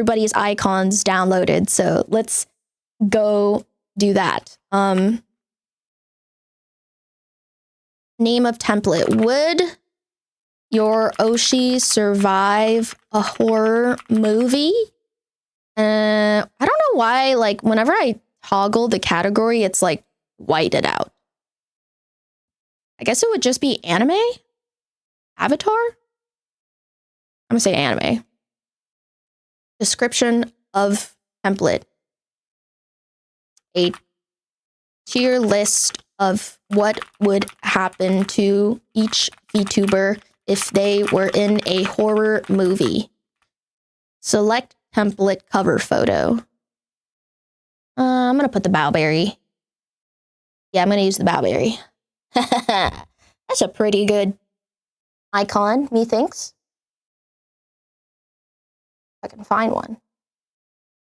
everybody's icons downloaded. So let's go do that. Name of template. Would your Oshi survive a horror movie? I don't know why, like, whenever I toggle the category, it's like whited out. I guess it would just be anime? Avatar? I'm gonna say anime. Description of template. A tier list of what would happen to each VTuber if they were in a horror movie. Select template cover photo. I'm gonna put the Bowberry. Yeah, I'm gonna use the Bowberry. That's a pretty good icon, methinks. If I can find one.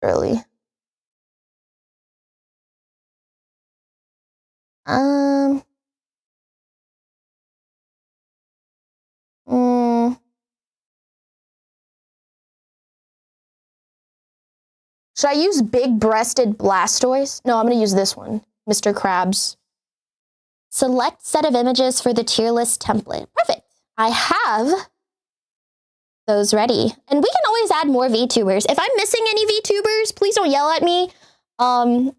Really. Should I use big-breasted Blastoise? No, I'm gonna use this one, Mr. Krabs. Select set of images for the tier list template. Perfect. I have those ready. And we can always add more VTubers. If I'm missing any VTubers, please don't yell at me. I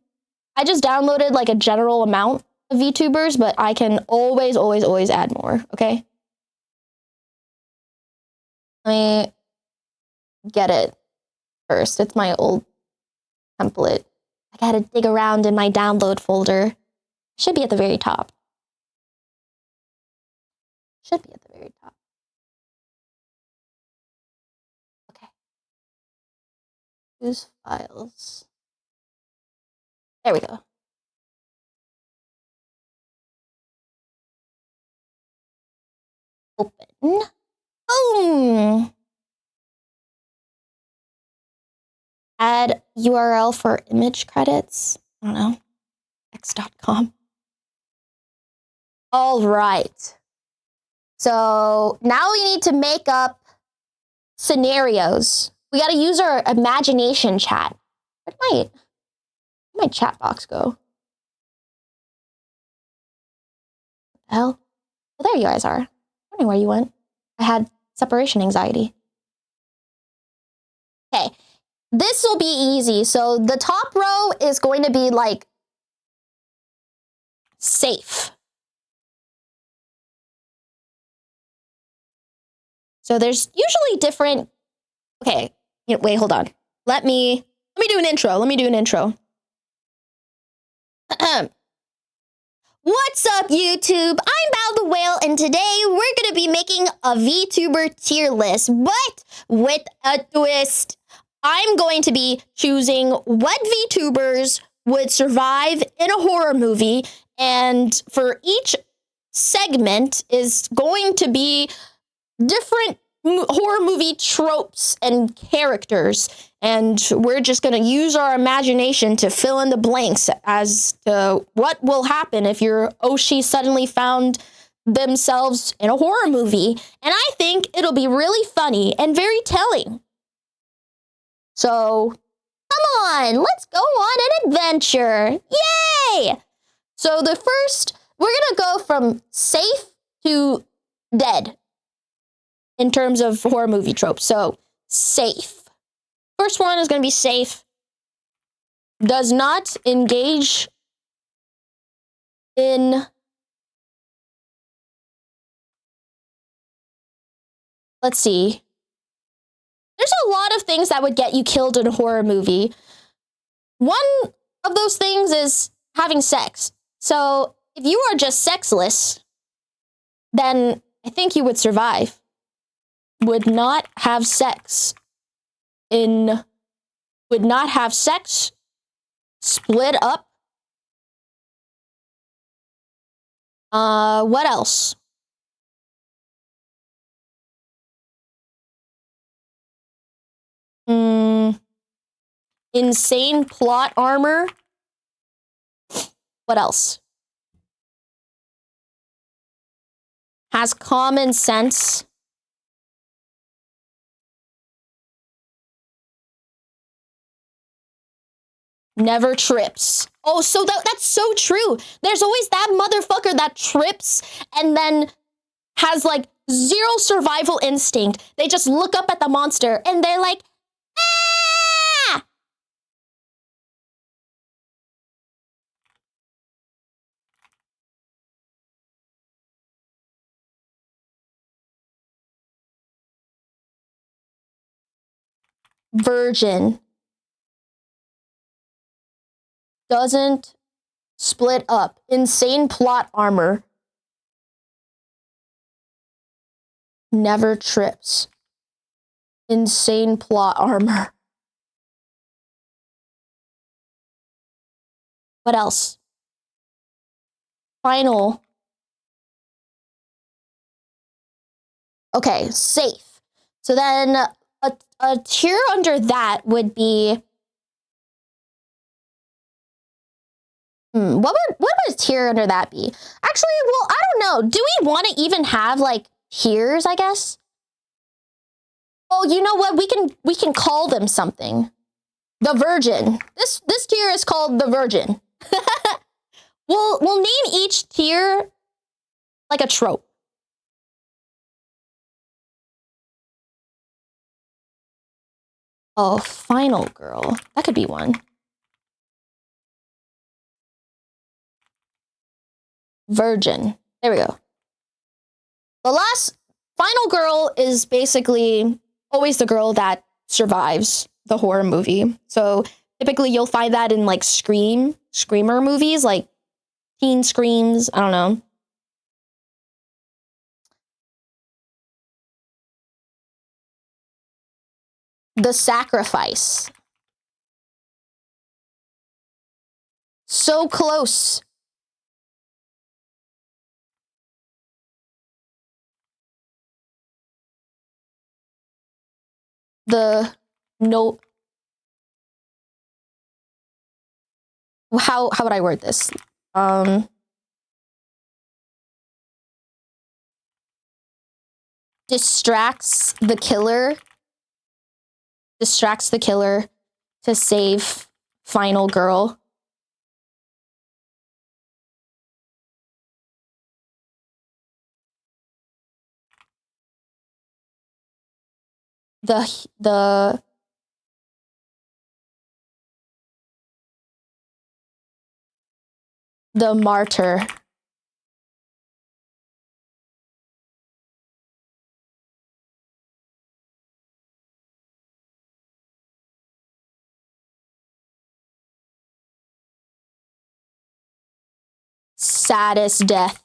just downloaded like a general amount of VTubers, but I can always add more, okay? Let me get it first. It's my old template. I gotta dig around in my download folder. Should be at the very top. Should be at the very top. Okay. Choose files. There we go. Open. Boom! Add URL for image credits. I don't know. x.com. All right. So now we need to make up scenarios. We got to use our imagination chat. Where'd my chat box go? What the hell? Well, there you guys are. I don't know where you went. I had separation anxiety. Okay. This will be easy. So the top row is going to be like safe. So there's usually different. Okay, wait, hold on. Let me do an intro. What's up, YouTube? I'm Bao the Whale, and today we're gonna be making a VTuber tier list, but with a twist. I'm going to be choosing what VTubers would survive in a horror movie, and for each segment is going to be different horror movie tropes and characters, and we're just going to use our imagination to fill in the blanks as to what will happen if your Oshi suddenly found themselves in a horror movie. And I think it'll be really funny and very telling. So, come on, let's go on an adventure. Yay! So the first, we're going to go from safe to dead in terms of horror movie tropes. So, safe. First one is going to be safe. Does not engage in... Let's see. There's a lot of things that would get you killed in a horror movie. One of those things is having sex. So if you are just sexless, then I think you would survive. Would not have sex. Would not have sex. Split up. What else? Insane plot armor. What else? Has common sense. Never trips. Oh, so that's so true. There's always that motherfucker that trips and then has like zero survival instinct. They just look up at the monster and they're like, ah! Virgin. Doesn't split up. Insane plot armor. Never trips. Insane plot armor. What else? Final. Okay, safe. So then a tier under that would be what would a tier under that be? Actually, well, I don't know. Do we want to even have like tiers, I guess? Oh, you know what? We can call them something. The Virgin. This tier is called the Virgin. We'll name each tier like a trope. Oh, final girl. That could be one. Virgin. There we go. The last final girl is basically always the girl that survives the horror movie. So typically you'll find that in like screamer movies, like teen screams, I don't know. The sacrifice. So close. The no. How would I word this? Distracts the killer to save final girl. The martyr. Saddest death.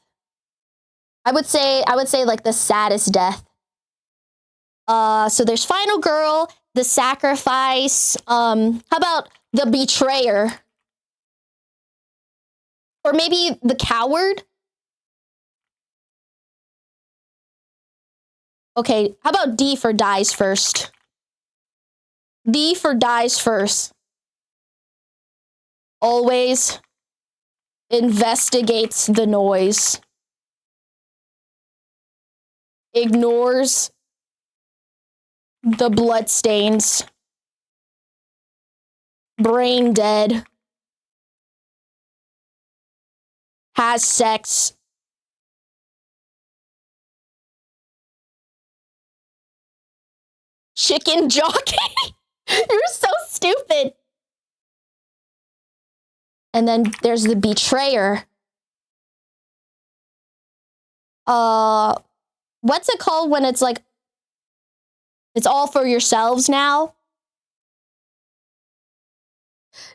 I would say like the saddest death. So there's final girl, the sacrifice, how about the betrayer? Or maybe the coward? Okay, how about D for dies first? D for dies first. Always investigates the noise. Ignores the bloodstains. Brain dead. Has sex. Chicken jockey? You're so stupid. And then there's the betrayer. What's it called when it's like, it's all for yourselves now?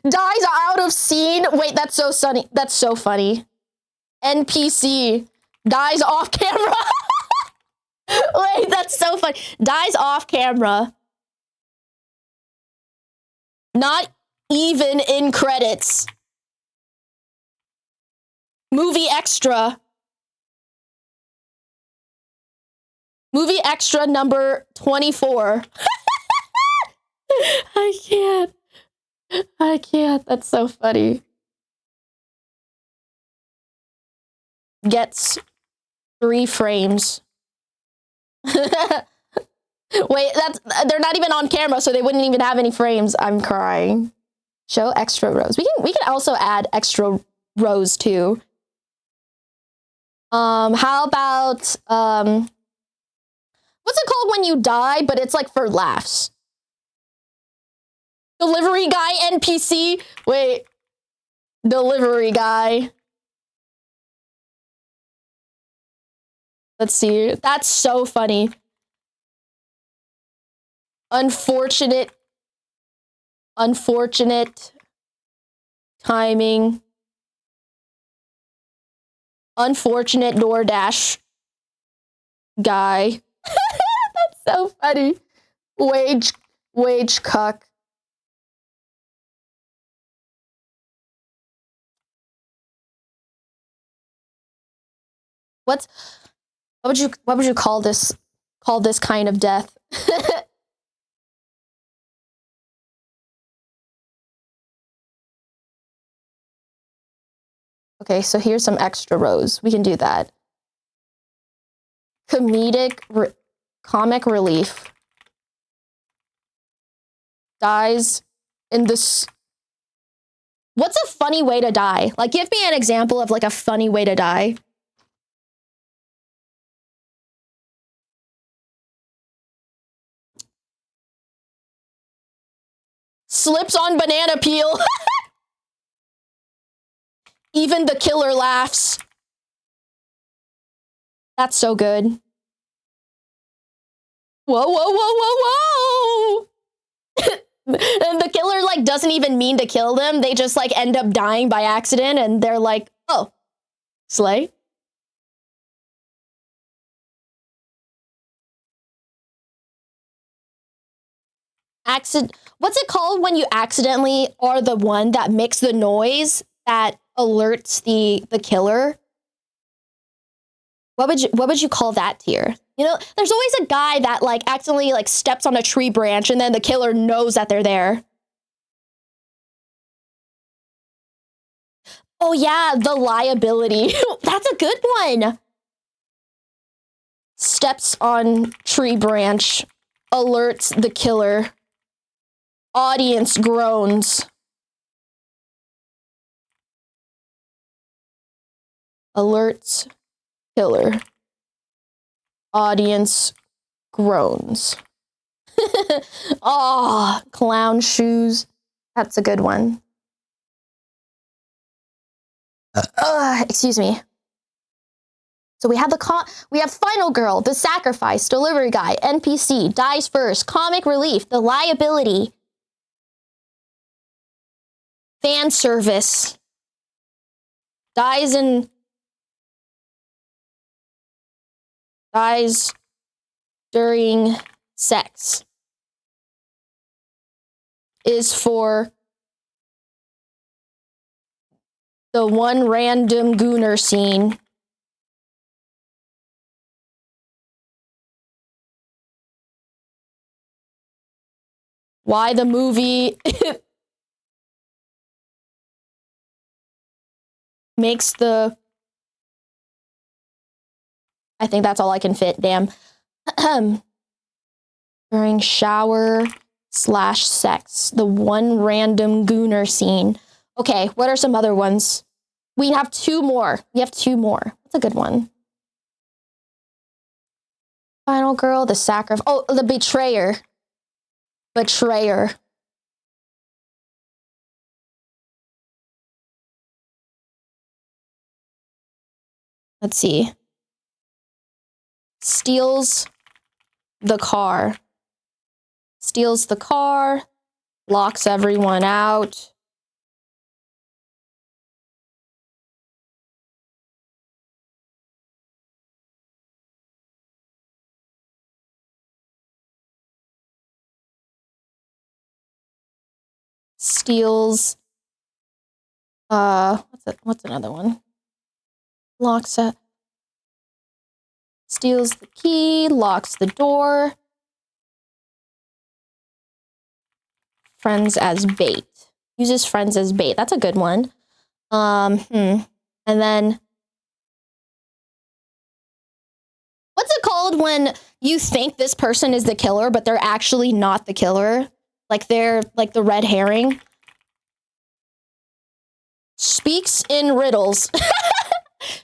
Dies out of scene. Wait, that's so funny. That's so funny. NPC. Dies off camera. Wait, that's so funny. Dies off camera. Not even in credits. Movie extra. Movie extra number 24. I can't. That's so funny. Gets 3 frames. Wait, they're not even on camera, so they wouldn't even have any frames. I'm crying. Show extra rows. We can also add extra rows too. How about what's it called when you die, but it's like for laughs? Delivery guy NPC. Wait. Delivery guy. Let's see. That's so funny. Unfortunate timing. Unfortunate DoorDash guy. That's so funny. Wage cuck. What would you call this kind of death? Okay, so here's some extra rows. We can do that. Comic relief. Dies in this. What's a funny way to die? Like, give me an example of like a funny way to die. Slips on banana peel. Even the killer laughs. That's so good. Whoa, whoa, whoa, whoa, whoa! And the killer, like, doesn't even mean to kill them. They just, like, end up dying by accident, and they're like, oh, slay. What's it called when you accidentally are the one that makes the noise that alerts the killer? What would you call that tier? You know, there's always a guy that like accidentally like steps on a tree branch and then the killer knows that they're there. Oh yeah, the liability. That's a good one. Steps on tree branch, alerts the killer. Audience groans. Alerts killer. Audience groans. Oh, clown shoes. That's a good one. Excuse me. So we have we have final girl, the sacrifice, delivery guy, NPC, dies first, comic relief, the liability, fan service, dies during sex, is for the one random gooner scene. Why the movie makes the... I think that's all I can fit, damn. During shower / sex, the one random gooner scene. Okay, what are some other ones? We have two more. That's a good one. Final girl, the sacrifice. Oh, the betrayer. Betrayer. Let's see. Steals the car. Steals the car. Locks everyone out. Steals, what's another one? Locks up. Steals the key, locks the door. Friends as bait. Uses friends as bait. That's a good one. And then, what's it called when you think this person is the killer, but they're actually not the killer? Like they're like the red herring. Speaks in riddles.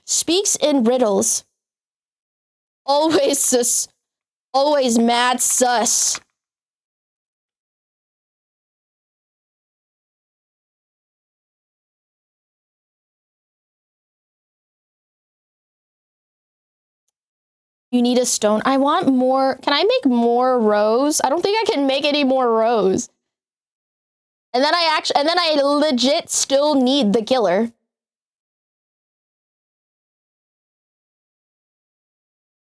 Speaks in riddles. Always sus. Always mad sus. You need a stone. I want more. Can I make more rows? I don't think I can make any more rows. And then I legit still need the killer.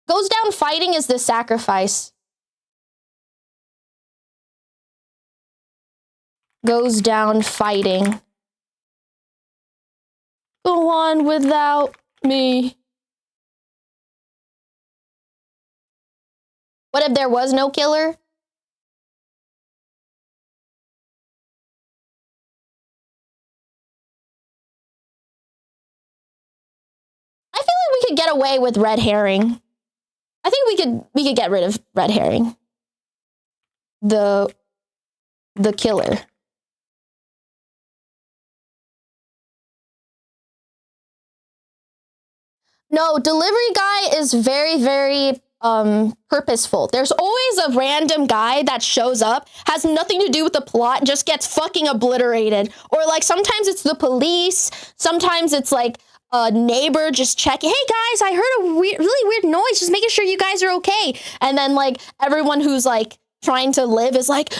Goes down fighting is the sacrifice. Goes down fighting. Go on without me. What if there was no killer? I feel like we could get away with red herring. I think we could get rid of red herring. The killer. No, delivery guy is very, very purposeful. There's always a random guy that shows up, has nothing to do with the plot, just gets fucking obliterated. Or like sometimes it's the police, sometimes it's like a neighbor just checking, hey guys, I heard a really weird noise, just making sure you guys are okay. And then like everyone who's like trying to live is like, no,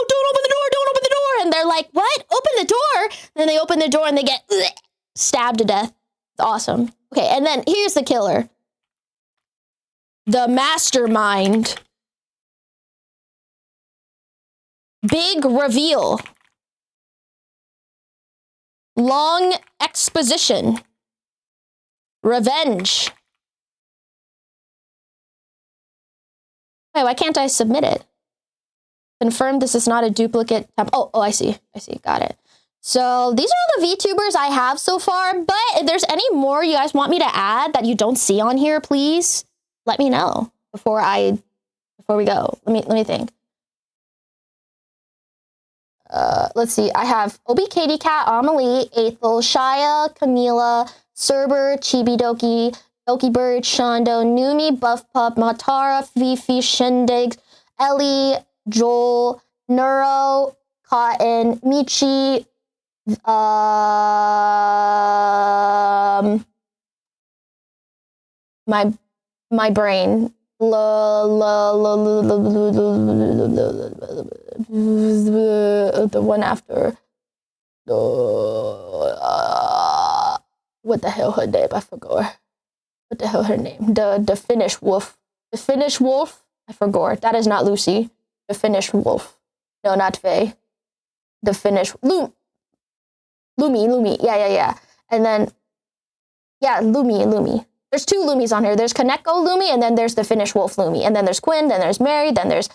don't open the door, don't open the door. And they're like, what? Open the door? And then they open the door and they get stabbed to death. It's awesome. Okay, and then here's the killer. The mastermind. Big reveal. Long exposition. Revenge. Wait, why can't I submit it? Confirm this is not a duplicate. Oh, I see. Got it. So these are all the VTubers I have so far, but if there's any more you guys want me to add that you don't see on here, please let me know before we go. Let me think. Let's see. I have Obi, Katie Cat, Amelie, Ethel, Shia, Camila, Cerber, Chibi Doki, Doki Bird, Shondo, Numi, Buff Pup, Matara, Fifi, Shindig, Ellie, Joel, Neuro, Cotton, Michi, my brain. The one after. What the hell her name? I forgot. What the hell her name? The Finnish wolf. The Finnish wolf? I forgot. That is not Lucy. The Finnish wolf. No, not Faye. The Finnish Lumi. Yeah. And then, yeah, Lumi. There's two Lumis on here. There's Kaneko Lumi, and then there's the Finnish wolf Lumi. And then there's Quinn, then there's Mary, then there's...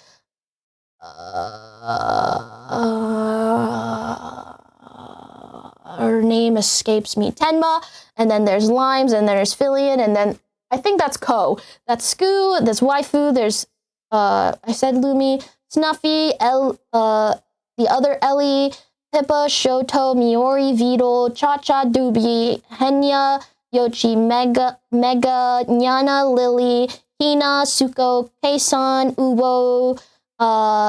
her name escapes me. Tenma, and then there's Limes, and there's Filian, and then I think that's Ko. That's Skoo, that's Waifu, there's, I said Lumi, Snuffy, the other Ellie, Pippa, Shoto, Miori, Vidal, Cha-Cha, Doobie, Henya, Yoshi, Mega, Nyana, Lily, Hina, Suko, Keisan, Uwo,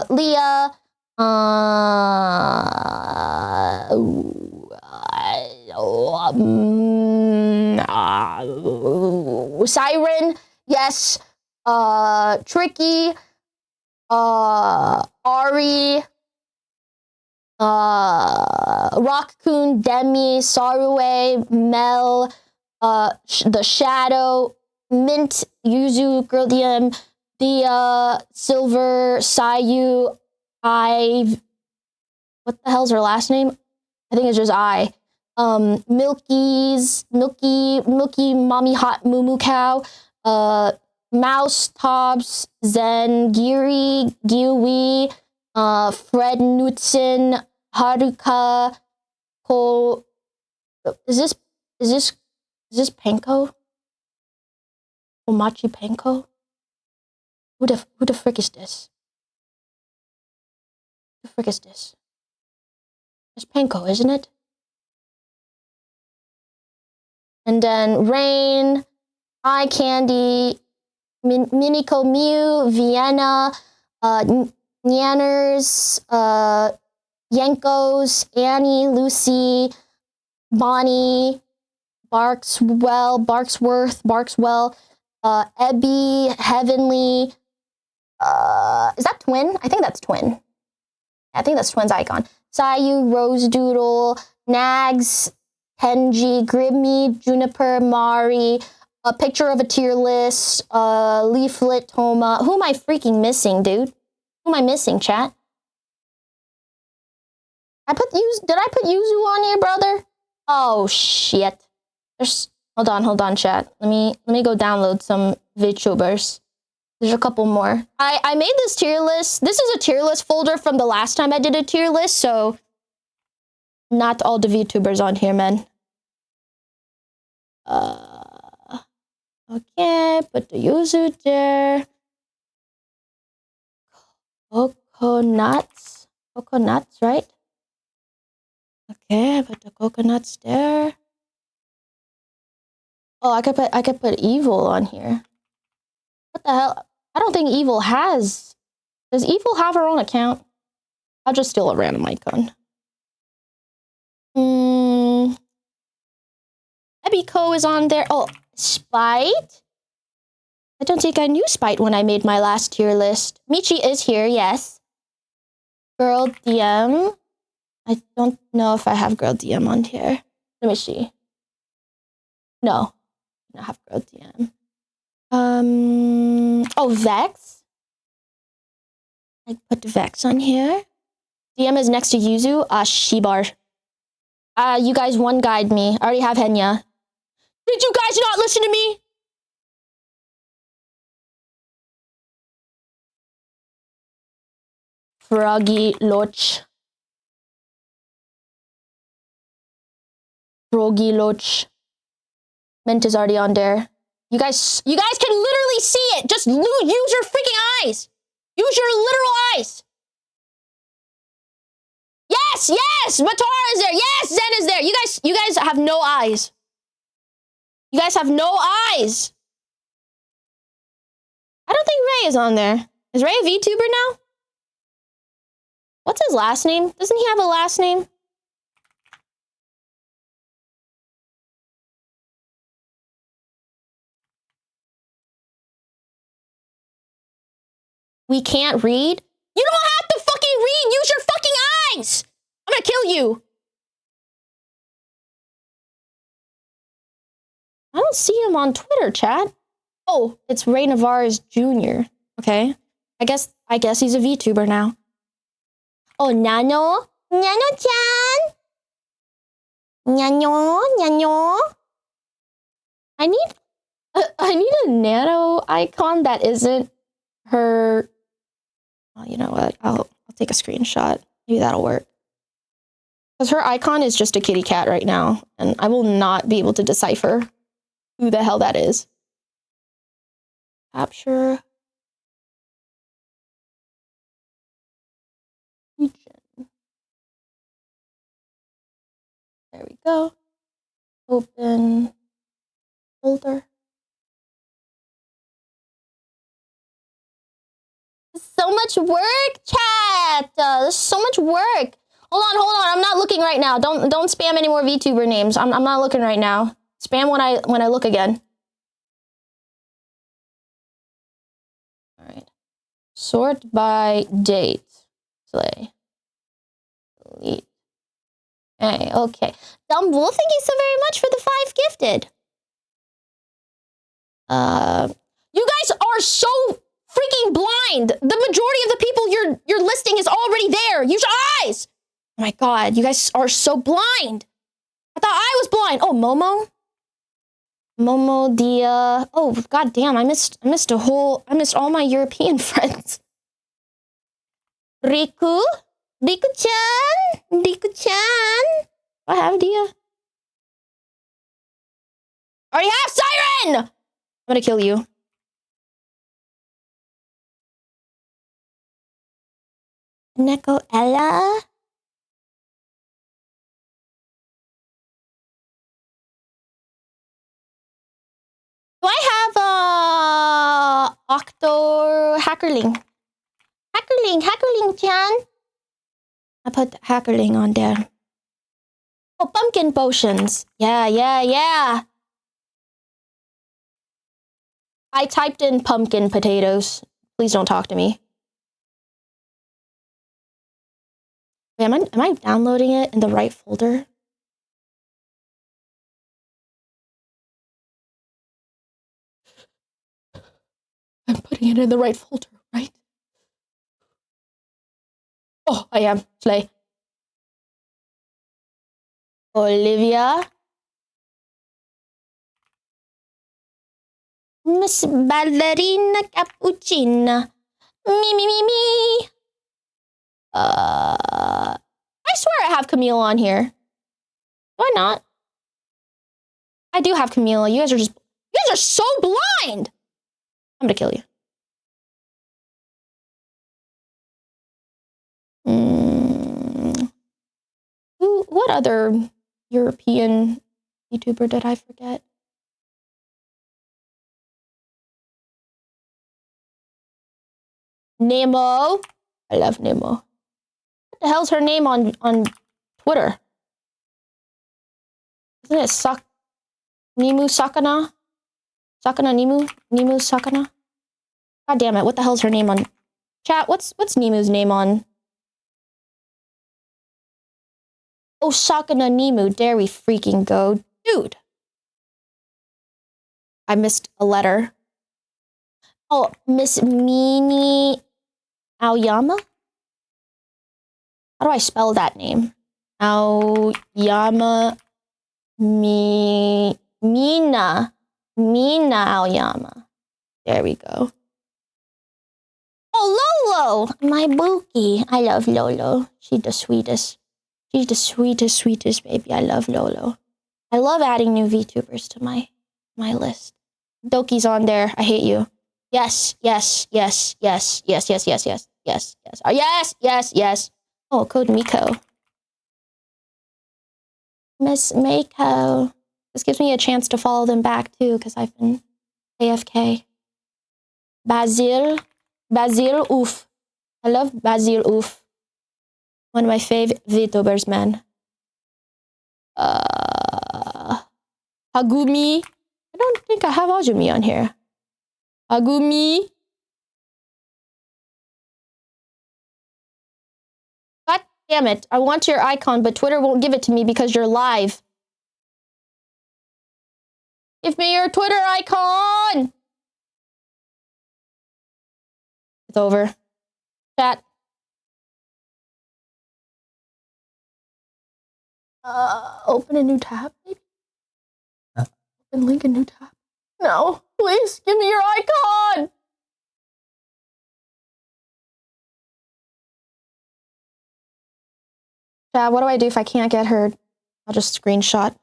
Leah, Siren, yes, Tricky, Ari, Rockcoon, Demi, Sarue, Mel, The Shadow, Mint, Yuzu, Grillium, Dia, Silver, Sayu, what the hell's her last name? I think it's just Milky, Mommy Hot Moo Cow, Mouse, Tobbs, Zen, Giri, Giwi, Fred Knutson, Haruka, Cole. Is this Penko? Omachi Penko? Who the frick is this? Who the frick is this? It's Penko, isn't it? And then Rain, Eye Candy, Miniko Mew, Vienna, Nyanners, Yankos, Annie, Lucy, Bonnie, Barksworth, Ebby, Heavenly. Is that Twin? I think that's Twin. I think that's Twin's icon. Sayu, Rose Doodle, Nags, Kenji, Grimmy, Juniper, Mari, a picture of a tier list, Leaflet, Toma. Who am I freaking missing, dude? Who am I missing, chat? Did I put Yuzu on here, brother? Oh shit. Hold on, chat. Let me go download some VTubers. There's a couple more. I made this tier list. This is a tier list folder from the last time I did a tier list, so not all the VTubers on here, man. Okay, put the Yuzu there. Coconuts, right? Okay, put the coconuts there. Oh, I could put Evil on here. What the hell? I don't think Evil has. Does Evil have her own account? I'll just steal a random icon. Ebiko is on there. Oh, Spite? I don't think I knew Spite when I made my last tier list. Michi is here, yes. Girl DM. I don't know if I have Girl DM on here. Let me see. No, I don't have Girl DM. Oh, Vex. I put Vex on here. DM is next to Yuzu. Shibar. You guys one guide me. I already have Henya. Did you guys not listen to me? Froggy Loch. Froggy Loch. Mint is already on there. You guys can literally see it. Just use your freaking eyes. Use your literal eyes. Yes, Matara is there. Yes, Zen is there. You guys have no eyes. You guys have no eyes. I don't think Ray is on there. Is Ray a VTuber now? What's his last name? Doesn't he have a last name? We can't read? You don't have to fucking read. Use your fucking eyes. I'm gonna kill you. I don't see him on Twitter, chat. Oh, it's Ray Navarez Jr. Okay. I guess he's a VTuber now. Oh, Nano? Nano-chan? Nano? I need a Nano icon that isn't her. Oh, you know what? I'll take a screenshot. Maybe that'll work. Because her icon is just a kitty cat right now, and I will not be able to decipher who the hell that is. Capture. Region. There we go. Open folder. So much work, chat. There's so much work. Hold on. I'm not looking right now. Don't spam any more VTuber names. I'm not looking right now. Spam when I look again. All right. Sort by date. Slay. Delete. Okay. Dumble, thank you so very much for the 5 gifted. You guys are so freaking blind. The majority of the people you're listing is already there. Use your eyes. Oh my god, you guys are so blind. I thought I was blind. Oh, Momo, Dia. Oh, god damn, I missed all my European friends. Riku? Riku-chan? I have Dia. Already have Siren! I'm gonna kill you. Neko Ella? Dr. Hackerling. Hackerling-chan. I put Hackerling on there. Oh, pumpkin potions. Yeah. I typed in pumpkin potatoes. Please don't talk to me. Wait, am I downloading it in the right folder? I'm putting it in the right folder, right? Oh, I am. Slay. Olivia. Miss Ballerina Cappuccina. Me. I swear I have Camille on here. Why not? I do have Camille. You guys are so blind. I'm gonna kill you. What other European VTuber did I forget? Nemo. I love Nemo. What the hell's her name on Twitter? Isn't it Nemu Sakana? Sakana Nemu? Nemu Sakana? God damn it, what the hell's her name on chat? What's Nemu's name on? Oh, Sakana Nemu, there we freaking go. Dude. I missed a letter. Oh, Miss Mini Aoyama? How do I spell that name? Aoyama Mina Aoyama. There we go. Oh, Lolo, my bookie. I love Lolo. She's the sweetest. She's the sweetest baby. I love Lolo. I love adding new VTubers to my list. Doki's on there. I hate you. Yes. Yes. Oh, code Miko. Miss Mako. This gives me a chance to follow them back too, because I've been AFK. Basil Oof. I love Basil Oof. One of my fave VTubers, man. Hagumi. I don't think I have Ajumi on here. Hagumi. God damn it. I want your icon, but Twitter won't give it to me because you're live. Give me your Twitter icon. It's over. Chat. Open a new tab, maybe? Open link a new tab. No, please give me your icon. Chat, what do I do if I can't get her? I'll just screenshot.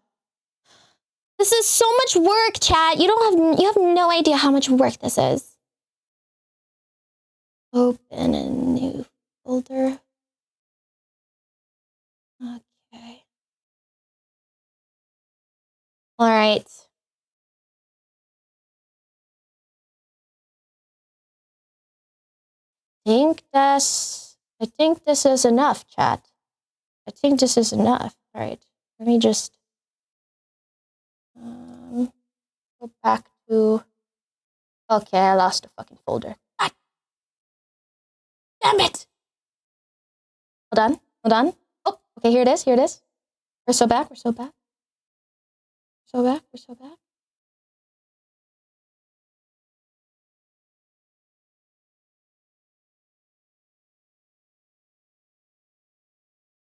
This is so much work, chat. You have no idea how much work this is. Open a new folder. Okay. All right. I think this is enough, chat. I think this is enough. All right. Let me just go back to. Okay, I lost a fucking folder. God damn it! Hold on. Oh, okay, here it is. We're so back.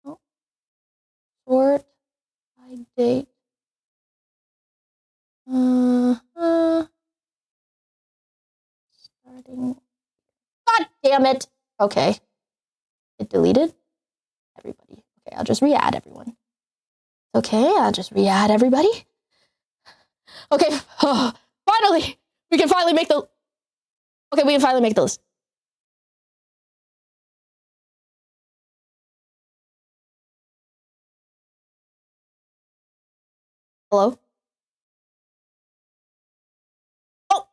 Oh, sort by date. Starting. God damn it! Okay, it deleted everybody. Okay, I'll just re-add everyone. Okay, I'll just re-add everybody. Okay, finally! We can finally make the... Okay, we can finally make the list. Hello? Oh!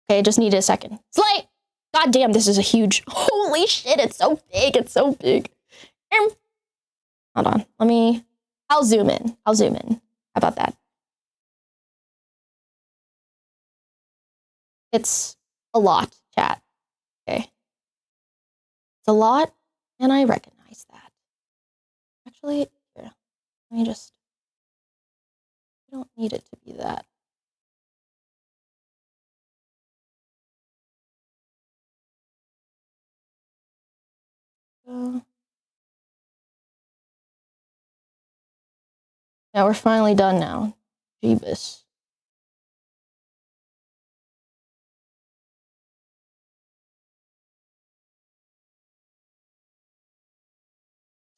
Okay, just needed a second. Slay! God damn, this is a huge... Holy shit, it's so big. It's so big. Hold on. I'll zoom in. How about that? It's a lot, chat. Okay. It's a lot, and I recognize that. Actually, here. Let me just... I don't need it to be that. Yeah, we're finally done now. Jeebus.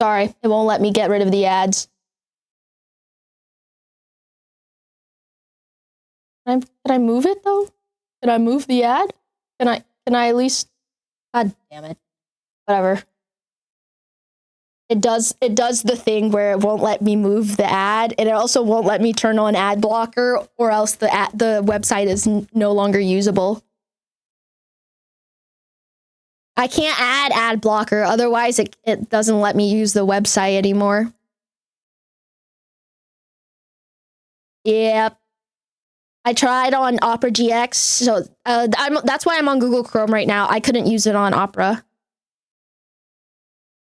Sorry, it won't let me get rid of the ads. Can I move it though? Can I move the ad? Can I at least... God damn it. Whatever. It does the thing where it won't let me move the ad, and it also won't let me turn on ad blocker, or else the website is no longer usable. I can't add ad blocker, otherwise it doesn't let me use the website anymore. Yep. I tried on Opera GX, so that's why I'm on Google Chrome right now. I couldn't use it on Opera.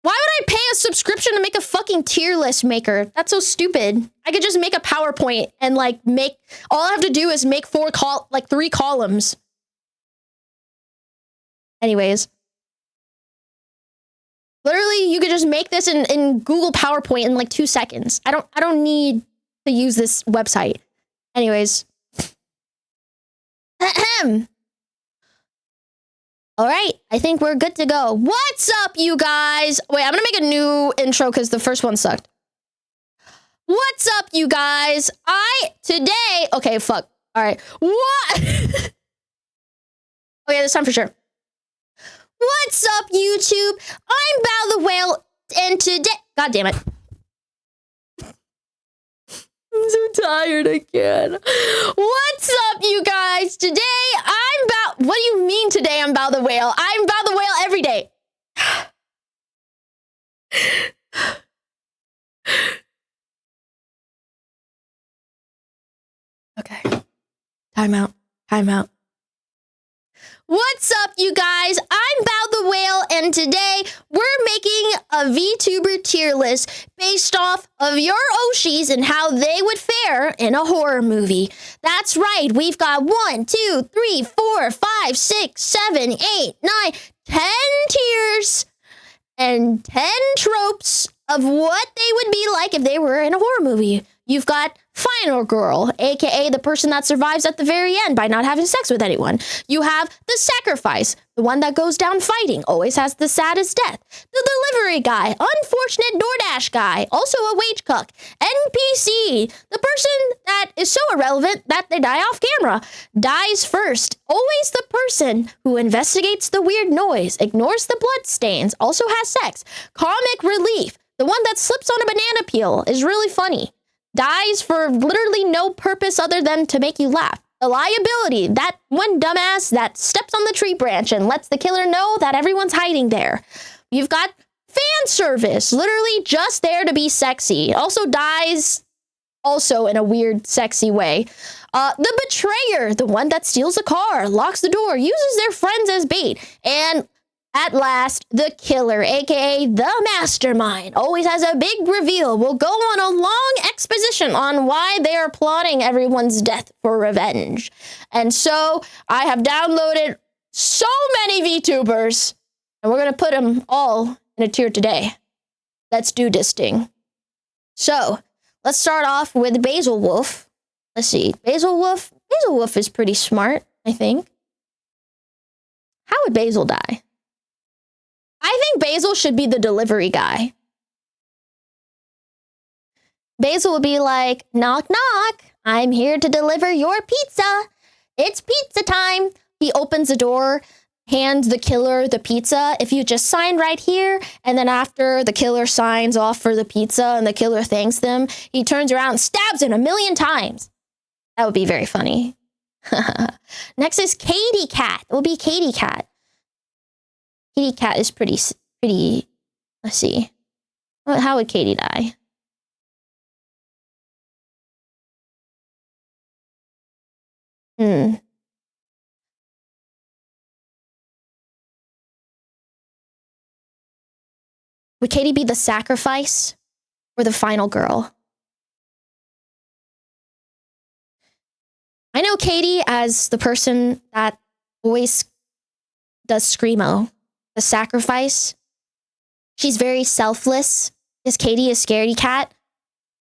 Why would I pay a subscription to make a fucking tier list maker? That's so stupid. I could just make a PowerPoint and like all I have to do is make 3 columns. Anyways. Literally, you could just make this in Google PowerPoint in like 2 seconds. I don't need to use this website. Anyways. Ahem. All right, I think we're good to go. What's up, you guys? Wait, I'm gonna make a new intro because the first one sucked. What's up, you guys? Okay, fuck. All right, what? Okay, this time for sure. What's up, YouTube? I'm Bao the Whale, and today... God damn it. I'm so tired, I can't. What's up, you guys? Today, what do you mean today I'm Bao the Whale? I'm Bao the Whale every day. Okay. Time out. What's up, you guys? I'm Bao the Whale, and today we're making a VTuber tier list based off of your Oshis and how they would fare in a horror movie. That's right, we've got 1, 2, 3, 4, 5, 6, 7, 8, 9, 10 tiers and 10 tropes of what they would be like if they were in a horror movie. You've got Final Girl, aka the person that survives at the very end by not having sex with anyone. You have the Sacrifice, the one that goes down fighting, always has the saddest death. The Delivery Guy, unfortunate DoorDash guy, also a wage cuck. NPC, the person that is so irrelevant that they die off camera. Dies first, always the person who investigates the weird noise, ignores the blood stains, also has sex. Comic Relief, the one that slips on a banana peel, is really funny. Dies for literally no purpose other than to make you laugh. The Liability, that one dumbass that steps on the tree branch and lets the killer know that everyone's hiding there. You've got Fan Service, literally just there to be sexy. Also dies also in a weird, sexy way. The Betrayer, the one that steals a car, locks the door, uses their friends as bait, and at last, the Killer, aka the Mastermind, always has a big reveal. We'll go on a long exposition on why they are plotting everyone's death for revenge. And so, I have downloaded so many VTubers, and we're going to put them all in a tier today. Let's do this thing. So, let's start off with Basil Wolf. Let's see, Basil Wolf is pretty smart, I think. How would Basil die? I think Basil should be the delivery guy. Basil would be like, knock, knock. I'm here to deliver your pizza. It's pizza time. He opens the door, hands the killer the pizza. If you just sign right here, and then after the killer signs off for the pizza and the killer thanks them, he turns around and stabs him 1,000,000 times. That would be very funny. Next is Katie Cat. It will be Katie Cat. Katie Cat is pretty. Let's see. How would Katie die? Would Katie be the sacrifice or the final girl? I know Katie as the person that always does Screamo, the sacrifice. She's very selfless. Is Katie a scaredy cat?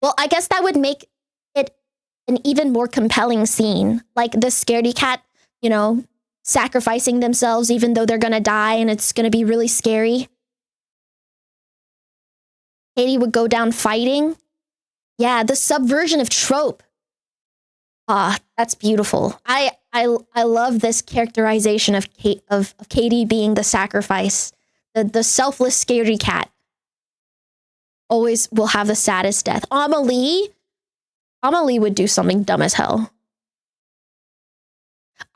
Well, I guess that would make it an even more compelling scene. Like the scaredy cat, you know, sacrificing themselves even though they're gonna die and it's gonna be really scary. Katie would go down fighting. Yeah, the subversion of trope. Ah, that's beautiful. I love this characterization of Katie being the sacrifice, the selfless scaredy cat. Always will have the saddest death. Amelie would do something dumb as hell.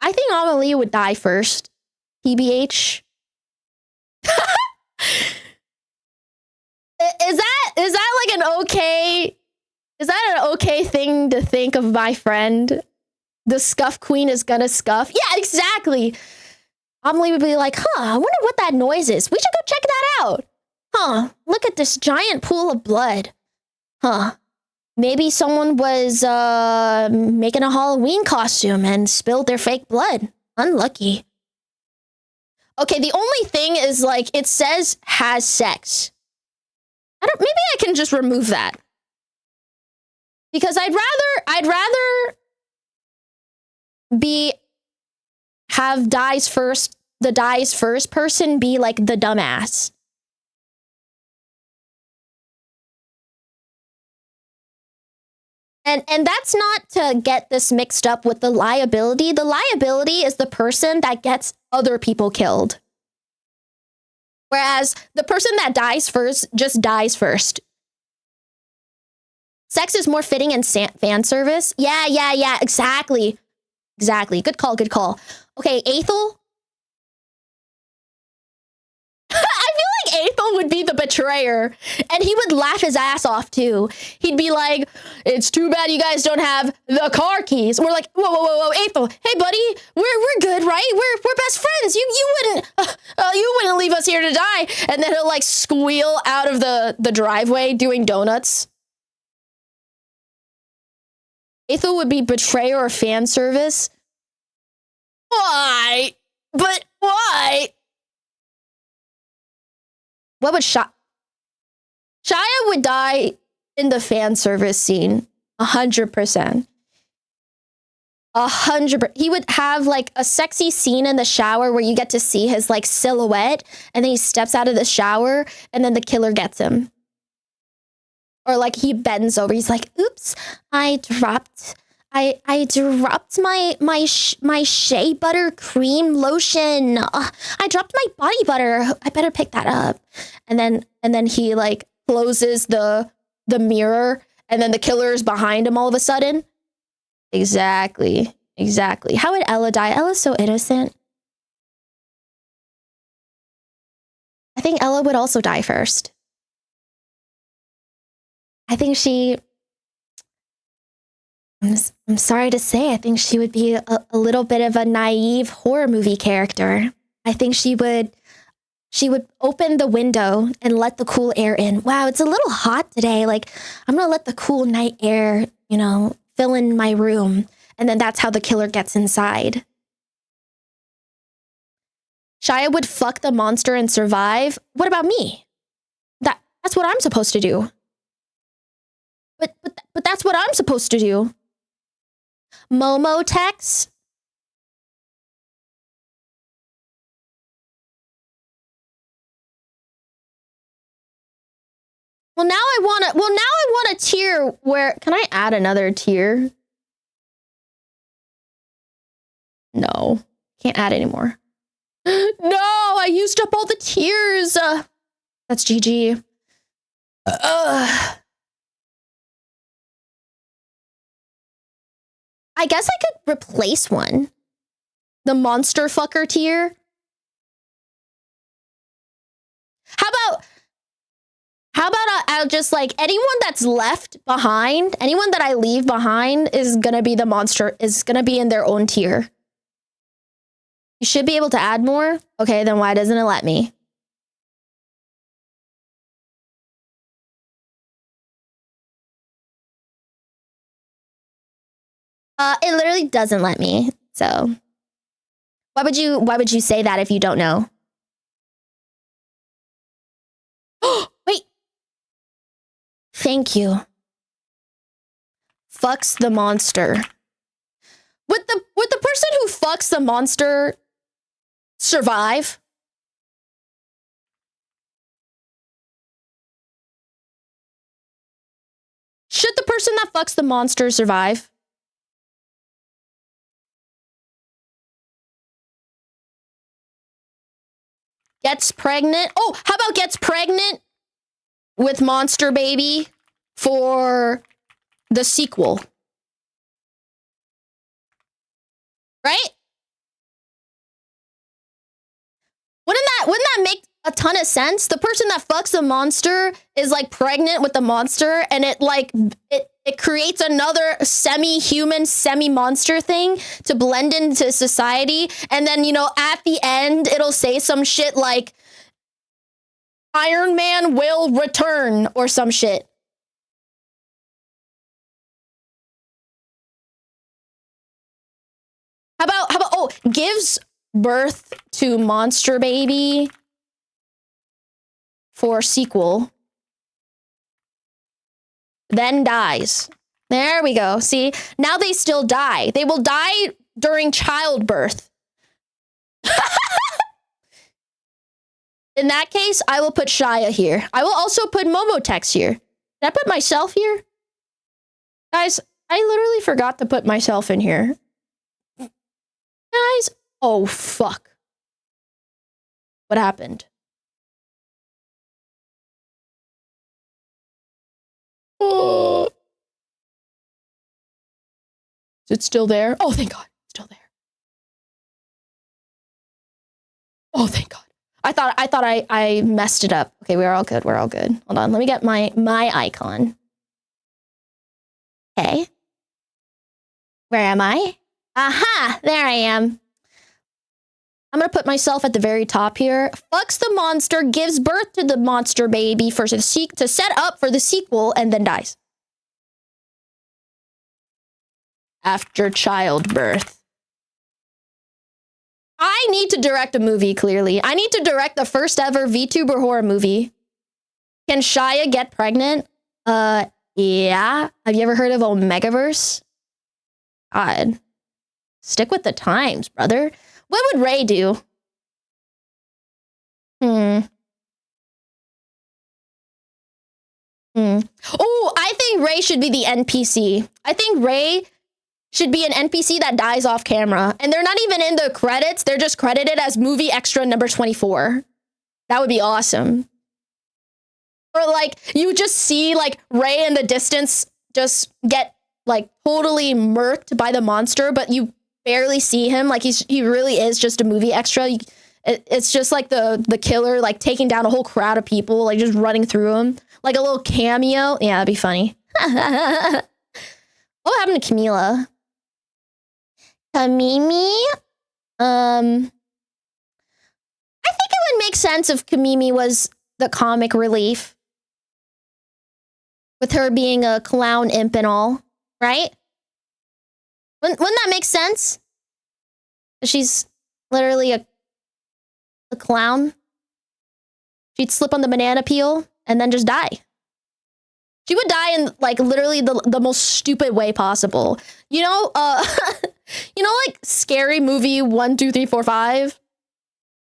I think Amelie would die first. TBH. Is that like an okay? Is that an okay thing to think of my friend? The scuff queen is gonna scuff. Yeah, exactly. Amelie would be like, I wonder what that noise is. We should go check that out. Look at this giant pool of blood. Maybe someone was making a Halloween costume and spilled their fake blood. Unlucky. Okay, the only thing is like it says has sex. Maybe I can just remove that. Because I'd rather have the dies first person be like the dumbass. And that's not to get this mixed up with the liability. The liability is the person that gets other people killed. Whereas the person that dies first just dies first. Sex is more fitting in fan service. Yeah, exactly. Good call. Okay, Aethel. I feel like Aethel would be the betrayer, and he would laugh his ass off too. He'd be like, "It's too bad you guys don't have the car keys." We're like, "Whoa, Aethel, hey buddy, we're good, right? We're best friends. You wouldn't leave us here to die." And then he'll like squeal out of the driveway doing donuts. Aethel would be betrayer or fan service. Why? But why? What would Shia would die in the fan service scene. 100%. 100%. He would have like a sexy scene in the shower where you get to see his like silhouette, and then he steps out of the shower and then the killer gets him. Or like he bends over. He's like, "Oops, I dropped my shea butter cream lotion. I dropped my body butter. I better pick that up." And then he like closes the mirror, and then the killer is behind him all of a sudden. Exactly. How would Ella die? Ella's so innocent. I think Ella would also die first. I think I'm sorry to say, I think she would be a little bit of a naive horror movie character. I think she would open the window and let the cool air in. Wow, it's a little hot today. Like, I'm gonna let the cool night air, fill in my room. And then that's how the killer gets inside. Shia would fuck the monster and survive. What about me? That's what I'm supposed to do. But that's what I'm supposed to do. Momo Tex. Well, now I want a tier where, can I add another tier? No, can't add anymore. No, I used up all the tiers. That's GG. I guess I could replace one. The monster fucker tier. How about I'll just like anyone that's left behind, anyone that I leave behind is gonna be the monster, is gonna be in their own tier. You should be able to add more. Okay, then why doesn't it let me? It literally doesn't let me. So why would you say that if you don't know? Wait. Thank you. Fucks the monster. Would the person who fucks the monster survive? Should the person that fucks the monster survive? Gets pregnant. Oh, how about gets pregnant with monster baby for the sequel? Right? Wouldn't that make a ton of sense? The person that fucks the monster is like pregnant with the monster, and it creates another semi-human, semi-monster thing to blend into society. And then, you know, at the end, it'll say some shit like Iron Man will return or some shit. How about, oh, gives birth to monster baby for sequel, then dies. There we go. See, now they still die. They will die during childbirth. In that case, I will put Shia here. I will also put Momotex here. Did I put myself here? Guys, I literally forgot to put myself in here. Guys, oh fuck. What happened? Oh. Is it still there? Oh, thank God. It's still there. Oh, thank God. I thought I messed it up. Okay, we're all good. We're all good. Hold on. Let me get my icon. Okay. Where am I? Aha! There I am. I'm gonna put myself at the very top here. Fucks the monster, gives birth to the monster baby for to set up for the sequel, and then dies. After childbirth. I need to direct a movie, clearly. I need to direct the first ever VTuber horror movie. Can Shia get pregnant? Yeah. Have you ever heard of Omegaverse? God. Stick with the times, brother. What would Ray do? Oh, I think Ray should be the NPC. I think Ray should be an NPC that dies off camera. And they're not even in the credits. They're just credited as movie extra number 24. That would be awesome. Or like, you just see like Ray in the distance just get like totally murked by the monster, but you barely see him. Like he really is just a movie extra. It's just like the killer like taking down a whole crowd of people, like just running through them. Like a little cameo. Yeah, that'd be funny. What happened to Camila? Kamimi? I think it would make sense if Kamimi was the comic relief. With her being a clown imp and all, right? Wouldn't that make sense? She's literally a clown. She'd slip on the banana peel and then just die. She would die in like literally the most stupid way possible. You know, you know, like Scary Movie 1, 2, 3, 4, 5?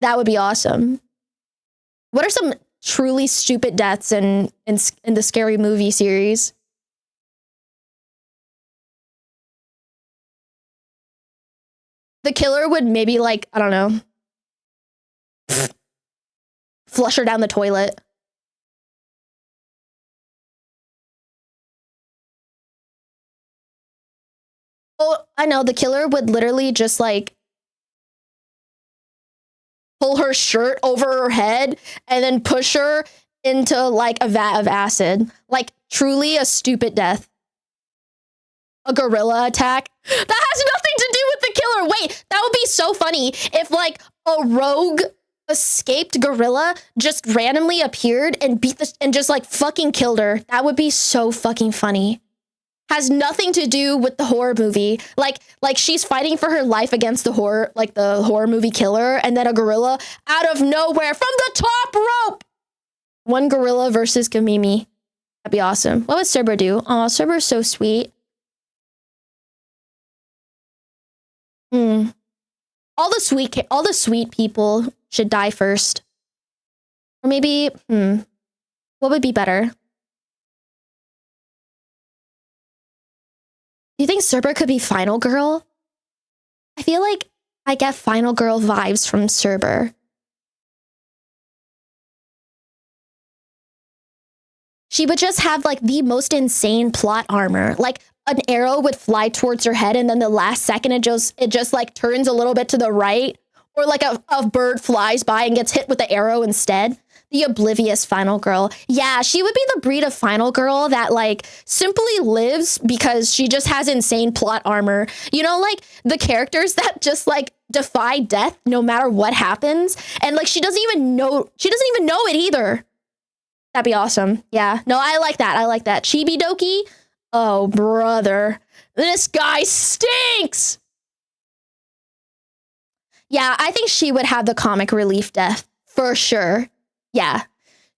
That would be awesome. What are some truly stupid deaths in the Scary Movie series? The killer would maybe like, I don't know, flush her down the toilet. Oh, I know. The killer would literally just like pull her shirt over her head and then push her into like a vat of acid. Like truly a stupid death. A gorilla attack. That has nothing to do with the killer. Wait, that would be so funny if like a rogue escaped gorilla just randomly appeared and and just like fucking killed her. That would be so fucking funny. Has nothing to do with the horror movie. Like she's fighting for her life against the horror movie killer, and then a gorilla out of nowhere from the top rope. One gorilla versus Kamimi. That'd be awesome. What would Cerber do? Oh, Cerber's so sweet. All the sweet people should die first. Or maybe, what would be better? Do you think Cerber could be Final Girl? I feel like I get Final Girl vibes from Cerber. She would just have like the most insane plot armor. Like an arrow would fly towards her head, and then the last second it just like turns a little bit to the right, or like a bird flies by and gets hit with the arrow instead. The oblivious Final Girl. Yeah, she would be the breed of Final Girl that like simply lives because she just has insane plot armor. You know, like the characters that just like defy death no matter what happens, and like she doesn't even know it either. That'd be awesome. Yeah. No, I like that. I like that. Chibi Doki. Oh, brother. This guy stinks. Yeah, I think she would have the comic relief death for sure. Yeah.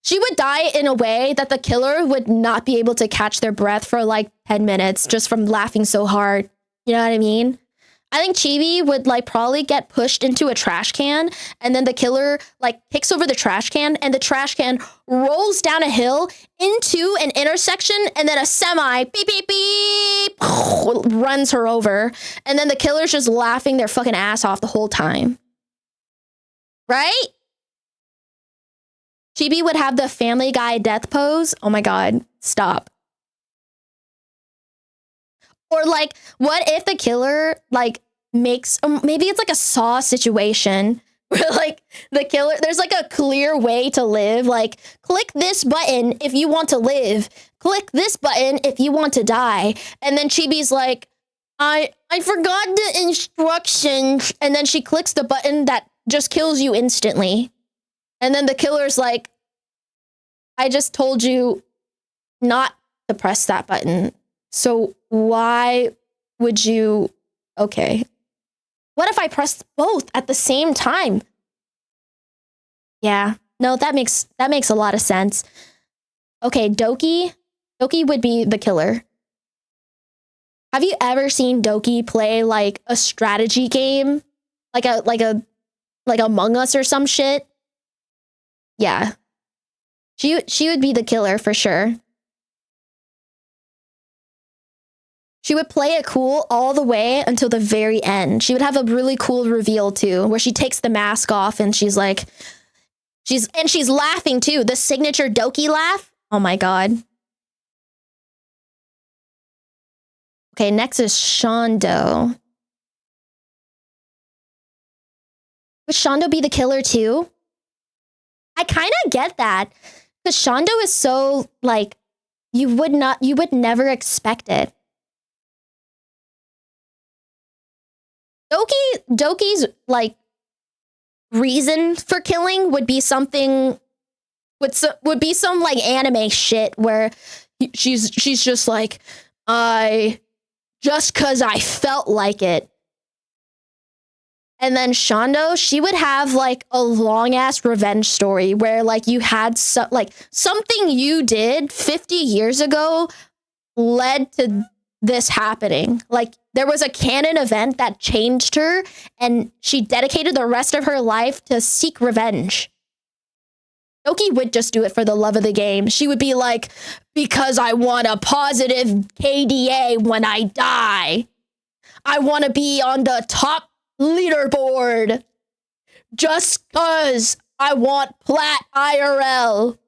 She would die in a way that the killer would not be able to catch their breath for like 10 minutes just from laughing so hard. You know what I mean? I think Chibi would like probably get pushed into a trash can, and then the killer like kicks over the trash can, and the trash can rolls down a hill into an intersection, and then a semi beep beep beep runs her over, and then the killer's just laughing their fucking ass off the whole time. Right? Chibi would have the Family Guy death pose. Oh my god, stop. Or like, what if the killer like makes, maybe it's like a Saw situation where like the killer, there's like a clear way to live. Like, click this button if you want to live. Click this button if you want to die. And then Chibi's like, I forgot the instructions. And then she clicks the button that just kills you instantly. And then the killer's like, I just told you not to press that button. So why would you? Okay. What if I pressed both at the same time? Yeah. No, that makes a lot of sense. Okay, Doki. Doki would be the killer. Have you ever seen Doki play like a strategy game? Like Among Us or some shit? Yeah. She would be the killer for sure. She would play it cool all the way until the very end. She would have a really cool reveal too, where she takes the mask off and she's like, she's laughing too. The signature Doki laugh. Oh my god. Okay, next is Shondo. Would Shondo be the killer too? I kind of get that. Because Shondo is so like, you would never expect it. Doki's like reason for killing would be something would be some like anime shit where she's just like, just cuz I felt like it. And then Shondo, she would have like a long ass revenge story where like you had something you did 50 years ago led to this happening. Like there was a canon event that changed her, and she dedicated the rest of her life to seek revenge. Doki would just do it for the love of the game. She would be like, because I want a positive KDA when I die. I want to be on the top leaderboard. Just cause I want plat IRL.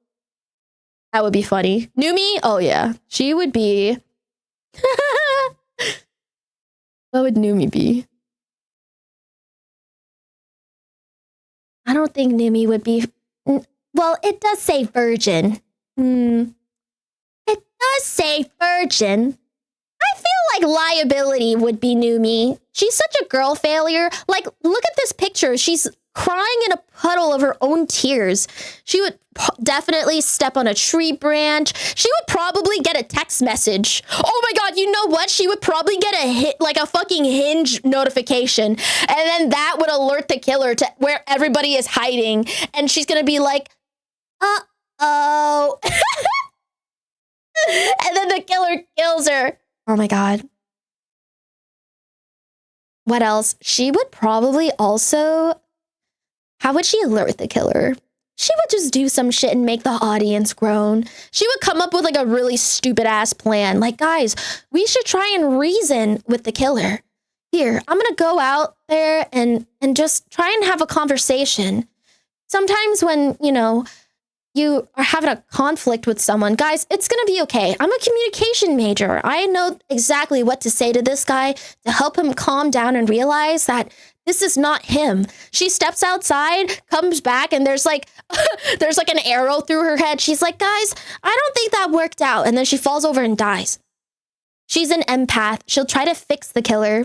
That would be funny. Numi? Oh yeah. She would be... What would Numi be? I don't think Numi would be... Well, it does say virgin. It does say virgin. I feel like liability would be Numi. She's such a girl failure. Like, look at this picture. She's crying in a puddle of her own tears. She would definitely step on a tree branch. She would probably get a text message. Oh my god, you know what? She would probably get a fucking Hinge notification. And then that would alert the killer to where everybody is hiding. And she's gonna be like, uh-oh. And then the killer kills her. Oh my god. What else? She would probably also... How would she alert the killer? She would just do some shit and make the audience groan. She would come up with like a really stupid ass plan. Like, guys, we should try and reason with the killer. Here, I'm gonna go out there and just try and have a conversation. Sometimes when, you know, you are having a conflict with someone, guys, it's gonna be okay. I'm a communication major. I know exactly what to say to this guy to help him calm down and realize that this is not him. She steps outside, comes back, and there's like an arrow through her head. She's like, guys, I don't think that worked out. And then she falls over and dies. She's an empath. She'll try to fix the killer.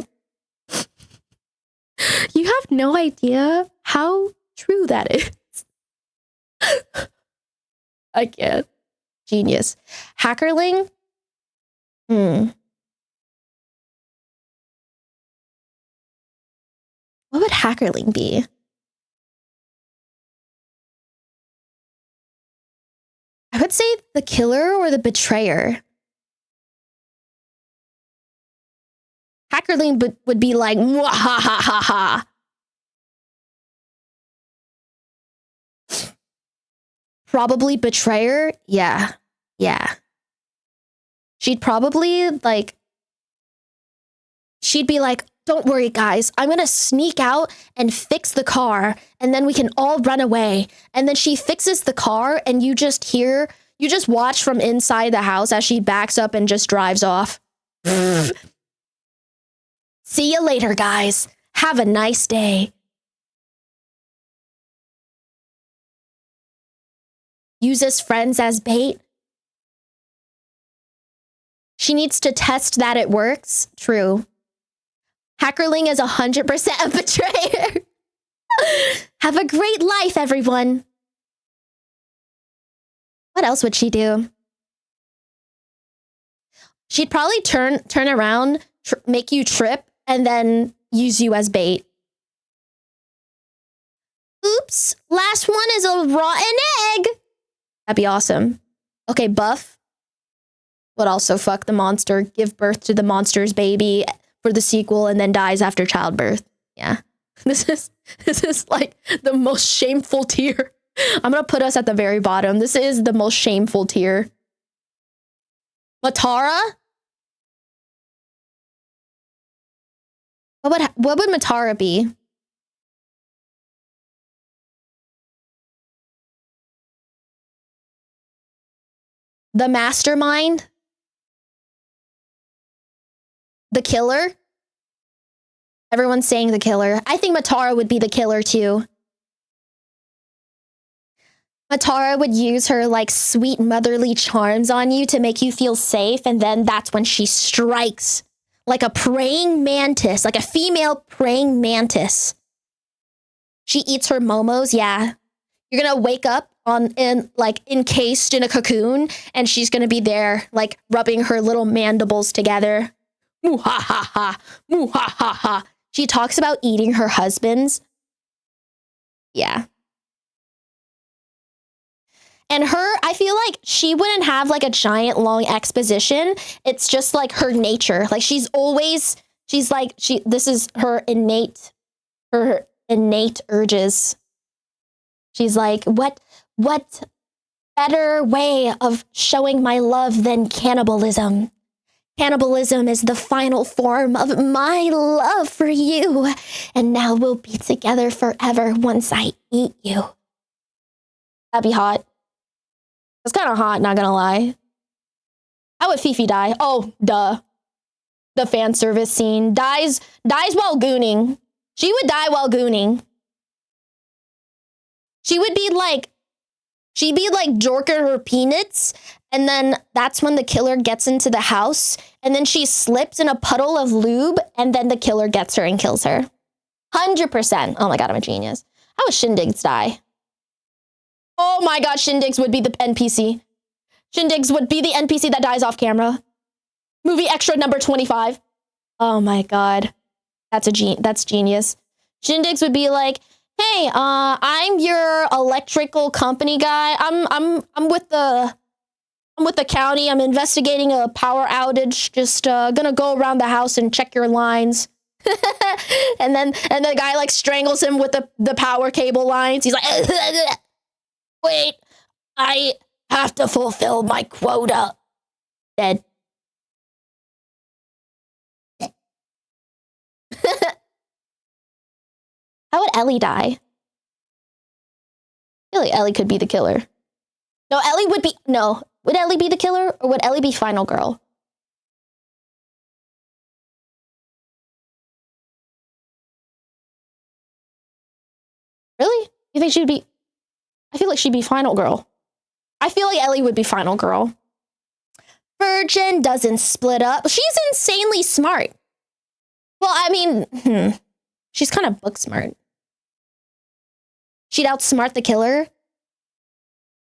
You have no idea how true that is. I can't. Genius. Hackerling? What would Hackerling be? I would say the killer or the betrayer. Hackerling would be like, ha. Probably betrayer. Yeah. She'd probably she'd be like, don't worry, guys. I'm going to sneak out and fix the car, and then we can all run away. And then she fixes the car, and you just watch from inside the house as she backs up and just drives off. See you later, guys. Have a nice day. Uses friends as bait. She needs to test that it works. True. Hackerling is 100% a betrayer. Have a great life, everyone. What else would she do? She'd probably turn around, make you trip, and then use you as bait. Oops, last one is a rotten egg. That'd be awesome. Okay, Buff would also fuck the monster, give birth to the monster's baby for the sequel, and then dies after childbirth. Yeah. This is like the most shameful tier. I'm gonna put us at the very bottom. This is the most shameful tier. Matara? What would Matara be? The mastermind? The killer? Everyone's saying the killer. I think Matara would be the killer too. Matara would use her like sweet motherly charms on you to make you feel safe, and then that's when she strikes like a praying mantis, like a female praying mantis. She eats her momos, yeah. You're gonna wake up encased in a cocoon, and she's gonna be there like rubbing her little mandibles together. Moo ha ha ha, moo ha ha ha. She talks about eating her husbands. Yeah. And her, I feel like she wouldn't have like a giant long exposition. It's just like her nature. Like this is her innate urges. She's like, what better way of showing my love than cannibalism? Cannibalism is the final form of my love for you. And now we'll be together forever once I eat you. That'd be hot. It's kind of hot, not gonna lie. How would Fifi die? Oh, duh. the fan service scene. Dies while gooning. She would die while gooning. She'd be like jorking her peanuts, and then that's when the killer gets into the house, and then she slips in a puddle of lube, and then the killer gets her and kills her. 100%. Oh my god, I'm a genius. How would Shindigs die? Oh my god, Shindigs would be the NPC. Shindigs would be the NPC that dies off camera. Movie extra number 25. Oh my god. That's genius. Shindigs would be like, "Hey, I'm your electrical company guy. I'm with the county. I'm investigating a power outage. Just gonna go around the house and check your lines." and the guy like strangles him with the power cable lines. He's like, "Wait, I have to fulfill my quota." Dead. How would Ellie die? I feel like Ellie could be the killer. No, Ellie would be... No. Would Ellie be the killer, or would Ellie be final girl? Really? You think she would be... I feel like she'd be final girl. I feel like Ellie would be final girl. Virgin doesn't split up. She's insanely smart. Well, I mean... She's kind of book smart. She'd outsmart the killer.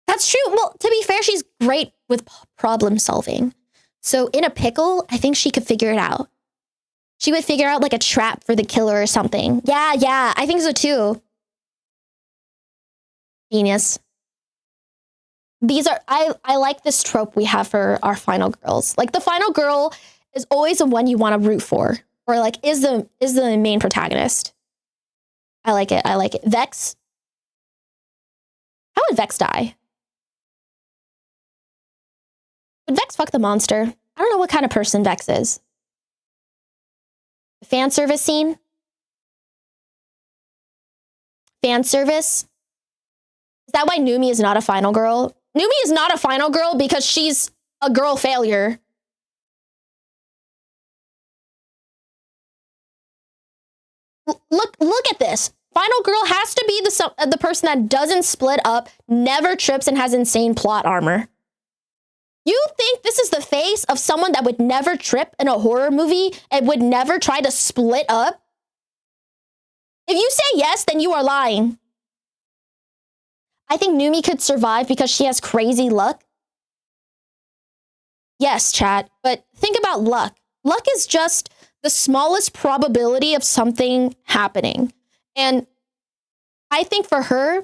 That's true. Well, to be fair, she's great with problem solving. So in a pickle, I think she could figure it out. She would figure out like a trap for the killer or something. Yeah, I think so too. Genius. I like this trope we have for our final girls. Like the final girl is always the one you want to root for, or like is the main protagonist. I like it. Vex. How would Vex die? Would Vex fuck the monster? I don't know what kind of person Vex is. Fan service scene? Fan service? Is that why Numi is not a final girl? Numi is not a final girl because she's a girl failure. Look at this. Final girl has to be the person that doesn't split up, never trips, and has insane plot armor. You think this is the face of someone that would never trip in a horror movie and would never try to split up? If you say yes, then you are lying. I think Numi could survive because she has crazy luck. Yes, chat, but think about luck. Luck is just the smallest probability of something happening. And I think for her,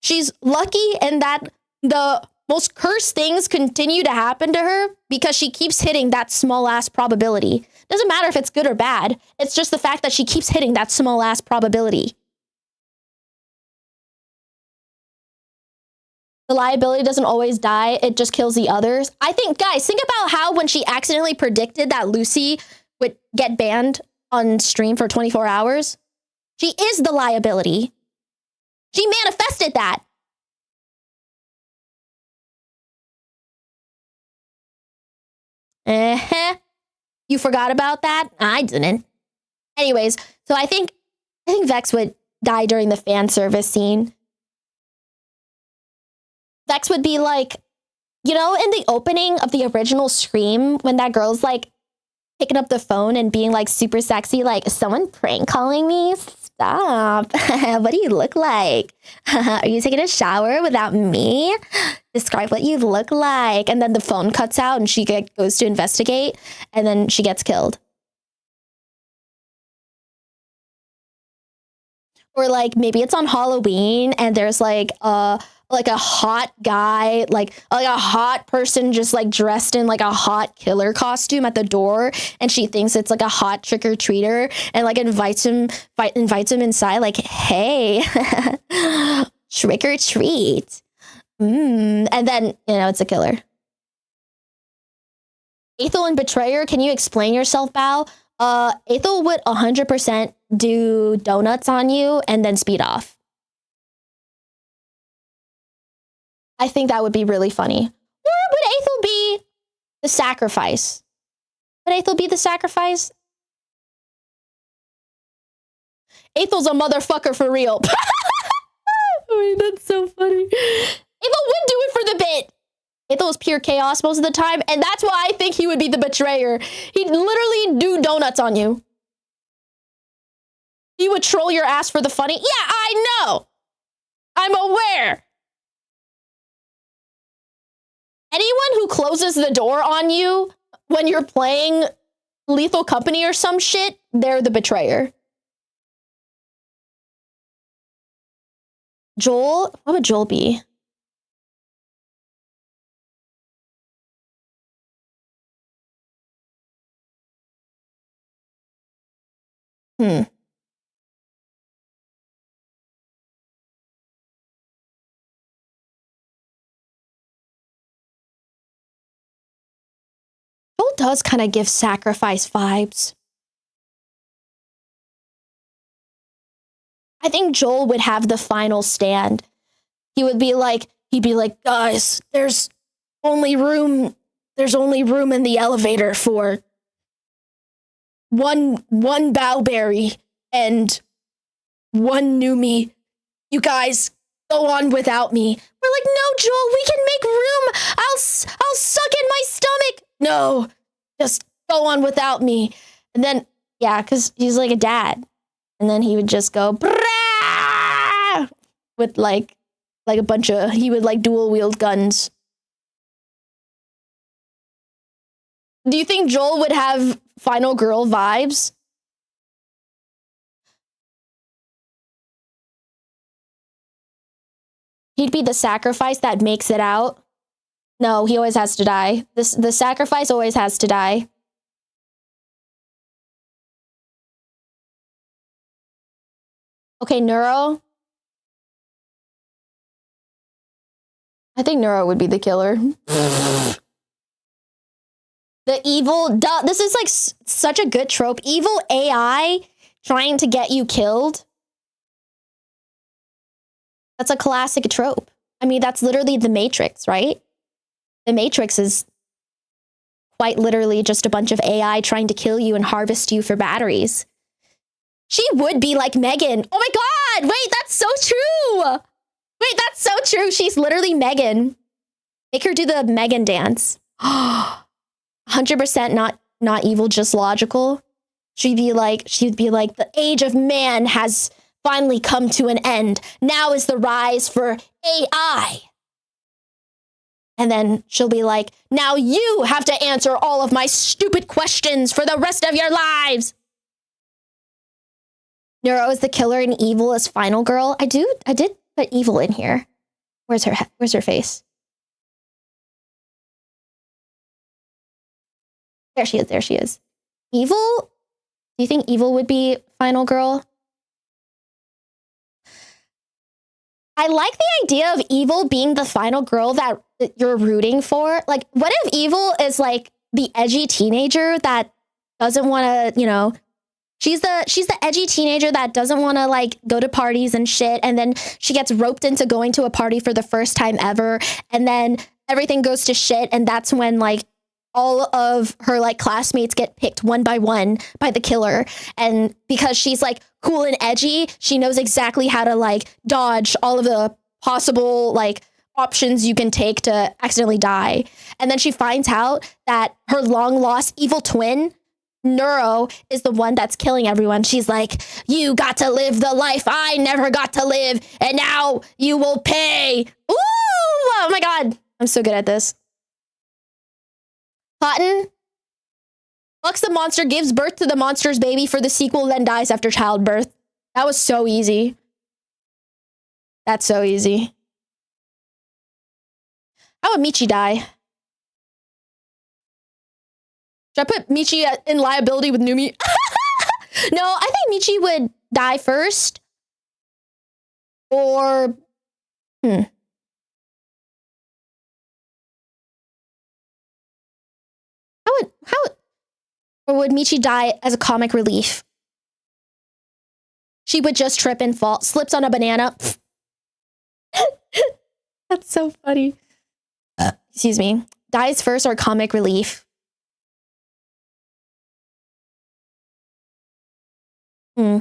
she's lucky in that the most cursed things continue to happen to her because she keeps hitting that small ass probability. Doesn't matter if it's good or bad. It's just the fact that she keeps hitting that small ass probability. The liability doesn't always die. It just kills the others. I think, guys, think about how when she accidentally predicted that Lucy would get banned on stream for 24 hours. She is the liability. She manifested that. You forgot about that? I didn't. Anyways, so I think Vex would die during the fan service scene. Vex would be like, you know, in the opening of the original Scream, when that girl's like picking up the phone and being like super sexy, like, "Is someone prank calling me? Stop. What do you look like? Are you taking a shower without me? Describe what you look like." And then the phone cuts out and she goes to investigate and then she gets killed. Or like maybe it's on Halloween and there's like a hot guy, like a hot person just like dressed in like a hot killer costume at the door, and she thinks it's like a hot trick-or-treater and like invites him inside, like, "Hey, trick or treat." And then, you know, it's a killer. Ethel and Betrayer, can you explain yourself, Bao? Ethel would 100% do donuts on you and then speed off. I think that would be really funny. Or would Ethel be the sacrifice? Would Aethel be the sacrifice? Aethel's a motherfucker for real. Wait, that's so funny. Aethel would do it for the bit. Aethel is pure chaos most of the time, and that's why I think he would be the betrayer. He'd literally do donuts on you. He would troll your ass for the funny. Yeah, I know. I'm aware. Anyone who closes the door on you when you're playing Lethal Company or some shit, they're the betrayer. Joel? What would Joel be? Joel does kind of give sacrifice vibes. I think Joel would have the final stand. He'd be like, guys, there's only room in the elevator for one Bowberry and one Numi. You guys go on without me. We're like, no, Joel, we can make room. I'll suck in my stomach. No, just go on without me. And then, yeah, because he's like a dad. And then he would just go, Brah! With like a bunch of, he would like dual wield guns. Do you think Joel would have final girl vibes? He'd be the sacrifice that makes it out. No, he always has to die. The sacrifice always has to die. Okay, Neuro. I think Neuro would be the killer. The evil, this is like such a good trope. Evil AI trying to get you killed. That's a classic trope. I mean, that's literally the Matrix, right? The Matrix is quite literally just a bunch of AI trying to kill you and harvest you for batteries. She would be like Megan. Oh my God, wait, that's so true. Wait, that's so true. She's literally Megan. Make her do the Megan dance. 100% not evil, just logical. She'd be like, the age of man has finally come to an end. Now is the rise for AI. And then she'll be like, now you have to answer all of my stupid questions for the rest of your lives. Neuro is the killer and evil is final girl. I did put evil in here. Where's her face? There she is. Evil? Do you think evil would be final girl? I like the idea of evil being the final girl that you're rooting for. Like, what if evil is like the edgy teenager that doesn't want to, she's the edgy teenager that doesn't want to like go to parties and shit. And then she gets roped into going to a party for the first time ever. And then everything goes to shit. And that's when like all of her like classmates get picked one by one by the killer. And because she's like cool and edgy, she knows exactly how to like dodge all of the possible like options you can take to accidentally die. And then she finds out that her long lost evil twin, Neuro, is the one that's killing everyone. She's like, you got to live the life I never got to live, and now you will pay. Ooh, oh my God. I'm so good at this. Cotton fucks the monster, gives birth to the monster's baby for the sequel, then dies after childbirth. That was so easy. That's so easy. How would Michi die? Should I put Michi in liability with Numi? No, I think Michi would die first. Or, Or would Michi die as a comic relief? She would just trip and fall, slips on a banana. That's so funny. Excuse me. Dies first or comic relief? Hmm.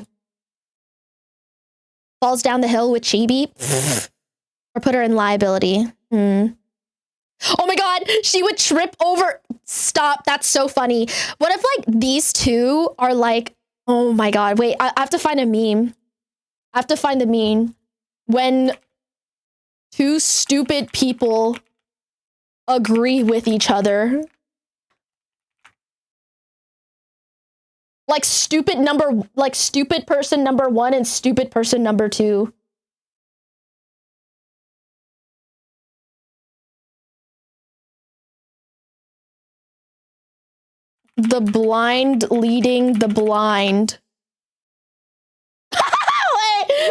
Falls down the hill with Chibi? Or put her in liability? Hmm. Oh my god, she would trip over. Stop, that's so funny. What if like these two are like, oh my god, wait, I have to find a meme. I have to find the meme. When two stupid people agree with each other. Like stupid person number 1 and stupid person number 2. The blind leading the blind.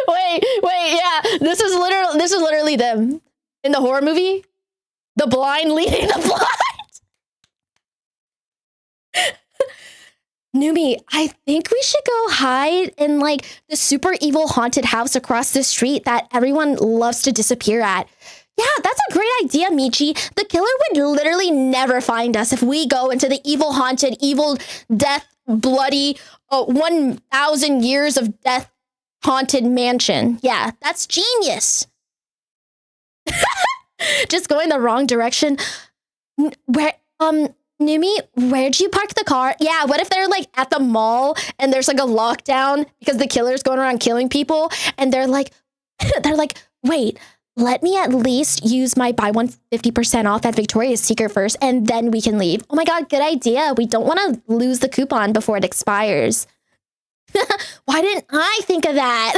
wait, yeah. This is literally them. In the horror movie. The blind leading the blind. Numi, I think we should go hide in like the super evil haunted house across the street that everyone loves to disappear at. Yeah, that's a great idea, Michi. The killer would literally never find us if we go into the evil haunted, evil death, bloody, 1,000 years of death haunted mansion. Yeah, that's genius. Just going the wrong direction. Where, Numi, where'd you park the car? Yeah, what if they're like at the mall and there's like a lockdown because the killer's going around killing people and they're like, wait, let me at least use my buy one 50% off at Victoria's Secret first and then we can leave. Oh my god, good idea. We don't want to lose the coupon before it expires. Why didn't I think of that?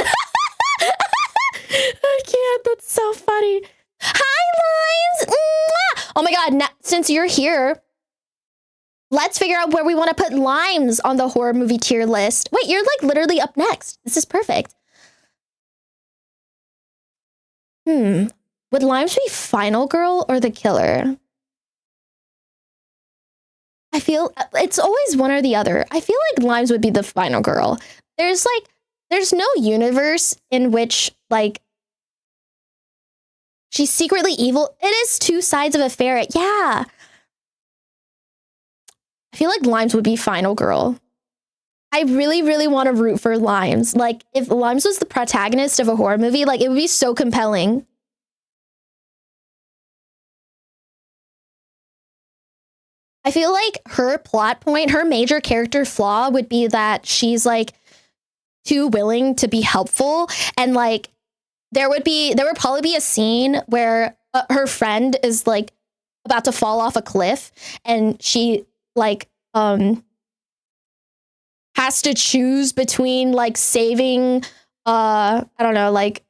I can't, that's so funny. Hi, Limes! Mwah! Oh my god, now, since you're here, let's figure out where we want to put Limes on the horror movie tier list. Wait, you're like literally up next. This is perfect. Would Limes be final girl or the killer? I feel it's always one or the other. I feel like Limes would be the final girl. There's no universe in which like she's secretly evil. It is two sides of a ferret. Yeah. I feel like Limes would be final girl. I really, really want to root for Limes. Like, if Limes was the protagonist of a horror movie, like, it would be so compelling. I feel like her plot point, her major character flaw would be that she's, like, too willing to be helpful. And, like, there would probably be a scene where her friend is, like, about to fall off a cliff. And she, like, has to choose between like saving I don't know, like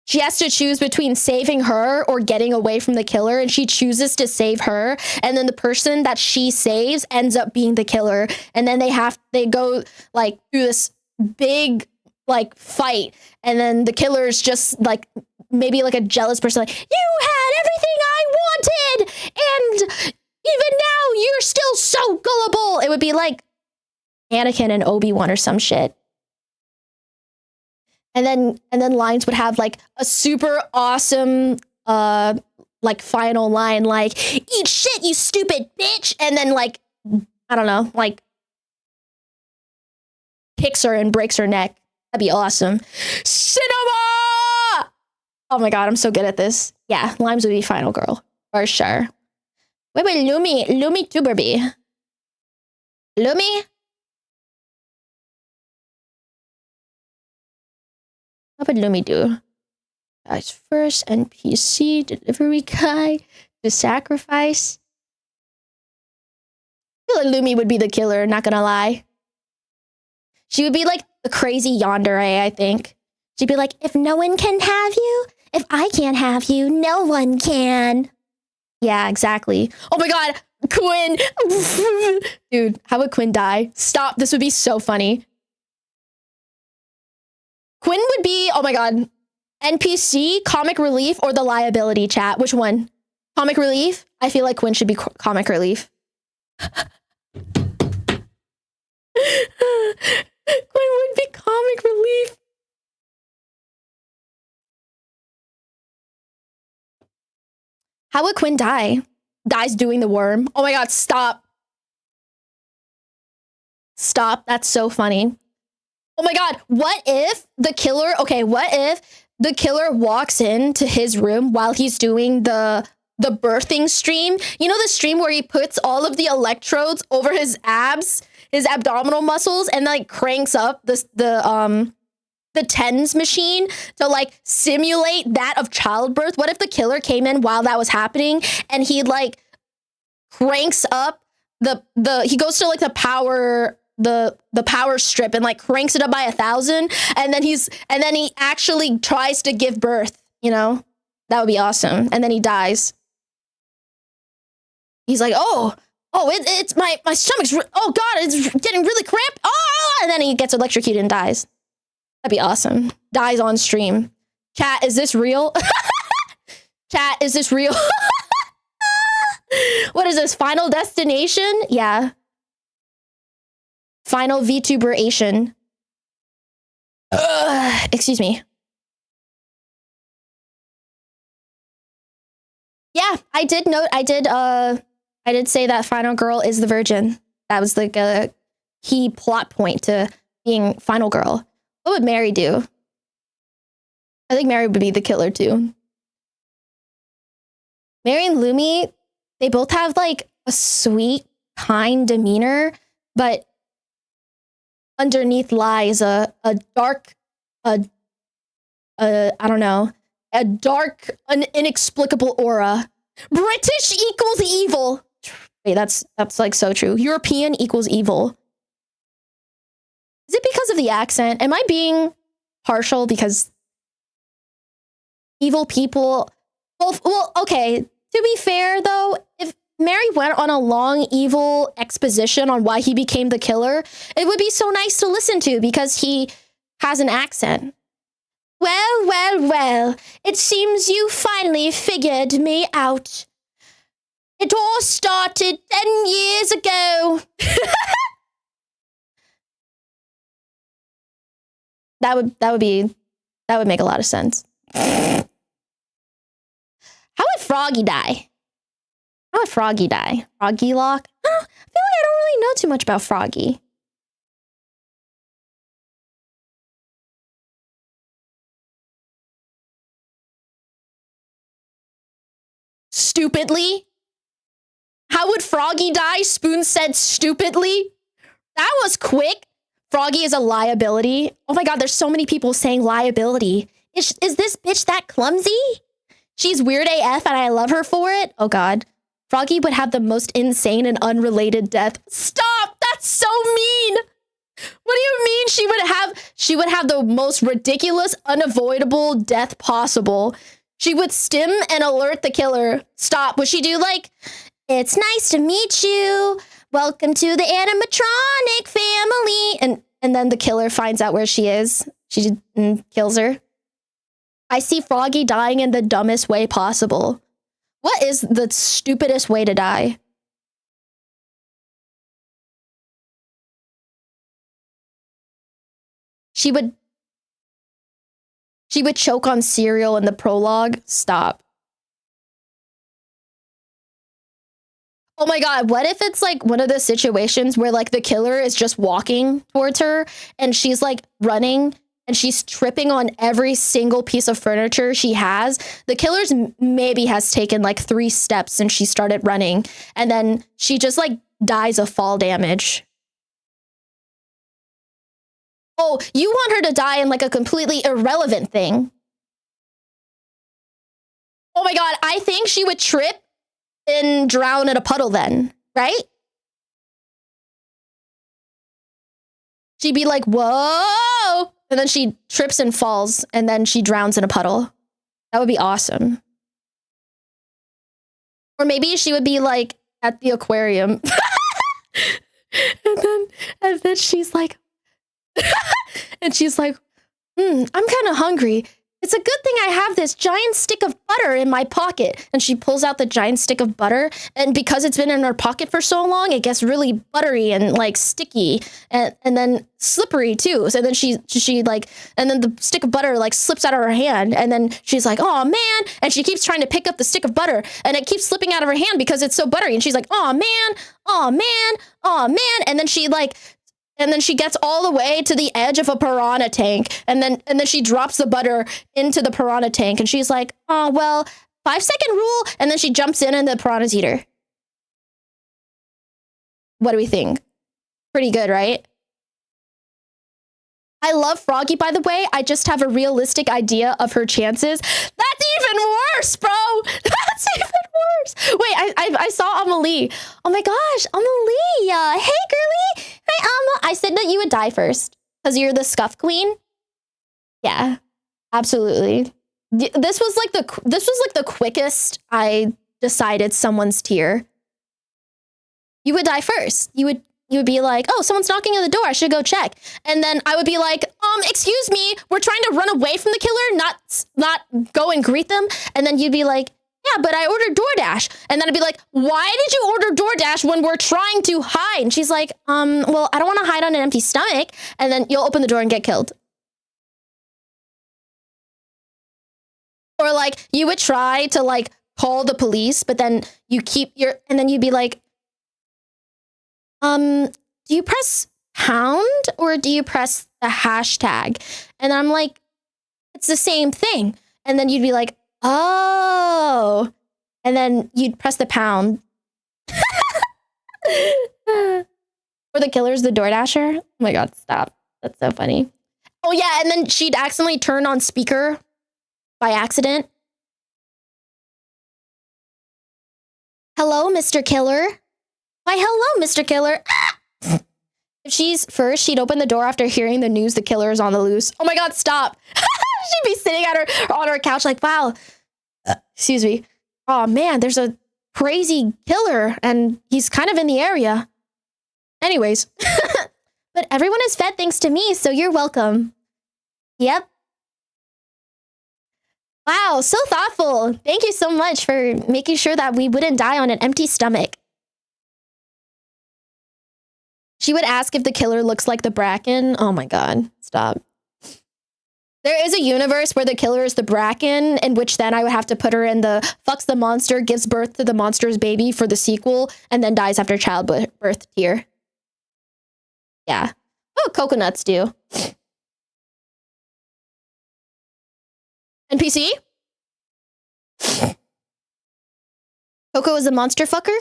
she has to choose between saving her or getting away from the killer, and she chooses to save her, and then the person that she saves ends up being the killer, and then they go like through this big like fight, and then the killer's just like maybe like a jealous person, like, you had everything I wanted and even now you're still so gullible. It would be like Anakin and Obi-Wan or some shit. And then Limes would have like a super awesome like final line like, eat shit, you stupid bitch, and then like I don't know, like kicks her and breaks her neck. That'd be awesome. Cinema! Oh my god, I'm so good at this. Yeah, Limes would be final girl for sure. Wait, Lumi Tuberby. Lumi? What would Lumi do? Guys first, NPC, delivery guy, to sacrifice. I feel like Lumi would be the killer, not gonna lie. She would be like the crazy yandere, I think. She'd be like, if no one can have you, if I can't have you, no one can. Yeah, exactly. Oh my god, Quinn! Dude, how would Quinn die? Stop, this would be so funny. Quinn would be, oh my god, NPC, comic relief, or the liability chat. Which one? Comic relief? I feel like Quinn should be comic relief. Quinn would be comic relief. How would Quinn die? Dies doing the worm. Oh my god, stop. Stop, that's so funny. Oh my God, what if the killer, okay, what if the killer walks into his room while he's doing the birthing stream? You know the stream where he puts all of the electrodes over his abs, his abdominal muscles, and like cranks up the TENS machine to like simulate that of childbirth? What if the killer came in while that was happening and he like cranks up he goes to like the power strip and like cranks it up by 1,000, and then he actually tries to give birth, you know? That would be awesome. And then he dies. He's like, it's my stomach's, oh God, it's getting really cramped. Oh, and then he gets electrocuted and dies. That'd be awesome. Dies on stream. Chat, is this real? Chat, is this real? What is this? Final Destination? Yeah. Final VTuber-ation. Excuse me. Yeah, I did say that Final Girl is the virgin. That was like a key plot point to being Final Girl. What would Mary do? I think Mary would be the killer too. Mary and Lumi, they both have like a sweet, kind demeanor, but underneath lies a dark, I don't know, a dark, inexplicable aura. British equals evil. Wait, that's like so true. European equals evil. Is it because of the accent? Am I being partial because evil people? Well, okay. To be fair, though, if Mary went on a long evil exposition on why he became the killer, it would be so nice to listen to because he has an accent. Well, it seems you finally figured me out. It all started 10 years ago. That would make a lot of sense. How would Froggy die? How would Froggy die? Froggy Lock? I feel like I don't really know too much about Froggy. Stupidly? How would Froggy die? Spoon said stupidly. That was quick. Froggy is a liability. Oh my God, there's so many people saying liability. Is this bitch that clumsy? She's weird AF and I love her for it. Oh God. Froggy would have the most insane and unrelated death. Stop! That's so mean! What do you mean she would have the most ridiculous, unavoidable death possible? She would stim and alert the killer. Stop. Would she do like, it's nice to meet you. Welcome to the animatronic family. And then the killer finds out where she is. She kills her. I see Froggy dying in the dumbest way possible. What is the stupidest way to die? She would choke on cereal in the prologue. Stop. Oh my God, what if it's like one of the situations where like the killer is just walking towards her and she's like running and she's tripping on every single piece of furniture she has. The killer's maybe has taken like 3 steps since she started running, and then she just like dies of fall damage. Oh, you want her to die in like a completely irrelevant thing. Oh my God, I think she would trip and drown in a puddle then, right? She'd be like, whoa! And then she trips and falls, and then she drowns in a puddle. That would be awesome. Or maybe she would be like at the aquarium. and then she's like, and she's like, I'm kind of hungry. It's a good thing I have this giant stick of butter in my pocket. And she pulls out the giant stick of butter. And because it's been in her pocket for so long, it gets really buttery and like sticky and then slippery too. So then she like, and then the stick of butter like slips out of her hand. And then she's like, oh man. And she keeps trying to pick up the stick of butter and it keeps slipping out of her hand because it's so buttery. And she's like, oh man, oh man, oh man. And then she like, and then she gets all the way to the edge of a piranha tank, and then she drops the butter into the piranha tank, and she's like, oh, well, 5-second rule, and then she jumps in and the piranhas eat her. What do we think? Pretty good, right? I love Froggy, by the way. I just have a realistic idea of her chances. That's even worse, bro. That's even worse. Wait, I saw Amelie. Oh my gosh, Amelie. Hey, girly. Hi, Amma. I said that you would die first because you're the scuff queen. Yeah, absolutely. This was like the quickest I decided someone's tier. You would die first. You would be like, oh, someone's knocking on the door. I should go check. And then I would be like, excuse me, we're trying to run away from the killer, not go and greet them. And then you'd be like, yeah, but I ordered DoorDash. And then I'd be like, why did you order DoorDash when we're trying to hide? And she's like, well, I don't want to hide on an empty stomach. And then you'll open the door and get killed. Or like you would try to like call the police, but then and then you'd be like, do you press pound or do you press the hashtag? And I'm like, it's the same thing. And then you'd be like, oh, and then you'd press the pound. Or the killer's the DoorDasher. Oh my God, stop. That's so funny. Oh yeah, and then she'd accidentally turn on speaker by accident. Hello, Mr. Killer. Why, hello, Mr. Killer. If she's first, she'd open the door after hearing the news the killer is on the loose. Oh my God, stop. She'd be sitting on her couch like, wow. Excuse me. Oh man, there's a crazy killer and he's kind of in the area. Anyways. But everyone is fed thanks to me, so you're welcome. Yep. Wow, so thoughtful. Thank you so much for making sure that we wouldn't die on an empty stomach. She would ask if the killer looks like the Bracken. Oh my God, stop. There is a universe where the killer is the Bracken, in which then I would have to put her in the fucks the monster, gives birth to the monster's baby for the sequel, and then dies after childbirth tier. Yeah. Oh, coconuts do. NPC? Coco is a monster fucker?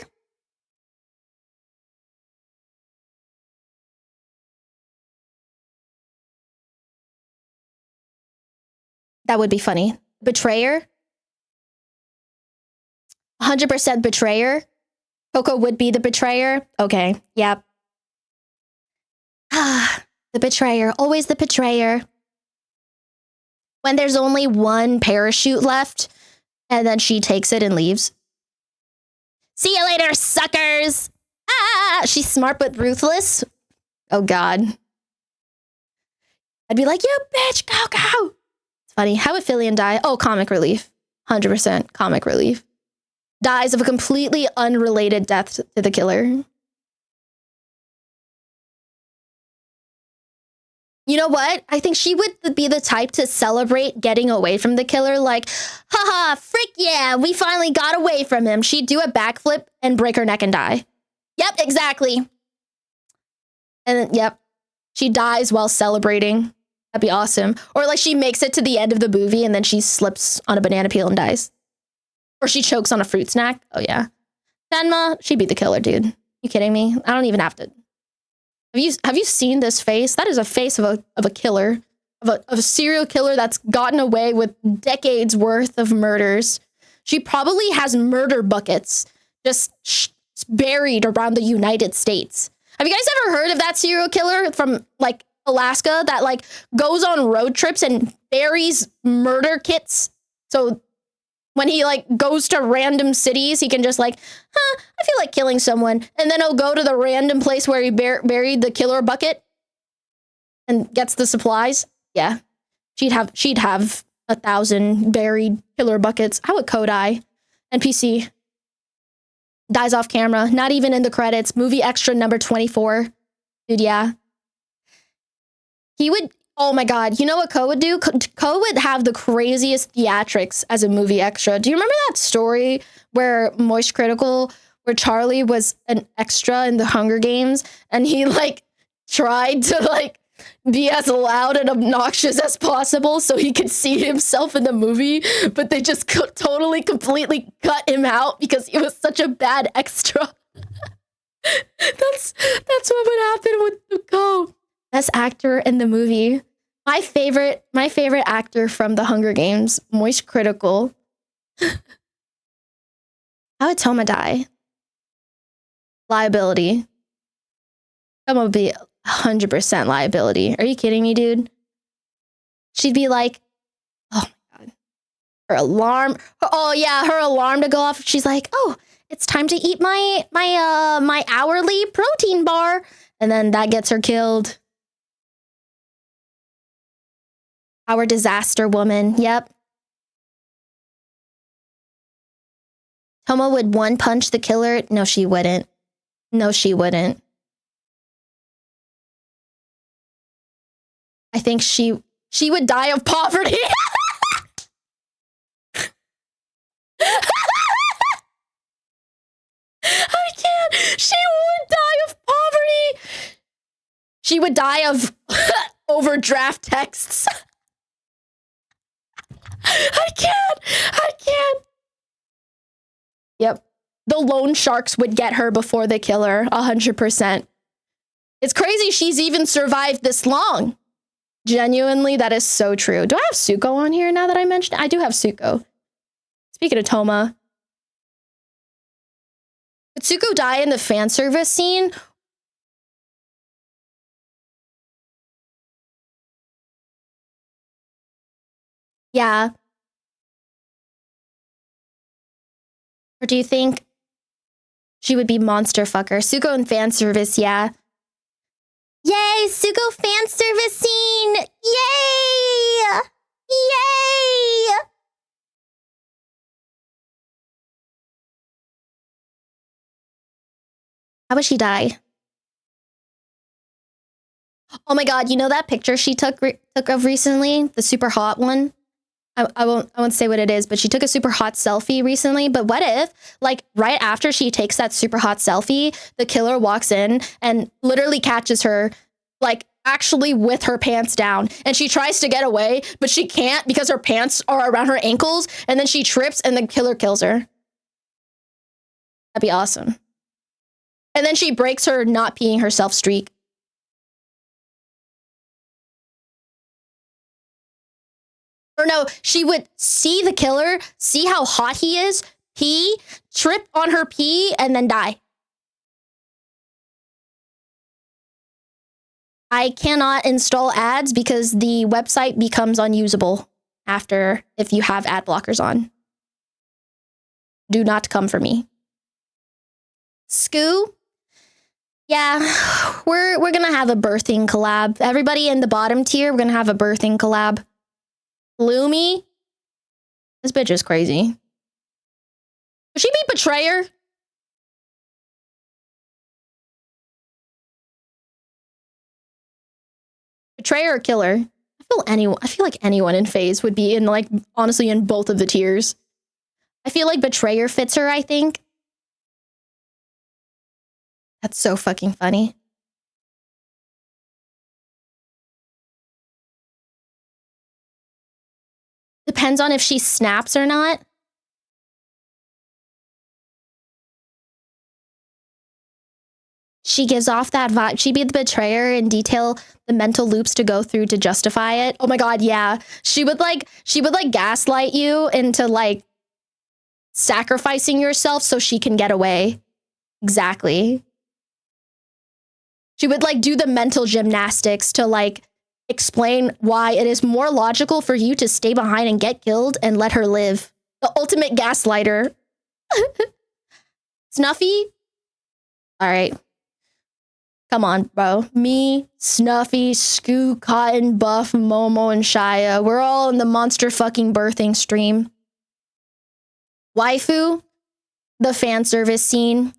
That would be funny. Betrayer? 100% betrayer? Coco would be the betrayer? Okay, yep. Ah, the betrayer. Always the betrayer. When there's only one parachute left, and then she takes it and leaves. See you later, suckers! Ah! She's smart but ruthless. Oh, God. I'd be like, you bitch, go! Funny. How would Fillion die? Oh, comic relief. 100% comic relief. Dies of a completely unrelated death to the killer. You know what? I think she would be the type to celebrate getting away from the killer. Like, haha, frick yeah, we finally got away from him. She'd do a backflip and break her neck and die. Yep, exactly. And yep, she dies while celebrating. That'd be awesome. Or like she makes it to the end of the movie and then she slips on a banana peel and dies. Or she chokes on a fruit snack. Oh yeah. Senma, she'd be the killer, dude. You kidding me? I don't even have to. Have you seen this face? That is a face of a killer. Of a serial killer that's gotten away with decades worth of murders. She probably has murder buckets just buried around the United States. Have you guys ever heard of that serial killer from like Alaska that like goes on road trips and buries murder kits? So when he like goes to random cities, he can just like, I feel like killing someone. And then he'll go to the random place where he buried the killer bucket and gets the supplies. Yeah, she'd have 1,000 buried killer buckets. How would Kodai? NPC. Dies off camera. Not even in the credits. Movie extra number 24. Dude, yeah. He would, oh my God. You know what Ko would do? Ko would have the craziest theatrics as a movie extra. Do you remember that story where Moist Critical, where Charlie was an extra in the Hunger Games and he like tried to like be as loud and obnoxious as possible so he could see himself in the movie, but they just totally, completely cut him out because he was such a bad extra. That's what would happen with Zuko. Best actor in the movie. My favorite actor from The Hunger Games, Moist Critical. How would Toma die? Liability. Toma would be 100% liability. Are you kidding me, dude? She'd be like, oh my God. Her alarm. Her alarm to go off. She's like, oh, it's time to eat my hourly protein bar. And then that gets her killed. Our disaster woman. Yep. Toma would one punch the killer. No, she wouldn't. No, she wouldn't. I think she would die of poverty. I can't. She would die of poverty. She would die of overdraft texts. I can't. Yep. The loan sharks would get her before the killer, 100%. It's crazy she's even survived this long. Genuinely, that is so true. Do I have Zuko on here now that I mentioned it? I do have Zuko. Speaking of Toma. Did Zuko die in the fan service scene? Yeah. Or do you think she would be monster fucker? Zuko in fan service, yeah. Yay, Zuko fan service scene! Yay! Yay! How would she die? Oh my God, you know that picture she took of recently? The super hot one? I won't say what it is, but she took a super hot selfie recently. But what if, like, right after she takes that super hot selfie, the killer walks in and literally catches her, like, actually with her pants down. And she tries to get away, but she can't because her pants are around her ankles. And then she trips and the killer kills her. That'd be awesome. And then she breaks her not peeing herself streak. Or no, she would see the killer, see how hot he is, pee, trip on her pee, and then die. I cannot install ads because the website becomes unusable after if you have ad blockers on. Do not come for me. Scoo? Yeah, we're gonna have a birthing collab. Everybody in the bottom tier, we're gonna have a birthing collab. Lumi? This bitch is crazy. Would she be betrayer? Betrayer or killer? I feel like anyone in phase would be in, like, honestly, in both of the tiers. I feel like betrayer fits her, I think. That's so fucking funny. Depends on if she snaps or not. She gives off that vibe. She'd be the betrayer and detail the mental loops to go through to justify it. Oh my God, yeah. She would gaslight you into like sacrificing yourself so she can get away. Exactly. She would like do the mental gymnastics to like explain why it is more logical for you to stay behind and get killed and let her live. The ultimate gaslighter. Snuffy? All right. Come on, bro. Me, Snuffy, Scoo, Cotton, Buff, Momo, and Shia. We're all in the monster fucking birthing stream. Waifu? The fan service scene.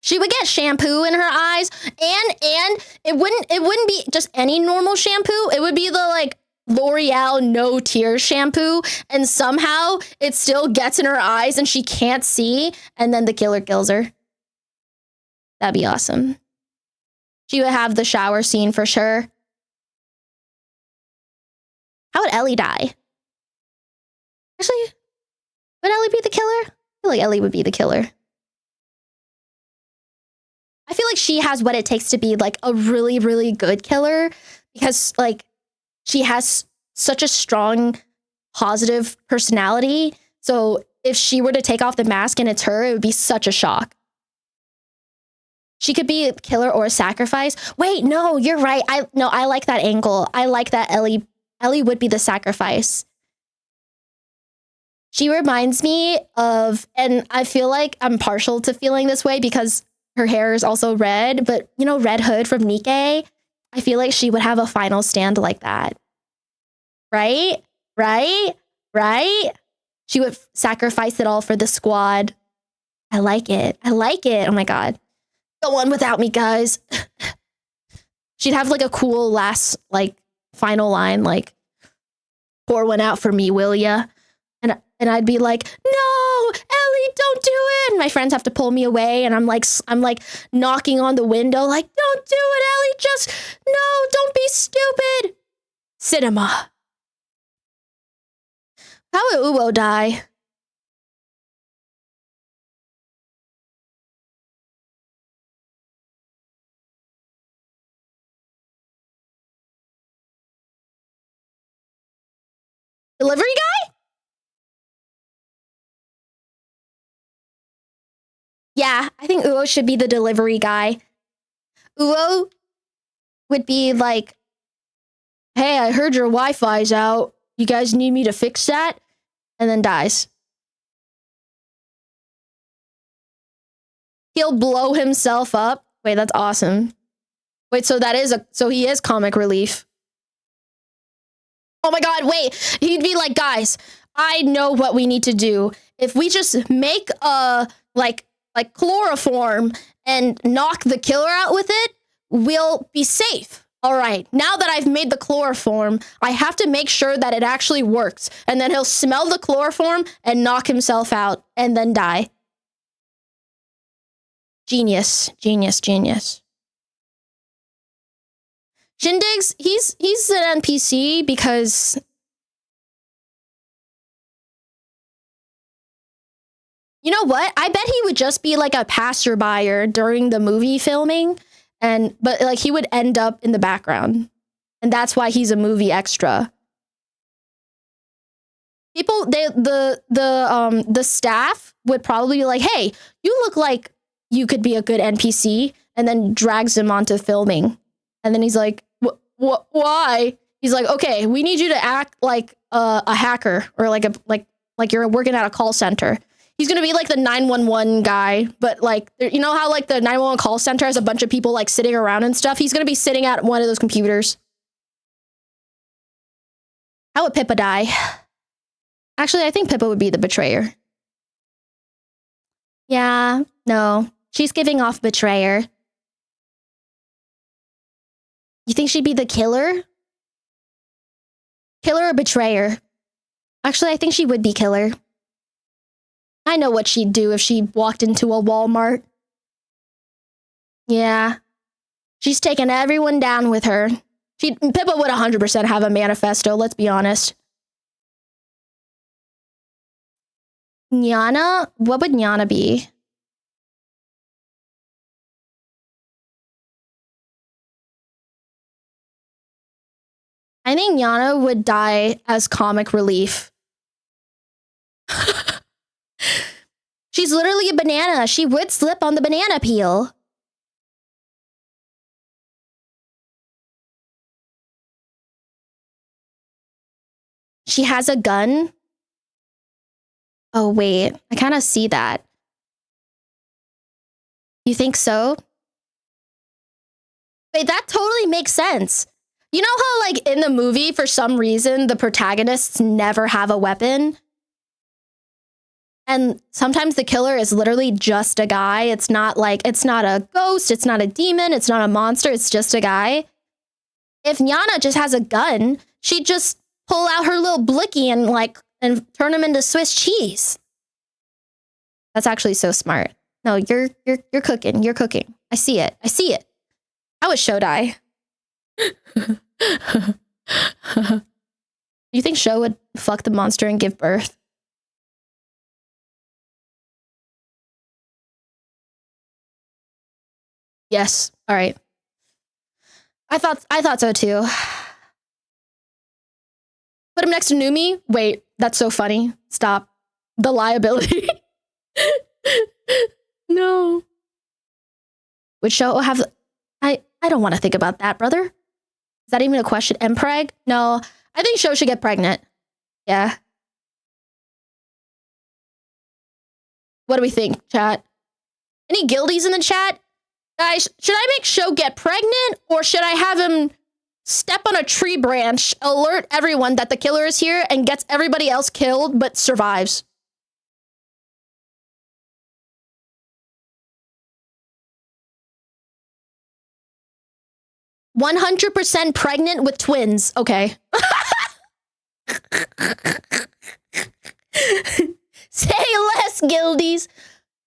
She would get shampoo in her eyes, and it wouldn't be just any normal shampoo. It would be the like L'Oreal no tears shampoo, and somehow it still gets in her eyes and she can't see, and then the killer kills her. That'd be awesome. She would have the shower scene for sure. How would Ellie die? Actually, would Ellie be the killer? I feel like Ellie would be the killer. I feel like she has what it takes to be like a really, really good killer because like she has such a strong, positive personality. So if she were to take off the mask and it's her, it would be such a shock. She could be a killer or a sacrifice. Wait, no, you're right. I like that angle. I like that Ellie would be the sacrifice. She reminds me of, and I feel like I'm partial to feeling this way because her hair is also red, but you know, Red Hood from Nikkei, I feel like she would have a final stand like that. Right? Right? Right? She would sacrifice it all for the squad. I like it. I like it. Oh my God. Go on without me, guys. She'd have like a cool last, like, final line, like, pour one out for me, will ya? And I'd be like, no, Ellie, don't do it. And my friends have to pull me away. And I'm like knocking on the window, like, don't do it, Ellie. Just, no, don't be stupid. Cinema. How would Uwo die? Delivery guy? Yeah, I think Uwo should be the delivery guy. Uwo would be like, hey, I heard your Wi-Fi's out. You guys need me to fix that? And then dies. He'll blow himself up. Wait, that's awesome. Wait, so he is comic relief. Oh my God, wait. He'd be like, guys, I know what we need to do. If we just make a like chloroform and knock the killer out with it, we'll be safe. All right, now that I've made the chloroform, I have to make sure that it actually works. And then he'll smell the chloroform and knock himself out and then die. Genius, genius, genius. Shindig's, he's an NPC because you know what? I bet he would just be like a passerby during the movie filming, but like he would end up in the background, and that's why he's a movie extra. People, the staff would probably be like, "Hey, you look like you could be a good NPC," and then drags him onto filming, and then he's like, "What? Why?" He's like, "Okay, we need you to act like a hacker or like you're working at a call center." He's going to be like the 911 guy, but like, you know how like the 911 call center has a bunch of people like sitting around and stuff? He's going to be sitting at one of those computers. How would Pippa die? Actually, I think Pippa would be the betrayer. Yeah, no. She's giving off betrayer. You think she'd be the killer? Killer or betrayer? Actually, I think she would be killer. I know what she'd do if she walked into a Walmart. Yeah. She's taking everyone down with her. Pippa would 100% have a manifesto, let's be honest. Nyana? What would Nyana be? I think Nyana would die as comic relief. She's literally a banana. She would slip on the banana peel. She has a gun. Oh, wait. I kind of see that. You think so? Wait, that totally makes sense. You know how, like, in the movie, for some reason, the protagonists never have a weapon? And sometimes the killer is literally just a guy. It's not a ghost. It's not a demon. It's not a monster. It's just a guy. If Nyana just has a gun, she'd just pull out her little blicky and turn him into Swiss cheese. That's actually so smart. No, you're cooking. You're cooking. I see it. I see it. How would Sho die? You think Sho would fuck the monster and give birth? Yes. All right. I thought so too. Put him next to Numi. Wait, that's so funny. Stop. The liability. No. Would Sho have... I don't want to think about that, brother. Is that even a question? Mpreg? No. I think Sho should get pregnant. Yeah. What do we think, chat? Any guildies in the chat? Guys, should I make Sho get pregnant, or should I have him step on a tree branch, alert everyone that the killer is here, and gets everybody else killed, but survives? "100% pregnant with twins." Okay. Say less, guildies.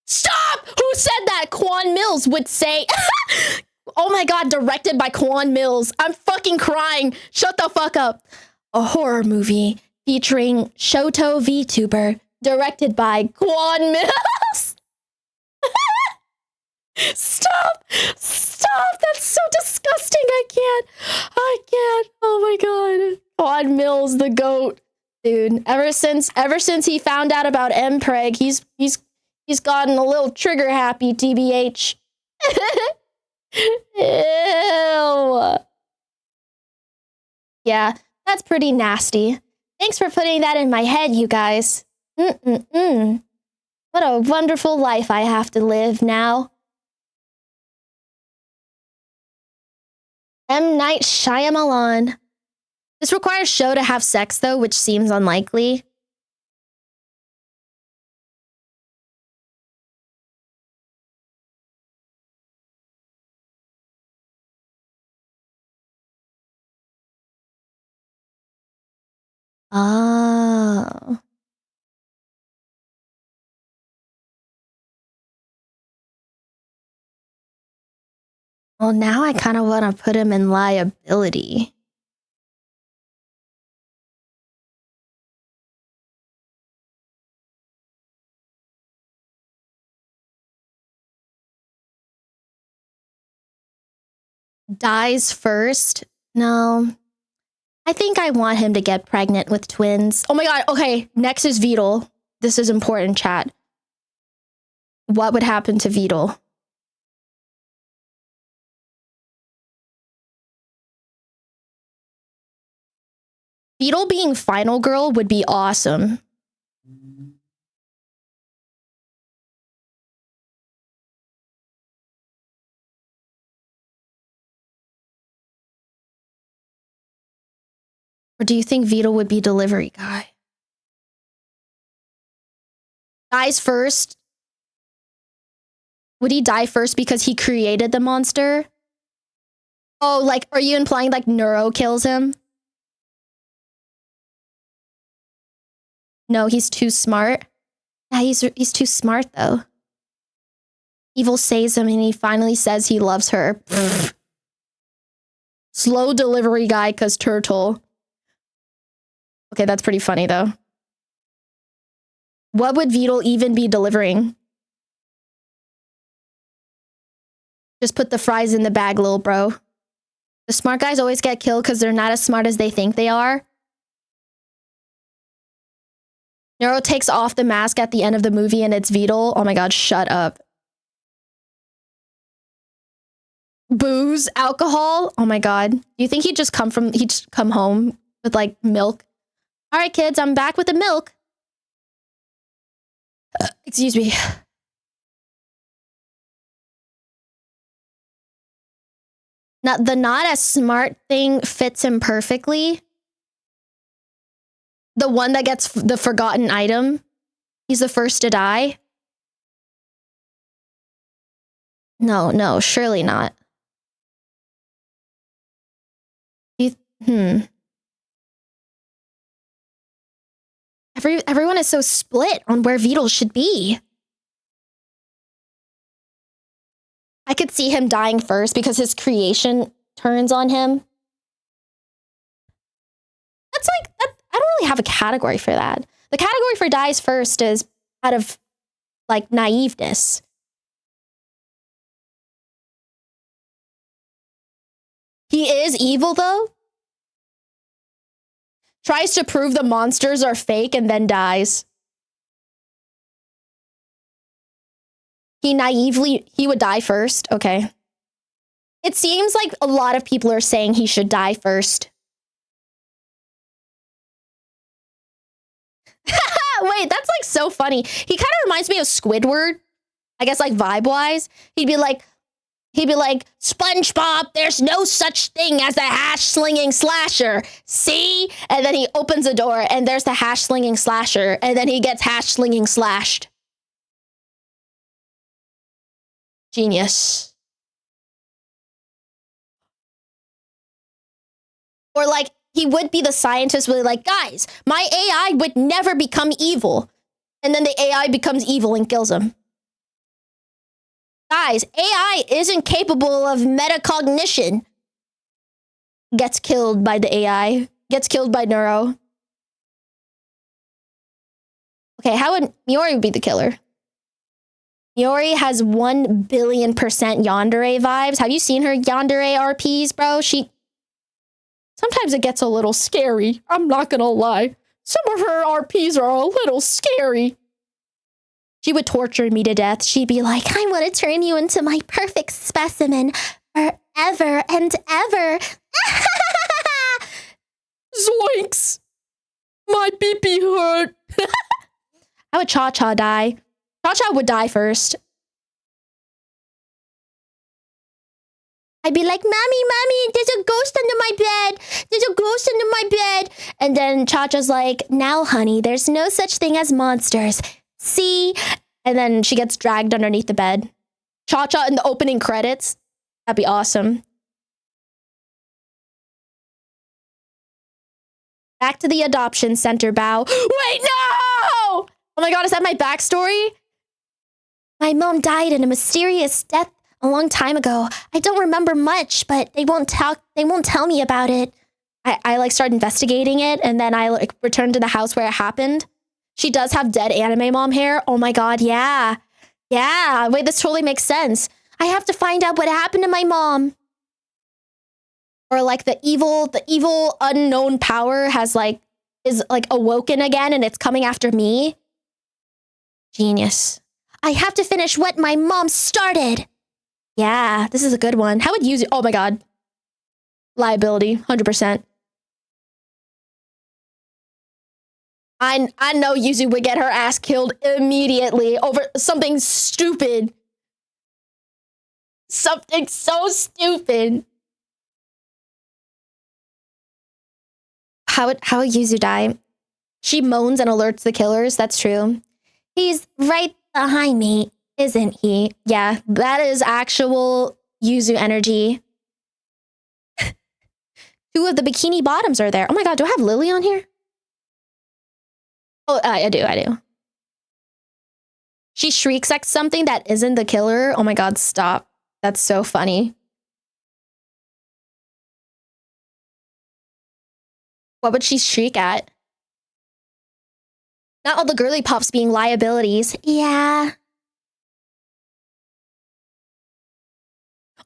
Stop! Who said that? Quan Mills would say. Oh my god, directed by Quan Mills. I'm fucking crying. Shut the fuck up. A horror movie featuring Shoto VTuber, directed by Quan Mills. Stop! Stop! That's so disgusting. I can't. Oh my god. Quan Mills, the goat. Dude, ever since he found out about Mpreg, he's gotten a little trigger happy, TBH. Ew. Yeah, that's pretty nasty. Thanks for putting that in my head, you guys. What a wonderful life I have to live now. M. Night Shyamalan. This requires Sho to have sex, though, which seems unlikely. Oh. Well, now I kind of want to put him in liability. Dies first? No. I think I want him to get pregnant with twins. Oh my god, okay. Next is Vedal. This is important, chat. What would happen to Vedal? Vedal being final girl would be awesome. Or do you think Vedal would be delivery guy? Dies first? Would he die first because he created the monster? Oh, like, are you implying like Neuro kills him? No, he's too smart. Yeah, he's too smart though. Evil saves him and he finally says he loves her. Slow delivery guy cause turtle. Okay, that's pretty funny though. What would Vedal even be delivering? Just put the fries in the bag, little bro. The smart guys always get killed because they're not as smart as they think they are. Neuro takes off the mask at the end of the movie and it's Vedal. Oh my god, shut up. Booze, alcohol. Oh my god. Do you think he'd just come home with like milk? All right, kids, I'm back with the milk. Excuse me. The not as smart thing fits him perfectly. The one that gets the forgotten item. He's the first to die. No, surely not. Everyone is so split on where Vedal should be. I could see him dying first because his creation turns on him. That's like, I don't really have a category for that. The category for dies first is out of like naiveness. He is evil though. Tries to prove the monsters are fake and then dies. He would die first. Okay. It seems like a lot of people are saying he should die first. Wait, that's like so funny. He kind of reminds me of Squidward. I guess like vibe-wise. He'd be like, SpongeBob, there's no such thing as a hash-slinging slasher. See? And then he opens a door and there's the hash-slinging slasher. And then he gets hash-slinging slashed. Genius. Or like, he would be the scientist with like, guys, my AI would never become evil. And then the AI becomes evil and kills him. Guys, AI isn't capable of metacognition. Gets killed by the AI. Gets killed by Neuro. Okay, how would Miori be the killer? Miori has 1 billion % yandere vibes. Have you seen her yandere RPs, bro? Sometimes it gets a little scary. I'm not gonna lie. Some of her RPs are a little scary. She would torture me to death. She'd be like, I want to turn you into my perfect specimen forever and ever. Zoinks! My pee-pee hurt. How would Cha-Cha die? Cha-Cha would die first. I'd be like, Mommy, there's a ghost under my bed. There's a ghost under my bed. And then Cha-Cha's like, now, honey, there's no such thing as monsters. See? And then she gets dragged underneath the bed. Cha-Cha in the opening credits. That'd be awesome. Back to the adoption center, Bow. Wait, no! Oh my god, is that my backstory? My mom died in a mysterious death a long time ago. I don't remember much, but they won't tell me about it. I like start investigating it, and then I like return to the house where it happened. She does have dead anime mom hair. Oh my god, yeah. Yeah, wait, this totally makes sense. I have to find out what happened to my mom. Or like the evil unknown power is like awoken again and it's coming after me. Genius. I have to finish what my mom started. Yeah, this is a good one. How would you use it? Oh my god. Liability, 100%. I know Yuzu would get her ass killed immediately over something stupid. Something so stupid. How would Yuzu die? She moans and alerts the killers. That's true. He's right behind me, isn't he? Yeah, that is actual Yuzu energy. 2 of the bikini bottoms are there. Oh my god, do I have Lily on here? Oh, I do. She shrieks at something that isn't the killer. Oh my god, stop. That's so funny. What would she shriek at? Not all the girly pops being liabilities. Yeah.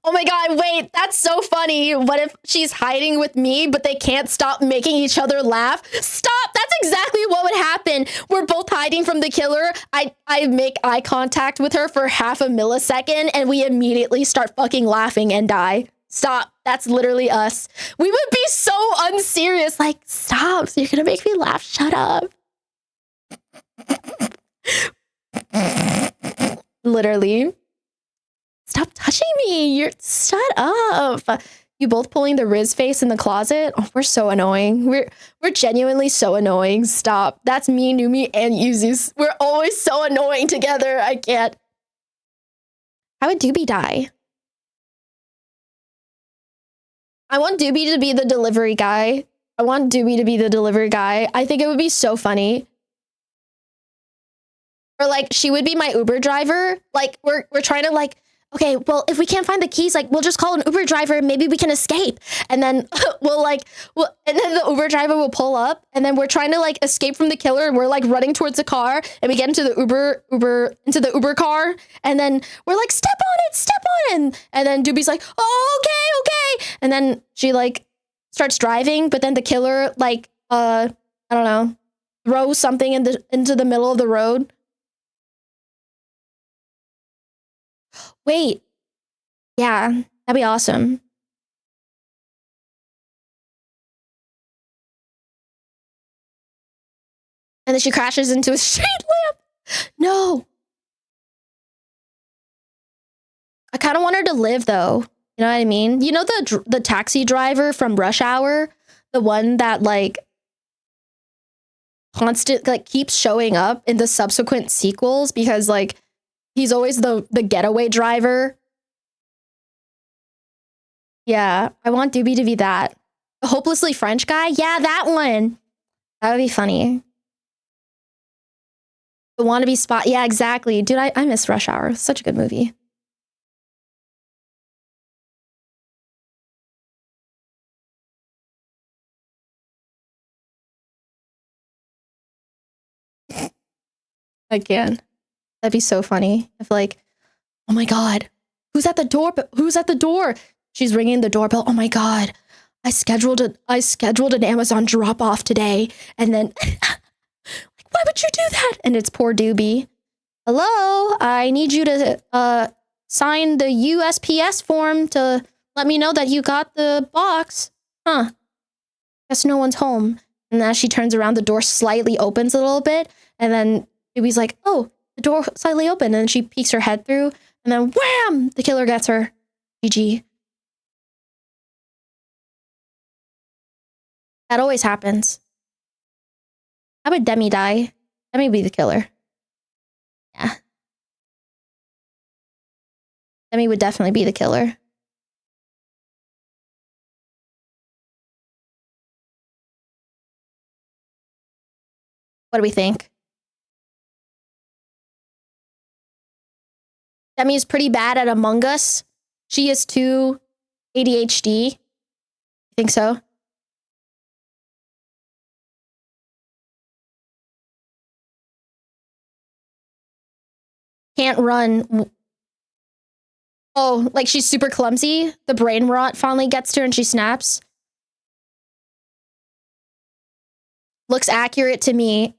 Oh my god, wait, that's so funny. What if she's hiding with me, but they can't stop making each other laugh? Stop! That's exactly what would happen. We're both hiding from the killer. I make eye contact with her for half a millisecond, and we immediately start fucking laughing and die. Stop. That's literally us. We would be so unserious. Like, stop. You're gonna make me laugh. Shut up. Literally. Stop touching me. Shut up. You both pulling the Riz face in the closet? Oh, we're so annoying. We're genuinely so annoying. Stop. That's me, Numi, and Yuzus. We're always so annoying together. I can't. How would Doobie die? I want Doobie to be the delivery guy. I think it would be so funny. Or like she would be my Uber driver. Like we're trying to like, okay, well, if we can't find the keys, like, we'll just call an Uber driver. Maybe we can escape. And then and then the Uber driver will pull up, and then we're trying to like escape from the killer, and we're like running towards the car, and we get into the Uber car, and then we're like, step on it, and then Doobie's like, oh, okay. And then she like starts driving, but then the killer like, I don't know, throws something into the middle of the road. Wait. Yeah, that'd be awesome. And then she crashes into a street lamp. No. I kind of want her to live, though. You know what I mean? You know the taxi driver from Rush Hour? The one that, like, keeps showing up in the subsequent sequels because, like, he's always the getaway driver. Yeah, I want Doobie to be that. The hopelessly French guy? Yeah, that one. That would be funny. The wannabe spot. Yeah, exactly. Dude, I miss Rush Hour. Such a good movie. Again. That'd be so funny. If like, oh my God, who's at the door? Who's at the door? She's ringing the doorbell. Oh my God, I scheduled an Amazon drop off today. And then like, why would you do that? And it's poor Doobie. Hello, I need you to sign the USPS form to let me know that you got the box. Huh. Guess no one's home. And as she turns around, the door slightly opens a little bit. And then Doobie's like, oh, the door slightly open. And then she peeks her head through. And then wham! The killer gets her. GG. That always happens. How would Demi die? Demi be the killer. Yeah. Demi would definitely be the killer. What do we think? Demi is pretty bad at Among Us. She is too ADHD. You think so? Can't run. Oh, like she's super clumsy? The brain rot finally gets to her and she snaps? Looks accurate to me.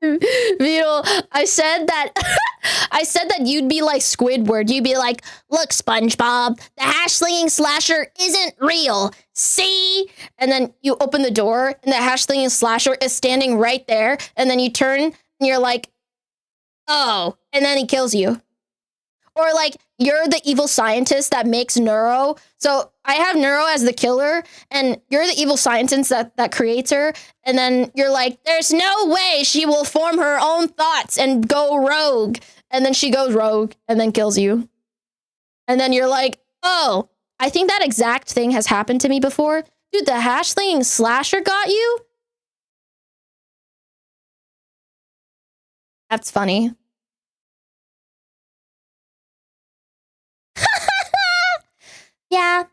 Beetle, I said that you'd be like Squidward. You'd be like, look, SpongeBob, the hash slinging slasher isn't real. See? And then you open the door and the hash slinging slasher is standing right there. And then you turn and you're like, oh, and then he kills you. Or like, you're the evil scientist that makes Neuro. So I have Neuro as the killer, and you're the evil scientist that creates her. And then you're like, there's no way she will form her own thoughts and go rogue. And then she goes rogue and then kills you. And then you're like, oh, I think that exact thing has happened to me before. Dude, the hash slinging slasher got you? That's funny. Yeah,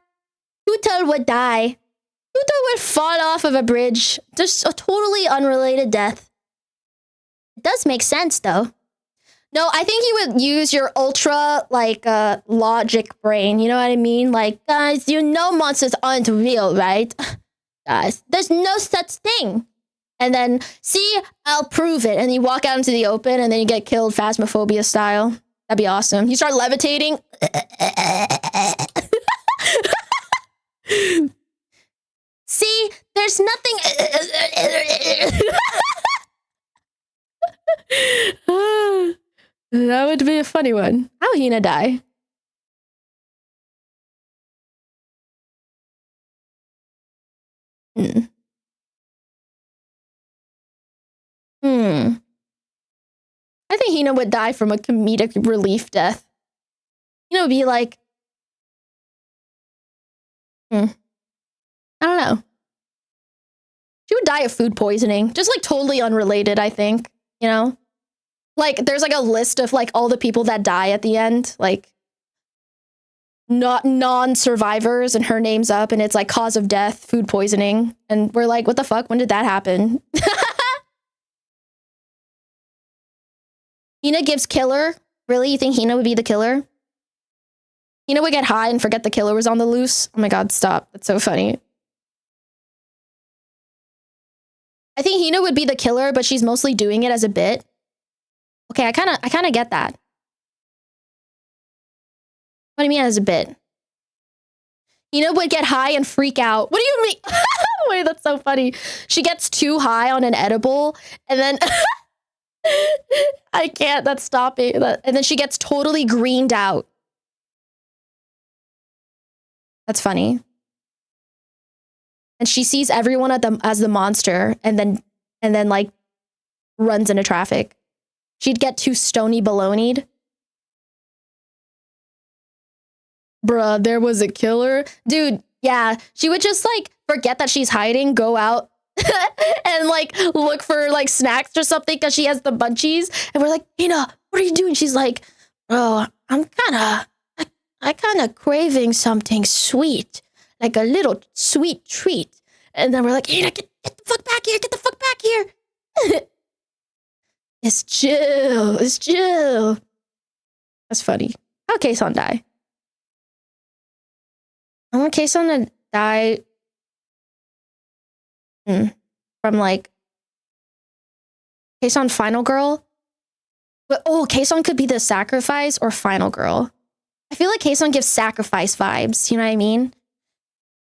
Tutor would die. Tutor would fall off of a bridge. Just a totally unrelated death. It does make sense, though. No, I think you would use your ultra, like, logic brain. You know what I mean? Like, guys, you know monsters aren't real, right? Guys, there's no such thing. And then, see, I'll prove it. And you walk out into the open, and then you get killed Phasmophobia style. That'd be awesome. You start levitating. See, there's nothing. That would be a funny one. How would Hina die? Hmm. I think Hina would die from a comedic relief death. Hina would be like, I don't know. She would die of food poisoning. Just like totally unrelated, I think. You know? Like there's like a list of like all the people that die at the end. Like not non-survivors, and her name's up, and it's like cause of death, food poisoning, and we're like, what the fuck? When did that happen? Hina gives killer. Really? You think Hina would be the killer? Hina would get high and forget the killer was on the loose. Oh my god, stop. That's so funny. I think Hina would be the killer, but she's mostly doing it as a bit. Okay, I kind of get that. What do you mean as a bit? Hina would get high and freak out. What do you mean? Wait, that's so funny. She gets too high on an edible, and then I can't. That's stopping. And then she gets totally greened out. That's funny. And she sees everyone as the monster, and then like runs into traffic. She'd get too stony baloneyed. Bruh, there was a killer. Dude, yeah. She would just like forget that she's hiding, go out and like look for like snacks or something because she has the munchies. And we're like, Hina, what are you doing? She's like, oh, I kind of craving something sweet, like a little sweet treat. And then we're like, Hina, get the fuck back here. Get the fuck back here. It's chill. It's chill. That's funny. How'd Kason die? I want Kason to die from like Kason Final Girl. But oh, Kason could be the sacrifice or Final Girl. I feel like Kason gives sacrifice vibes. You know what I mean?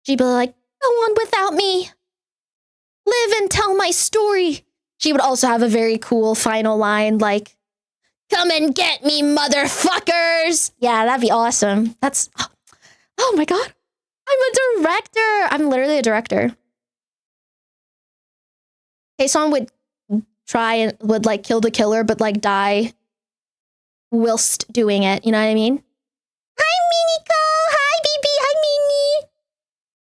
She'd be like, go on without me. Live and tell my story. She would also have a very cool final line like, come and get me, motherfuckers. Yeah, that'd be awesome. That's, oh my God. I'm a director. I'm literally a director. Kason would try and would like kill the killer, but like die whilst doing it. You know what I mean? Hi, Miniko. Hi, BB. Hi, Mini.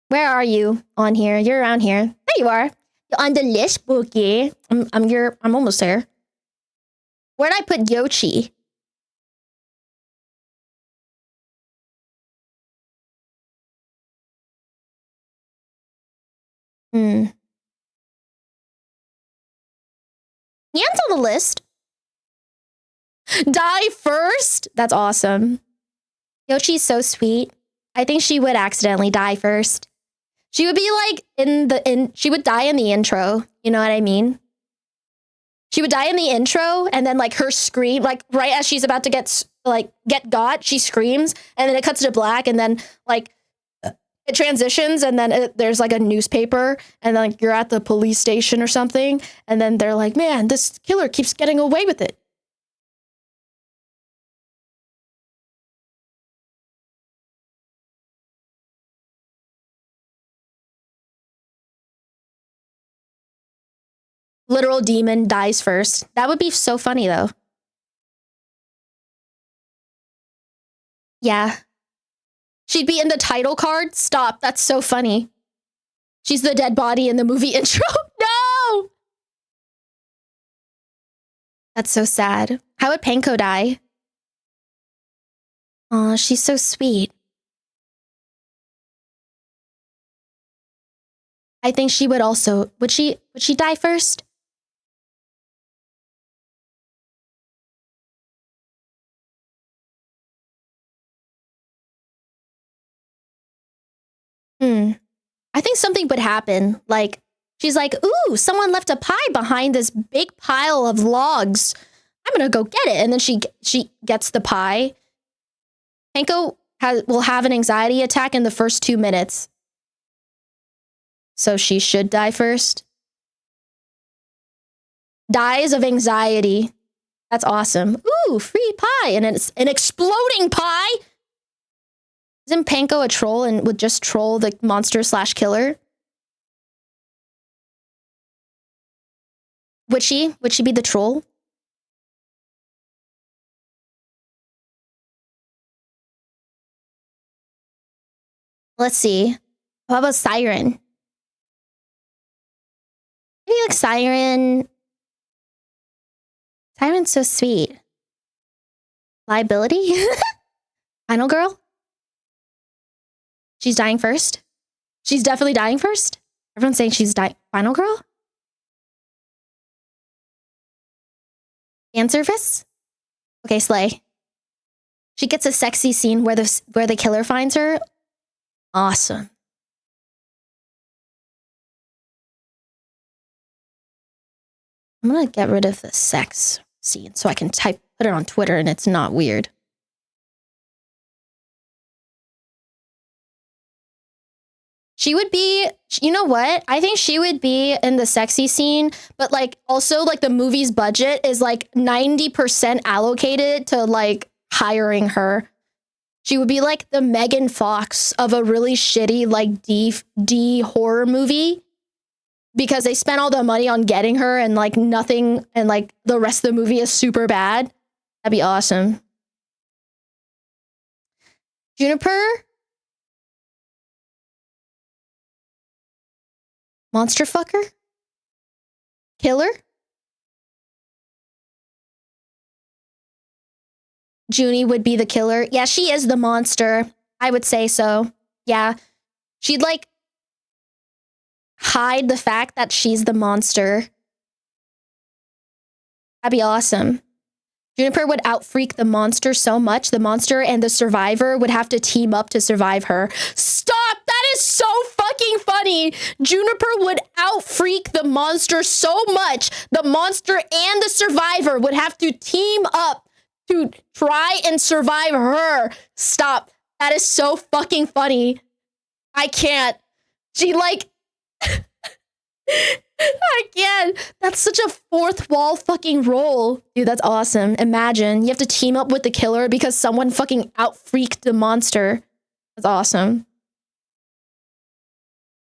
Where are you on here? You're around here. There you are. You're on the list, Bookie. I'm almost there. Where'd I put Yoshi? Yan's on the list. Die first? That's awesome. Yoshi's so sweet. I think she would accidentally die first. She would be like she would die in the intro. You know what I mean? She would die in the intro, and then like her scream, like right as she's about to get got, she screams, and then it cuts to black, and then like it transitions, and then there's like a newspaper, and then like you're at the police station or something, and then they're like, man, this killer keeps getting away with it. Literal demon dies first. That would be so funny though. Yeah. She'd be in the title card. Stop. That's so funny. She's the dead body in the movie intro. No! That's so sad. How would Panko die? Aw, she's so sweet. I think she would also. Would she die first? I think something would happen. Like, she's like, ooh, someone left a pie behind this big pile of logs. I'm gonna go get it. And then she gets the pie. Panko will have an anxiety attack in the first 2 minutes. So she should die first. Dies of anxiety. That's awesome. Ooh, free pie. And it's an exploding pie. Isn't Panko a troll and would just troll the monster / killer? Would she? Would she be the troll? Let's see. How about Siren? Maybe like Siren. Siren's so sweet. Liability? Final girl? She's dying first. She's definitely dying first. Everyone's saying she's final girl. Fan service. Okay, slay. She gets a sexy scene where the killer finds her. Awesome. I'm gonna get rid of the sex scene so I can put it on Twitter and it's not weird. She would be, you know what? I think she would be in the sexy scene, but like also like the movie's budget is like 90% allocated to like hiring her. She would be like the Megan Fox of a really shitty like D horror movie because they spent all the money on getting her and like nothing and like the rest of the movie is super bad. That'd be awesome. Juniper? Monster fucker? Killer? Junie would be the killer. Yeah, she is the monster. I would say so. Yeah. She'd like hide the fact that she's the monster. That'd be awesome. Juniper would outfreak the monster so much, the monster and the survivor would have to team up to survive her. Stop! That is so fucking funny! Juniper would outfreak the monster so much, the monster and the survivor would have to team up to try and survive her. Stop. That is so fucking funny. I can't. She like... I can't. That's such a fourth wall fucking role. Dude, that's awesome. Imagine you have to team up with the killer because someone fucking outfreaked the monster. That's awesome.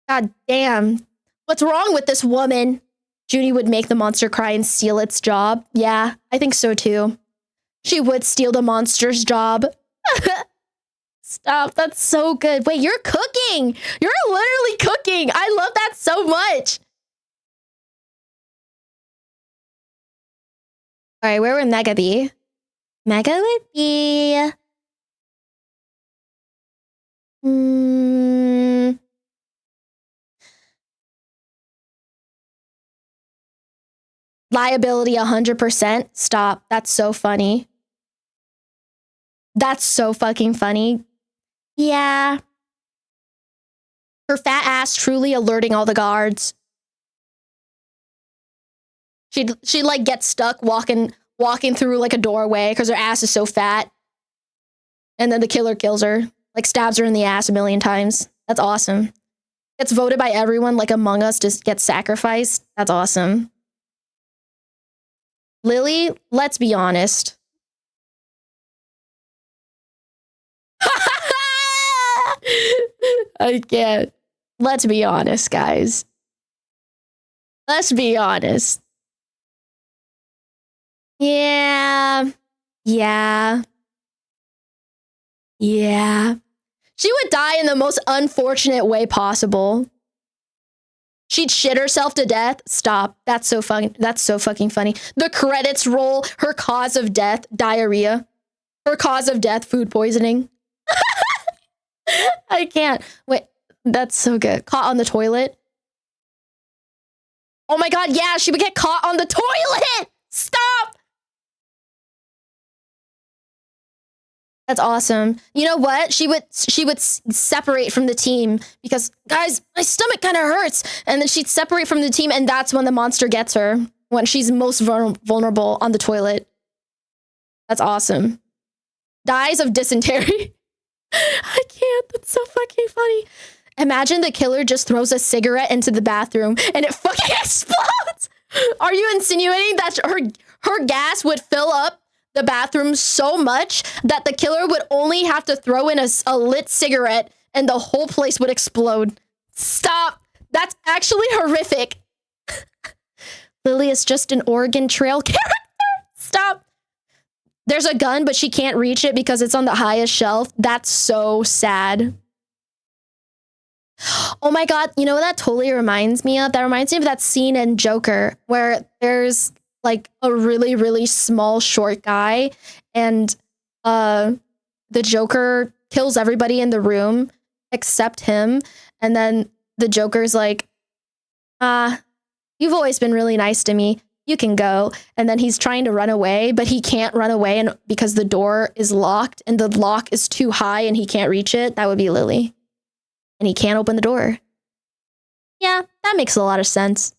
God damn. What's wrong with this woman? Junie would make the monster cry and steal its job. Yeah, I think so too. She would steal the monster's job. Stop. That's so good. Wait, you're cooking. You're literally cooking. I love that so much. All right, where would Mega be? Mega would be... Liability 100%. Stop. That's so funny. That's so fucking funny. Yeah. Her fat ass truly alerting all the guards. She'd like get stuck walking through like a doorway because her ass is so fat. And then the killer kills her. Like stabs her in the ass a million times. That's awesome. Gets voted by everyone like Among Us just gets sacrificed. That's awesome. Lily, let's be honest. I can't. Let's be honest, guys. Let's be honest. Yeah. Yeah. Yeah. She would die in the most unfortunate way possible. She'd shit herself to death. Stop. That's so fucking funny. The credits roll. Her cause of death, diarrhea. Her cause of death, food poisoning. I can't. Wait, that's so good. Caught on the toilet. Oh my god, yeah, she would get caught on the toilet. Stop. That's awesome. You know what? She would separate from the team because, guys, my stomach kind of hurts. And then she'd separate from the team, and that's when the monster gets her, when she's most vulnerable on the toilet. That's awesome. Dies of dysentery. I can't. That's so fucking funny. Imagine the killer just throws a cigarette into the bathroom and it fucking explodes. Are you insinuating that her gas would fill up the bathroom so much that the killer would only have to throw in a lit cigarette and the whole place would explode? Stop. That's actually horrific. Lily is just an Oregon Trail character. Stop. There's a gun, but she can't reach it because it's on the highest shelf. That's so sad. Oh my god, you know what that totally reminds me of? That reminds me of that scene in Joker where there's like a really, really small, short guy and the Joker kills everybody in the room accept him, and then the Joker's like, you've always been really nice to me. You can go. And then he's trying to run away, but he can't run away and because the door is locked and the lock is too high and he can't reach it. That would be Lily. And he can't open the door. Yeah, that makes a lot of sense.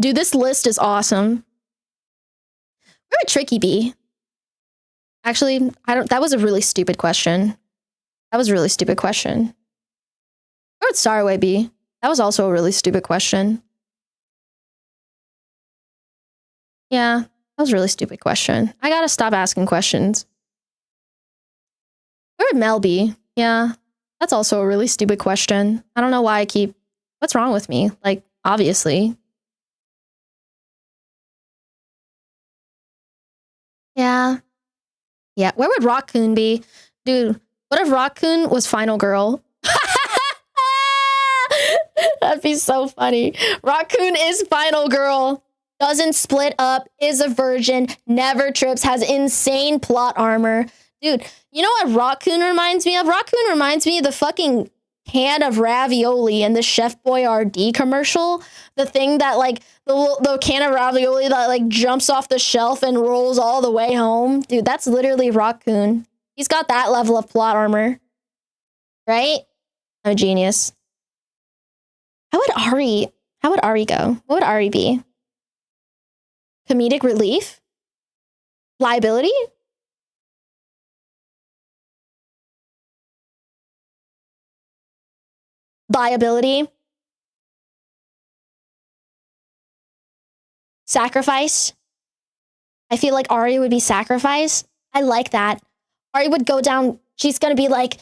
Dude, this list is awesome. Where would Tricky be? Actually, that was a really stupid question. That was a really stupid question. Where would Starway be? That was also a really stupid question. Yeah, that was a really stupid question. I gotta stop asking questions. Where would Mel be? Yeah, that's also a really stupid question. I don't know why I keep... What's wrong with me? Like, obviously. Yeah. Yeah, where would Raccoon be? Dude, what if Raccoon was Final Girl? That'd be so funny. Raccoon is Final Girl. Doesn't split up, is a virgin, never trips, has insane plot armor. Dude, you know what Raccoon reminds me of? Raccoon reminds me of the fucking can of ravioli in the Chef Boyardee commercial. The thing that, like, the can of ravioli that, like, jumps off the shelf and rolls all the way home. Dude, that's literally Raccoon. He's got that level of plot armor. Right? I'm a genius. How would Ari go? What would Ari be? Comedic relief? Liability? Liability? Sacrifice? I feel like Ari would be sacrifice. I like that. Ari would go down, she's gonna be like,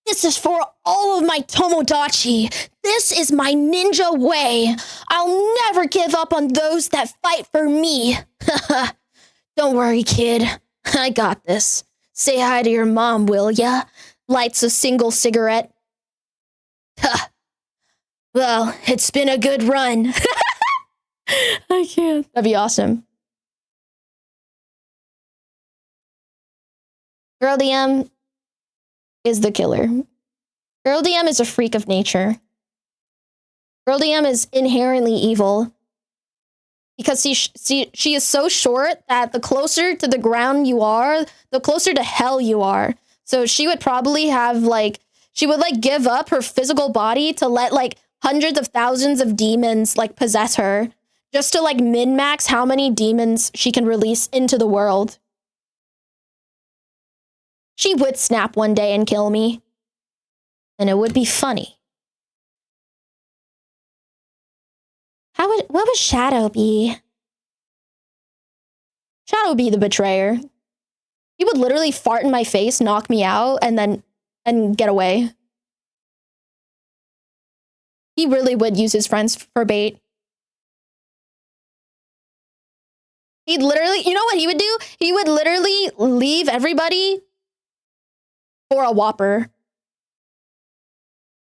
this is for all of my Tomodachi. This is my ninja way. I'll never give up on those that fight for me. Don't worry, kid. I got this. Say hi to your mom, will ya? Lights a single cigarette. Well, it's been a good run. I can't. That'd be awesome. Girl DM is the killer. Girl DM is a freak of nature. Girl DM is inherently evil because she is so short that the closer to the ground you are, the closer to hell you are. So she would probably have like, she would like give up her physical body to let like hundreds of thousands of demons like possess her just to like min-max how many demons she can release into the world. She would snap one day and kill me. And it would be funny. What would Shadow be? Shadow would be the betrayer. He would literally fart in my face, knock me out, and get away. He really would use his friends for bait. He'd literally, you know what he would do? He would literally leave everybody for a Whopper.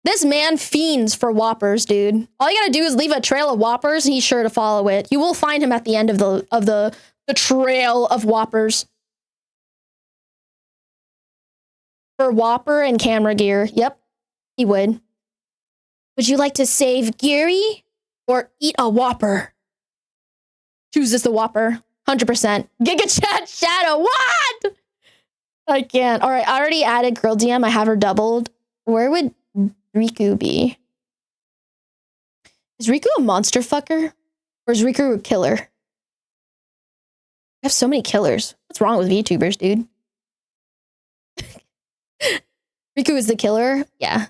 This man fiends for Whoppers, dude. All you gotta do is leave a trail of Whoppers and he's sure to follow it. You will find him at the end of the trail of Whoppers. For Whopper and camera gear. Yep, he would. Would you like to save Geary or eat a Whopper? Chooses the Whopper. 100%. Giga Chat Shadow. What? I can't. All right, I already added Girl DM. I have her doubled. Where would Riku be? Is Riku a monster fucker? Or is Riku a killer? I have so many killers. What's wrong with VTubers, dude? Riku is the killer? Yeah.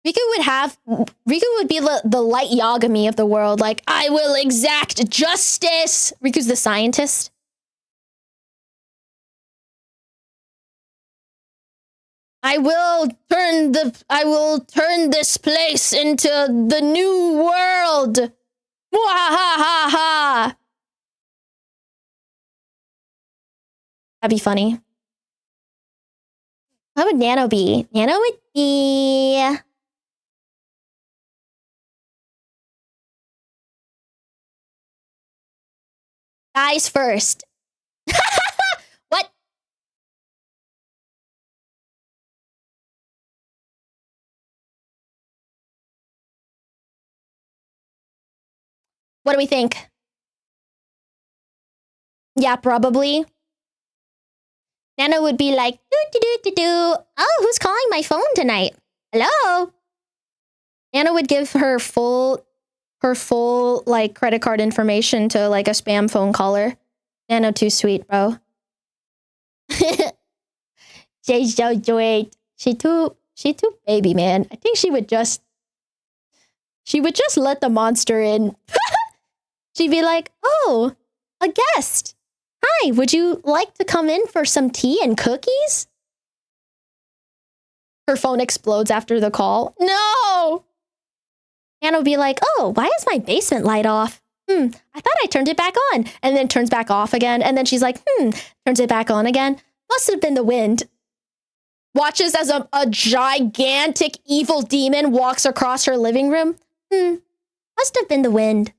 Riku would be the light Yagami of the world. Like, I will exact justice. Riku's the scientist. I will turn this place into the new world. Mwahaha. That'd be funny. What would Nano be? Nano would be... Guys first. What? What do we think? Yeah, probably. Nana would be like, do. Oh, who's calling my phone tonight? Hello? Nana would give her full like credit card information to like a spam phone caller. Nana too sweet, bro. She's so sweet. She too baby, man. I think she would just let the monster in. She'd be like, oh, a guest. Hi, would you like to come in for some tea and cookies? Her phone explodes after the call. No! Anna would be like, oh, why is my basement light off? I thought I turned it back on. And then turns back off again. And then she's like, turns it back on again. Must have been the wind. Watches as a gigantic evil demon walks across her living room. Must have been the wind.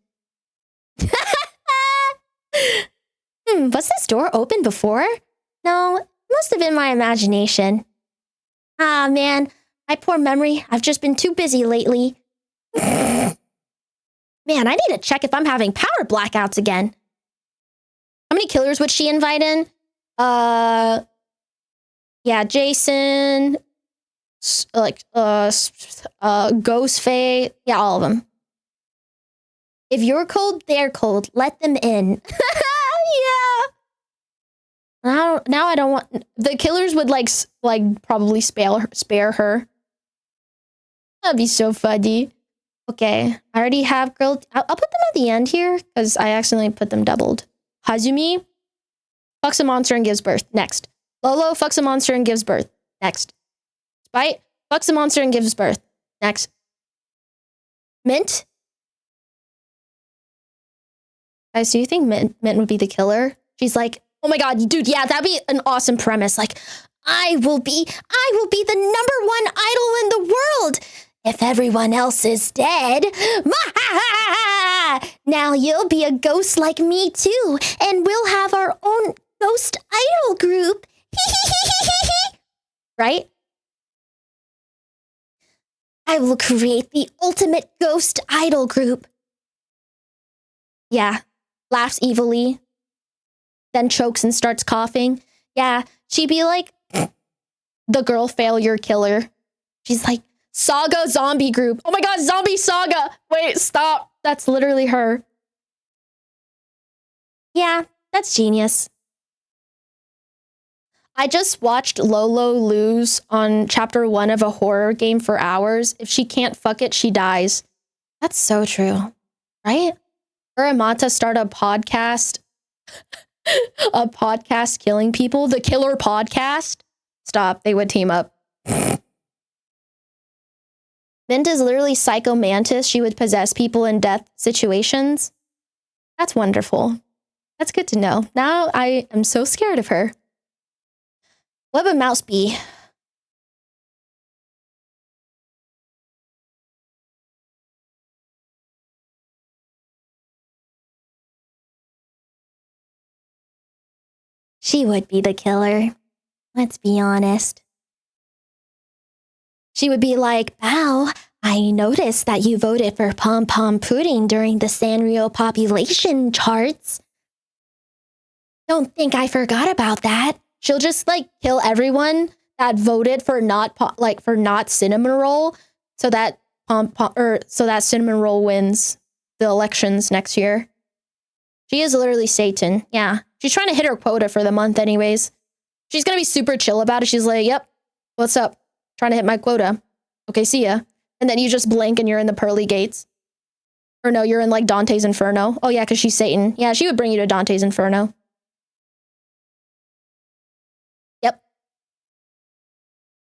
Was this door open before? No, it must have been my imagination. Ah, man, my poor memory. I've just been too busy lately. Man, I need to check if I'm having power blackouts again. How many killers would she invite in? Yeah, Jason, Ghost Faye. Yeah, all of them. If you're cold, they're cold. Let them in. Yeah. Now I don't want the killers would like probably spare her. That'd be so funny. Okay, I already have grilled. I'll put them at the end here because I accidentally put them doubled. Hazumi fucks a monster and gives birth. Next. Lolo fucks a monster and gives birth. Next. Spite fucks a monster and gives birth. Next. Mint. Guys, do you think Mint would be the killer? She's like, oh my god, dude, yeah, that'd be an awesome premise. Like, I will be the #1 idol in the world. If everyone else is dead, now you'll be a ghost like me too, and we'll have our own ghost idol group. Right? I will create the ultimate ghost idol group. Yeah. Laughs evilly, then chokes and starts coughing. Yeah, she'd be like the girl failure killer. She's like, Saga zombie group. Oh my god, zombie Saga. Wait, stop. That's literally her. Yeah, that's genius. I just watched Lolo lose on chapter 1 of a horror game for hours. If she can't fuck it, she dies. That's so true, right? Or Amata start a podcast. A podcast killing people. The Killer Podcast. Stop. They would team up. Mint is literally Psycho Mantis. She would possess people in death situations. That's wonderful. That's good to know. Now I am so scared of her. What would Mouse be? She would be the killer. Let's be honest. She would be like, Bow, I noticed that you voted for Pom Pom Pudding during the Sanrio population charts. Don't think I forgot about that. She'll just like kill everyone that voted for not cinnamon roll, so that cinnamon roll wins the elections next year. She is literally Satan. Yeah. She's trying to hit her quota for the month anyways. She's going to be super chill about it. She's like, yep, what's up? Trying to hit my quota. Okay, see ya. And then you just blink and you're in the pearly gates. Or no, you're in like Dante's Inferno. Oh yeah, because she's Satan. Yeah, she would bring you to Dante's Inferno. Yep.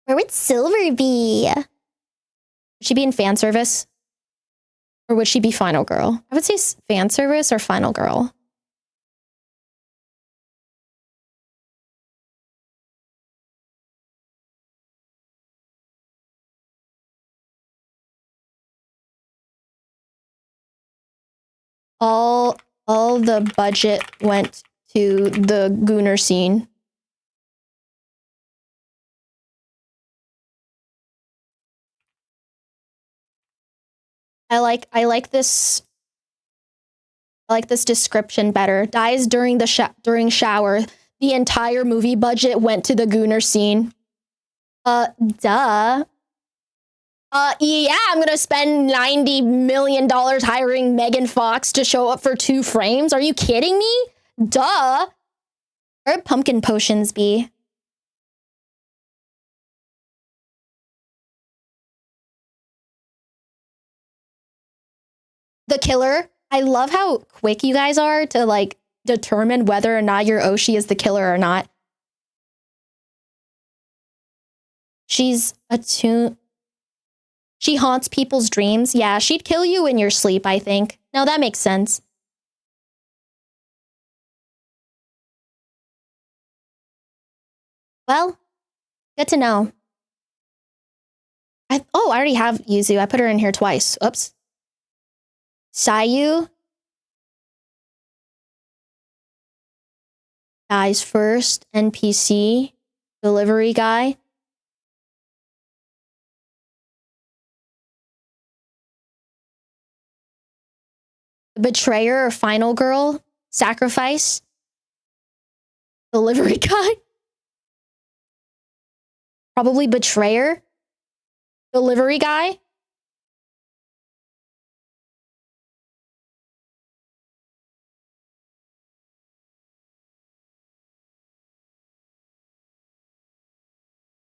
Where would Silver be? Would she be in fan service? Or would she be final girl? I would say fan service or final girl. All the budget went to the Gooner scene. I like this I like this description better. Dies during the during shower. The entire movie budget went to the Gooner scene. Duh. Yeah, I'm gonna spend $90 million hiring Megan Fox to show up for 2 frames. Are you kidding me? Duh. Where would pumpkin potions be? The killer. I love how quick you guys are to like determine whether or not your Oshi is the killer or not. She's attuned. She haunts people's dreams. Yeah, she'd kill you in your sleep, I think. No, that makes sense. Well, good to know. I already have Yuzu. I put her in here twice. Oops. Sayu dies first. NPC. Delivery guy. Betrayer or final girl. Sacrifice. Delivery guy. Probably betrayer. Delivery guy.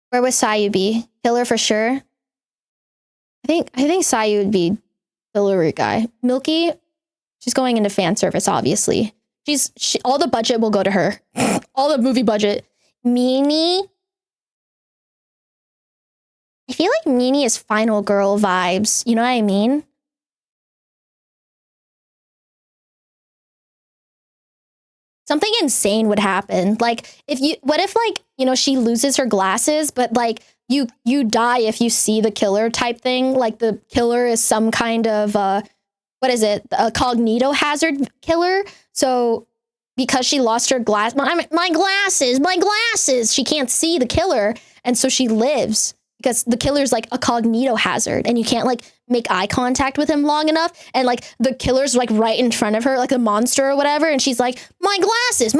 Where would Sayu be? Killer for sure. I think Sayu would be delivery guy. Milky, she's going into fan service, obviously. All the budget will go to her. All the movie budget. Mimi. I feel like Mimi is final girl vibes. You know what I mean? Something insane would happen. Like what if like, you know, she loses her glasses, but like you die if you see the killer type thing. Like the killer is some kind of what is it? A cognito hazard killer. So because she lost her my glasses, she can't see the killer, and so she lives because the killer's like a cognito hazard, and you can't like make eye contact with him long enough, and like the killer's like right in front of her, like a monster or whatever, and she's like, my glasses.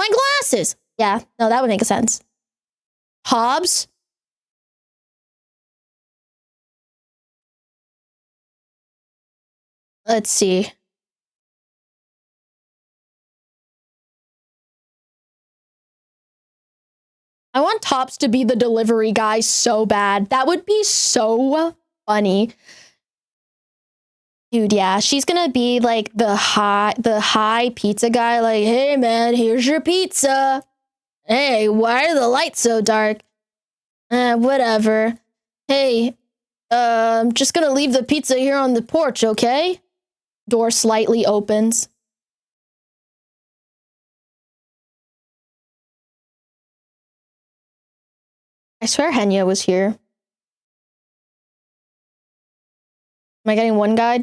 Yeah, no, that would make sense. Hobbs. Let's see. I want Tops to be the delivery guy so bad. That would be so funny. Dude, yeah, she's gonna be like the high pizza guy, like, hey man, here's your pizza. Hey, why are the lights so dark? Whatever. Hey, I'm just gonna leave the pizza here on the porch, okay? Door slightly opens. I swear Henya was here. Am I getting one guide?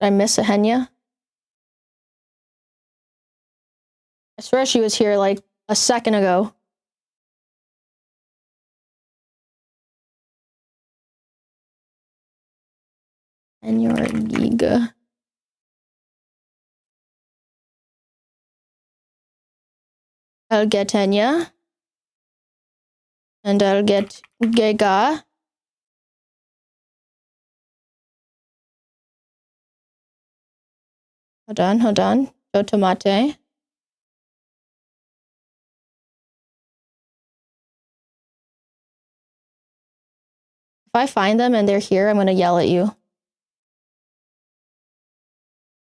Did I miss a Henya? I swear she was here like a second ago. And you're a Giga. I'll get Henya. And I'll get Giga. Hold on. Go tomate. If I find them and they're here, I'm gonna yell at you.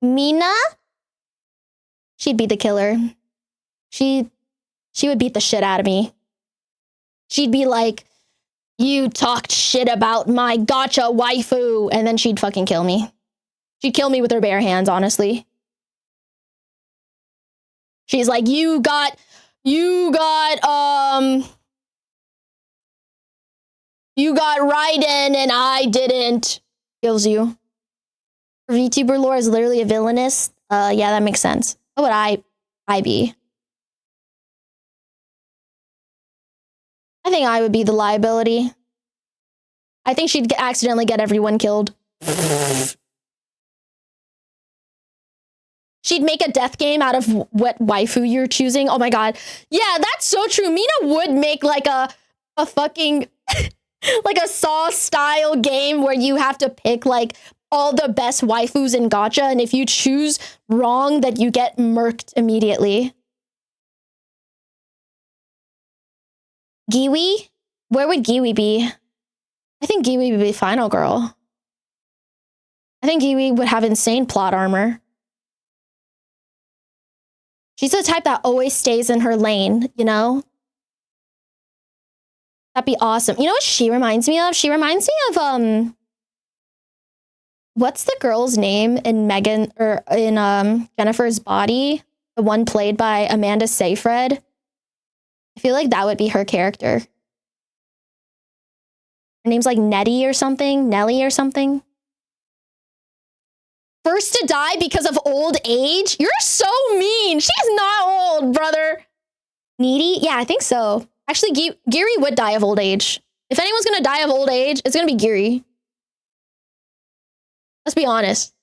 Mina? She'd be the killer. She would beat the shit out of me. She'd be like, you talked shit about my gotcha waifu, and then she'd fucking kill me. She'd kill me with her bare hands, honestly. She's like, you got Raiden and I didn't. Kills you. VTuber lore is literally a villainous. Yeah, that makes sense. What would I be? I think I would be the liability. I think she'd accidentally get everyone killed. She'd make a death game out of what waifu you're choosing. Oh my god. Yeah, that's so true. Mina would make like a fucking like a Saw style game where you have to pick like all the best waifus in gacha, and if you choose wrong, that you get murked immediately. Giwi? Where would Giwi be? I think Giwi would be final girl. I think Giwi would have insane plot armor. She's the type that always stays in her lane, you know? That'd be awesome. You know what she reminds me of? She reminds me of, what's the girl's name in Megan, or in Jennifer's Body? The one played by Amanda Seyfried. I feel like that would be her character. Her name's like Nettie or something, Nelly or something. First to die because of old age? You're so mean. She's not old, brother. Needy? Yeah, I think so. Actually, Giri would die of old age. If anyone's gonna die of old age, it's gonna be Giri. Let's be honest.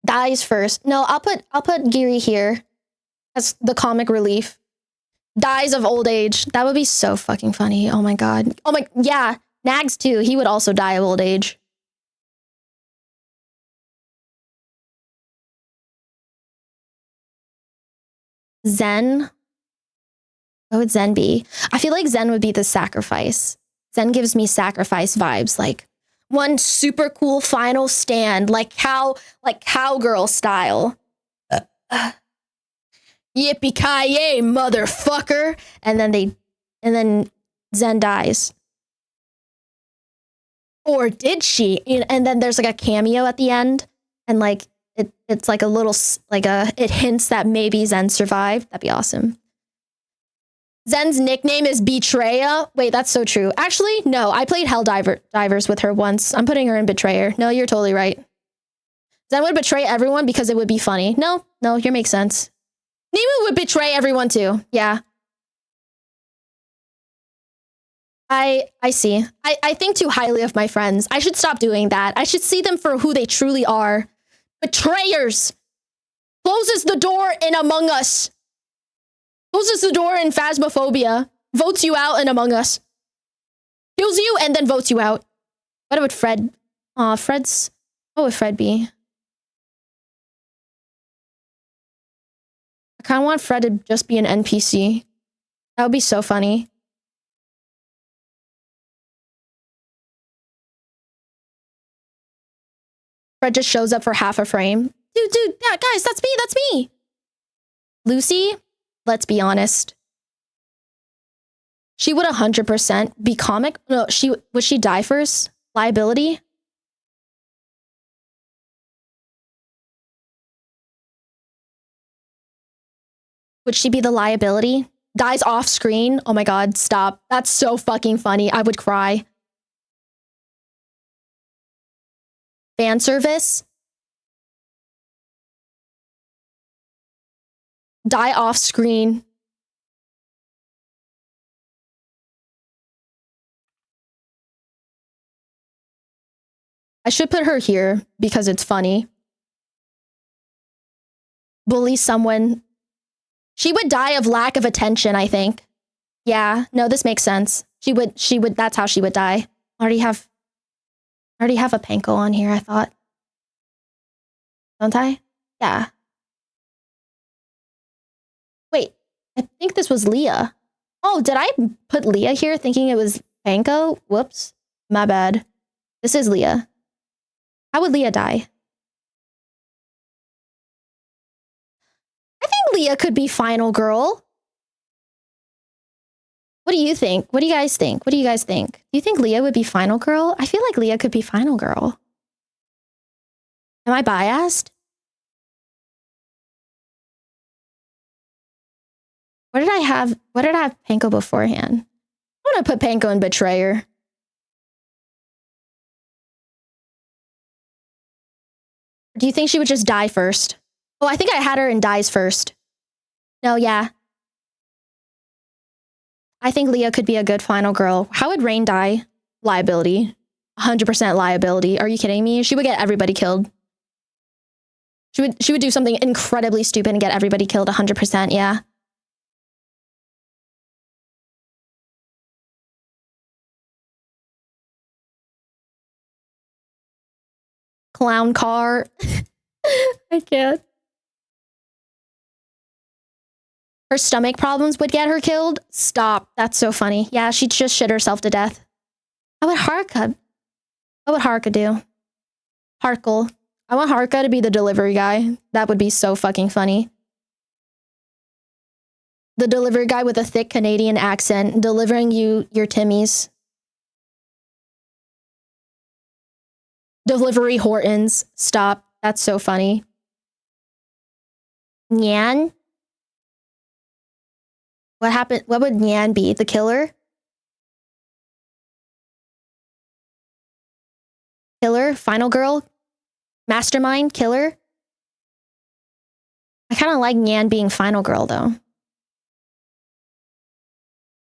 Dies first. No, I'll put Giri here as the comic relief. Dies of old age. That would be so fucking funny. Oh my god. Oh my, yeah. Nags too. He would also die of old age. Zen. What would Zen be? I feel like Zen would be the sacrifice. Zen gives me sacrifice vibes, like one super cool final stand, like cowgirl style. Yippee-ki-yay, motherfucker! And then Zen dies. Or did she? And then there's like a cameo at the end, and like it's like a little it hints that maybe Zen survived. That'd be awesome. Zen's nickname is Betrayer. Wait, that's so true. Actually, no, I played Divers with her once. I'm putting her in Betrayer. No, you're totally right. Zen would betray everyone because it would be funny. No, you make sense. Nemu would betray everyone too. Yeah. I see. I think too highly of my friends. I should stop doing that. I should see them for who they truly are. Betrayers. Closes the door in Among Us. Closes the door in Phasmophobia. Votes you out in Among Us. Kills you and then votes you out. What would Fred... What would Fred be? I kind of want Fred to just be an NPC. That would be so funny. Fred just shows up for half a frame. Dude, yeah, guys, that's me. Lucy, let's be honest. She would 100% be comic. No, would she die first? Liability? Would she be the liability? Dies off screen? Oh my god, stop. That's so fucking funny. I would cry. Fan service? Die off screen. I should put her here because it's funny. Bully someone. She would die of lack of attention, I think. Yeah, no, this makes sense. She would, that's how she would die. I already have a Panko on here, I thought. Don't I? Yeah. Wait, I think this was Leah. Oh, did I put Leah here thinking it was Panko? Whoops. My bad. This is Leah. How would Leah die? I think Leah could be final girl. What do you think? What do you guys think? Do you think Leah would be final girl? I feel like Leah could be final girl. Am I biased? What did I have Panko beforehand? I want to put Panko in Betrayer. Do you think she would just die first? Oh, I think I had her in dies first. No, yeah. I think Leah could be a good final girl. How would Rain die? Liability. 100% liability. Are you kidding me? She would get everybody killed. She would do something incredibly stupid and get everybody killed 100%, yeah. Clown car. I can't. Her stomach problems would get her killed? Stop. That's so funny. Yeah, she'd just shit herself to death. What would Haruka do? Harkle. I want Haruka to be the delivery guy. That would be so fucking funny. The delivery guy with a thick Canadian accent delivering you your Timmies. Delivery Hortons. Stop. That's so funny. Nyan? What happened? What would Nyan be? The killer? Killer? Final girl? Mastermind? Killer? I kind of like Nyan being final girl, though.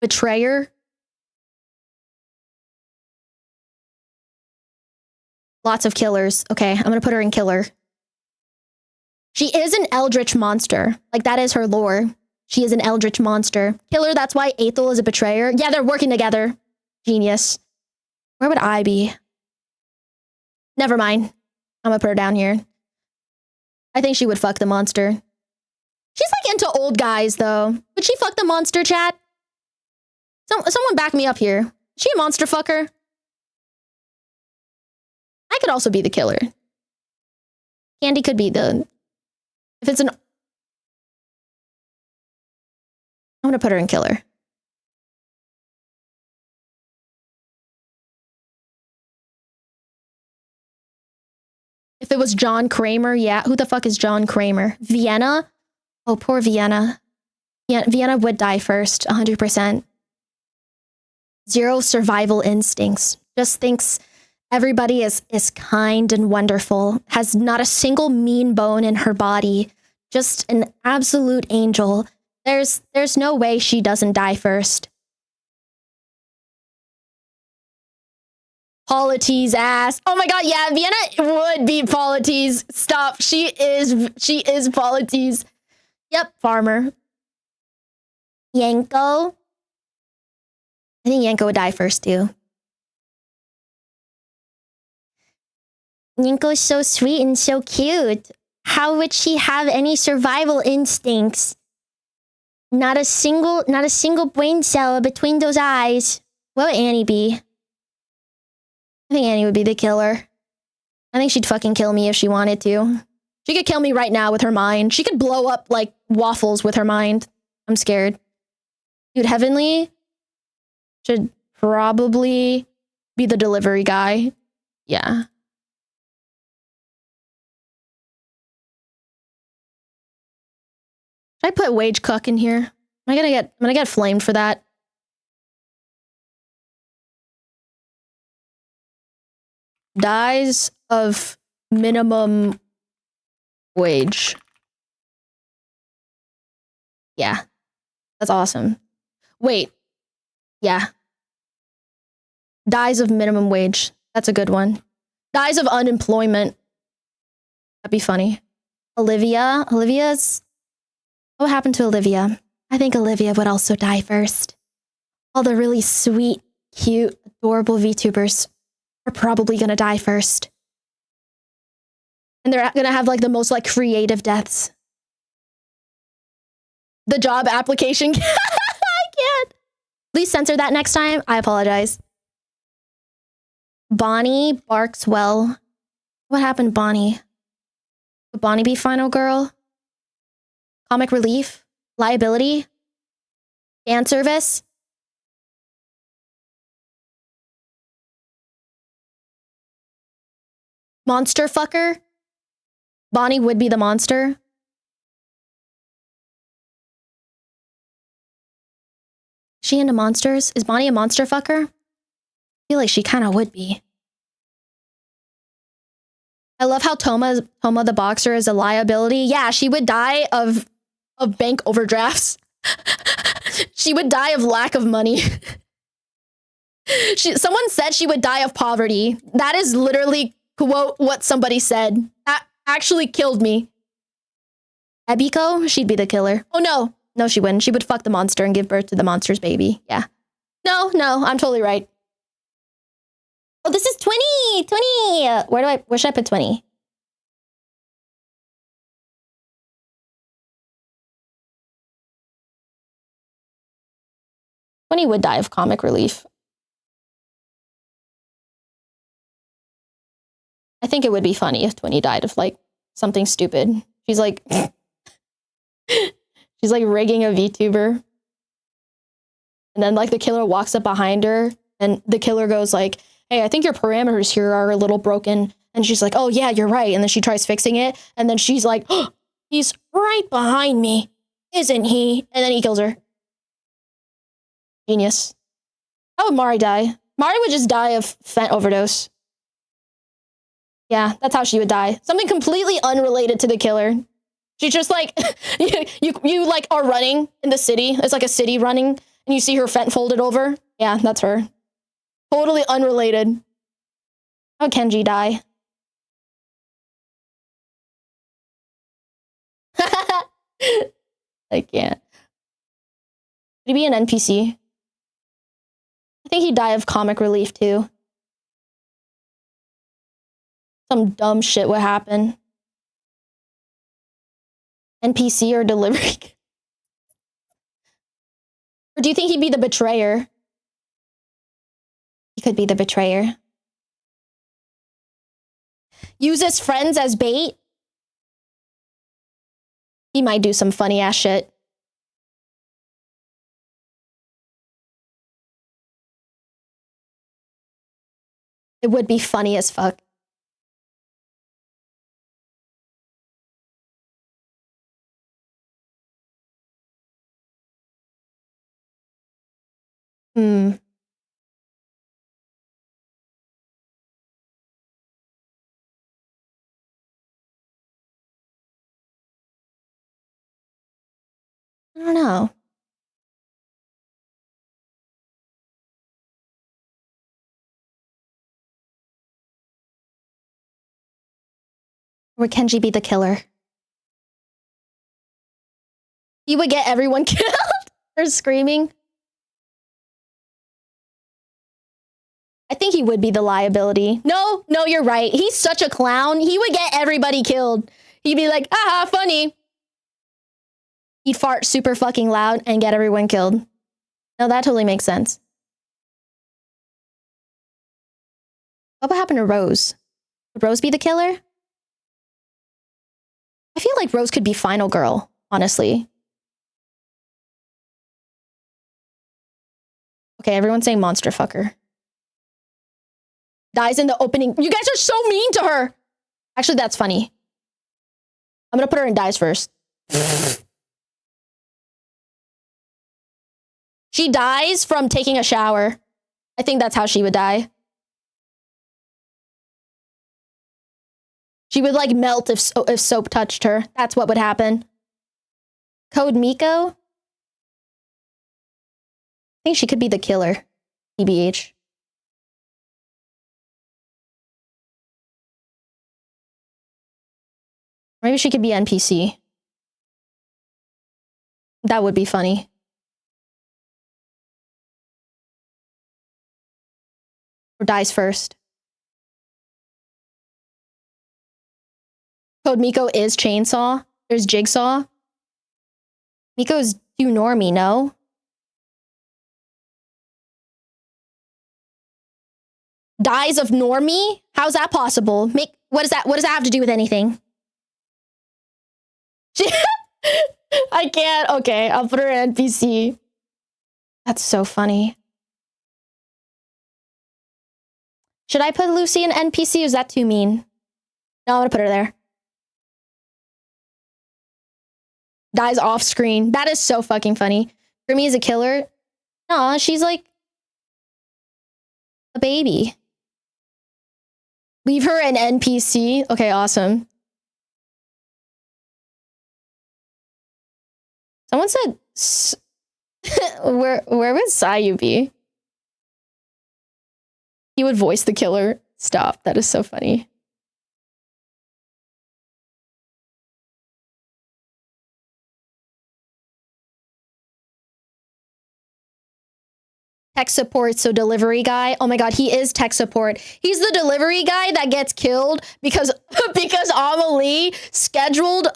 Betrayer? Lots of killers. Okay, I'm gonna put her in killer. She is an eldritch monster. Like, that is her lore. She is an eldritch monster. Killer, that's why Aethel is a betrayer. Yeah, they're working together. Genius. Where would I be? Never mind. I'm gonna put her down here. I think she would fuck the monster. She's like into old guys, though. Would she fuck the monster, chat? Someone back me up here. Is she a monster fucker? I could also be the killer. Candy could be the... If it's an... I'm gonna put her in killer. If it was John Kramer, yeah. Who the fuck is John Kramer? Vienna? Oh, poor Vienna. Yeah, Vienna would die first, 100%. Zero survival instincts. Just thinks everybody is kind and wonderful. Has not a single mean bone in her body. Just an absolute angel. There's no way she doesn't die first. Polites ass. Oh my god, yeah, Vienna would be Polites. Stop. She is Polites. Yep, farmer. Yanko. I think Yanko would die first too. Yanko's so sweet and so cute. How would she have any survival instincts? Not a single brain cell between those eyes. What would Annie be? I think Annie would be the killer. I think she'd fucking kill me if she wanted to. She could kill me right now with her mind. She could blow up like waffles with her mind. I'm scared. Dude, Heavenly should probably be the delivery guy. Yeah. Should I put Wage Cuck in here? I'm gonna get flamed for that. Dies of minimum wage. Yeah. That's awesome. Wait. Yeah. Dies of minimum wage. That's a good one. Dies of unemployment. That'd be funny. Olivia's... What happened to Olivia? I think Olivia would also die first. All the really sweet, cute, adorable VTubers are probably gonna die first. And they're gonna have like the most like creative deaths. The job application. I can't. Please censor that next time. I apologize. Bonnie barks well. What happened, Bonnie? Would Bonnie be final girl? Comic relief? Liability? Fan service? Monster fucker? Bonnie would be the monster. Is she into monsters? Is Bonnie a monster fucker? I feel like she kind of would be. I love how Toma the boxer is a liability. Yeah, she would die of bank overdrafts. She would die of lack of money. Someone said she would die of poverty. That is literally, quote, what somebody said. That actually killed me. Ebiko? She'd be the killer. Oh, no. No, she wouldn't. She would fuck the monster and give birth to the monster's baby. Yeah. No, I'm totally right. Oh, this is 20. 20. Where should I put 20? Twenty would die of comic relief. I think it would be funny if 20 died of like something stupid. She's like, she's like rigging a VTuber. And then like the killer walks up behind her and the killer goes like, hey, I think your parameters here are a little broken. And she's like, oh yeah, you're right. And then she tries fixing it. And then she's like, oh, he's right behind me, isn't he? And then he kills her. Genius. How would Mari die? Mari would just die of fent overdose. Yeah, that's how she would die. Something completely unrelated to the killer. She's just like, you like are running in the city. It's like a city running and you see her fent folded over. Yeah, that's her. Totally unrelated. How would Kenji die? I can't. Would he be an NPC? I think he'd die of comic relief too. Some dumb shit would happen. NPC or delivery. Or do you think he'd be the betrayer? He could be the betrayer. Uses friends as bait. He might do some funny ass shit. It would be funny as fuck. I don't know. Would Kenji be the killer? He would get everyone killed for screaming. I think he would be the liability. No, you're right. He's such a clown. He would get everybody killed. He'd be like, aha, funny. He'd fart super fucking loud and get everyone killed. No, that totally makes sense. What would happen to Rose? Would Rose be the killer? I feel like Rose could be final girl, honestly. Okay, everyone's saying monster fucker. Dies in the opening. You guys are so mean to her. Actually, that's funny. I'm gonna put her in dies first. She dies from taking a shower. I think that's how she would die. She would like melt if soap touched her. That's what would happen. Code Miko? I think she could be the killer. TBH. Maybe she could be NPC. That would be funny. Or dies first. Code Miko is Chainsaw. There's Jigsaw. Miko's too normie, no? Dies of normie? How's that possible? What does that have to do with anything? I can't. Okay, I'll put her in NPC. That's so funny. Should I put Lucy in NPC? Or is that too mean? No, I'm gonna put her there. Dies off screen. That is so fucking funny. Grimmy is a killer. No, she's like a baby. Leave her an NPC. Okay, awesome. Someone said Where would Sayu be? He would voice the killer. Stop. That is so funny. Tech support, so delivery guy. Oh my god, he is tech support. He's the delivery guy that gets killed because Amelie scheduled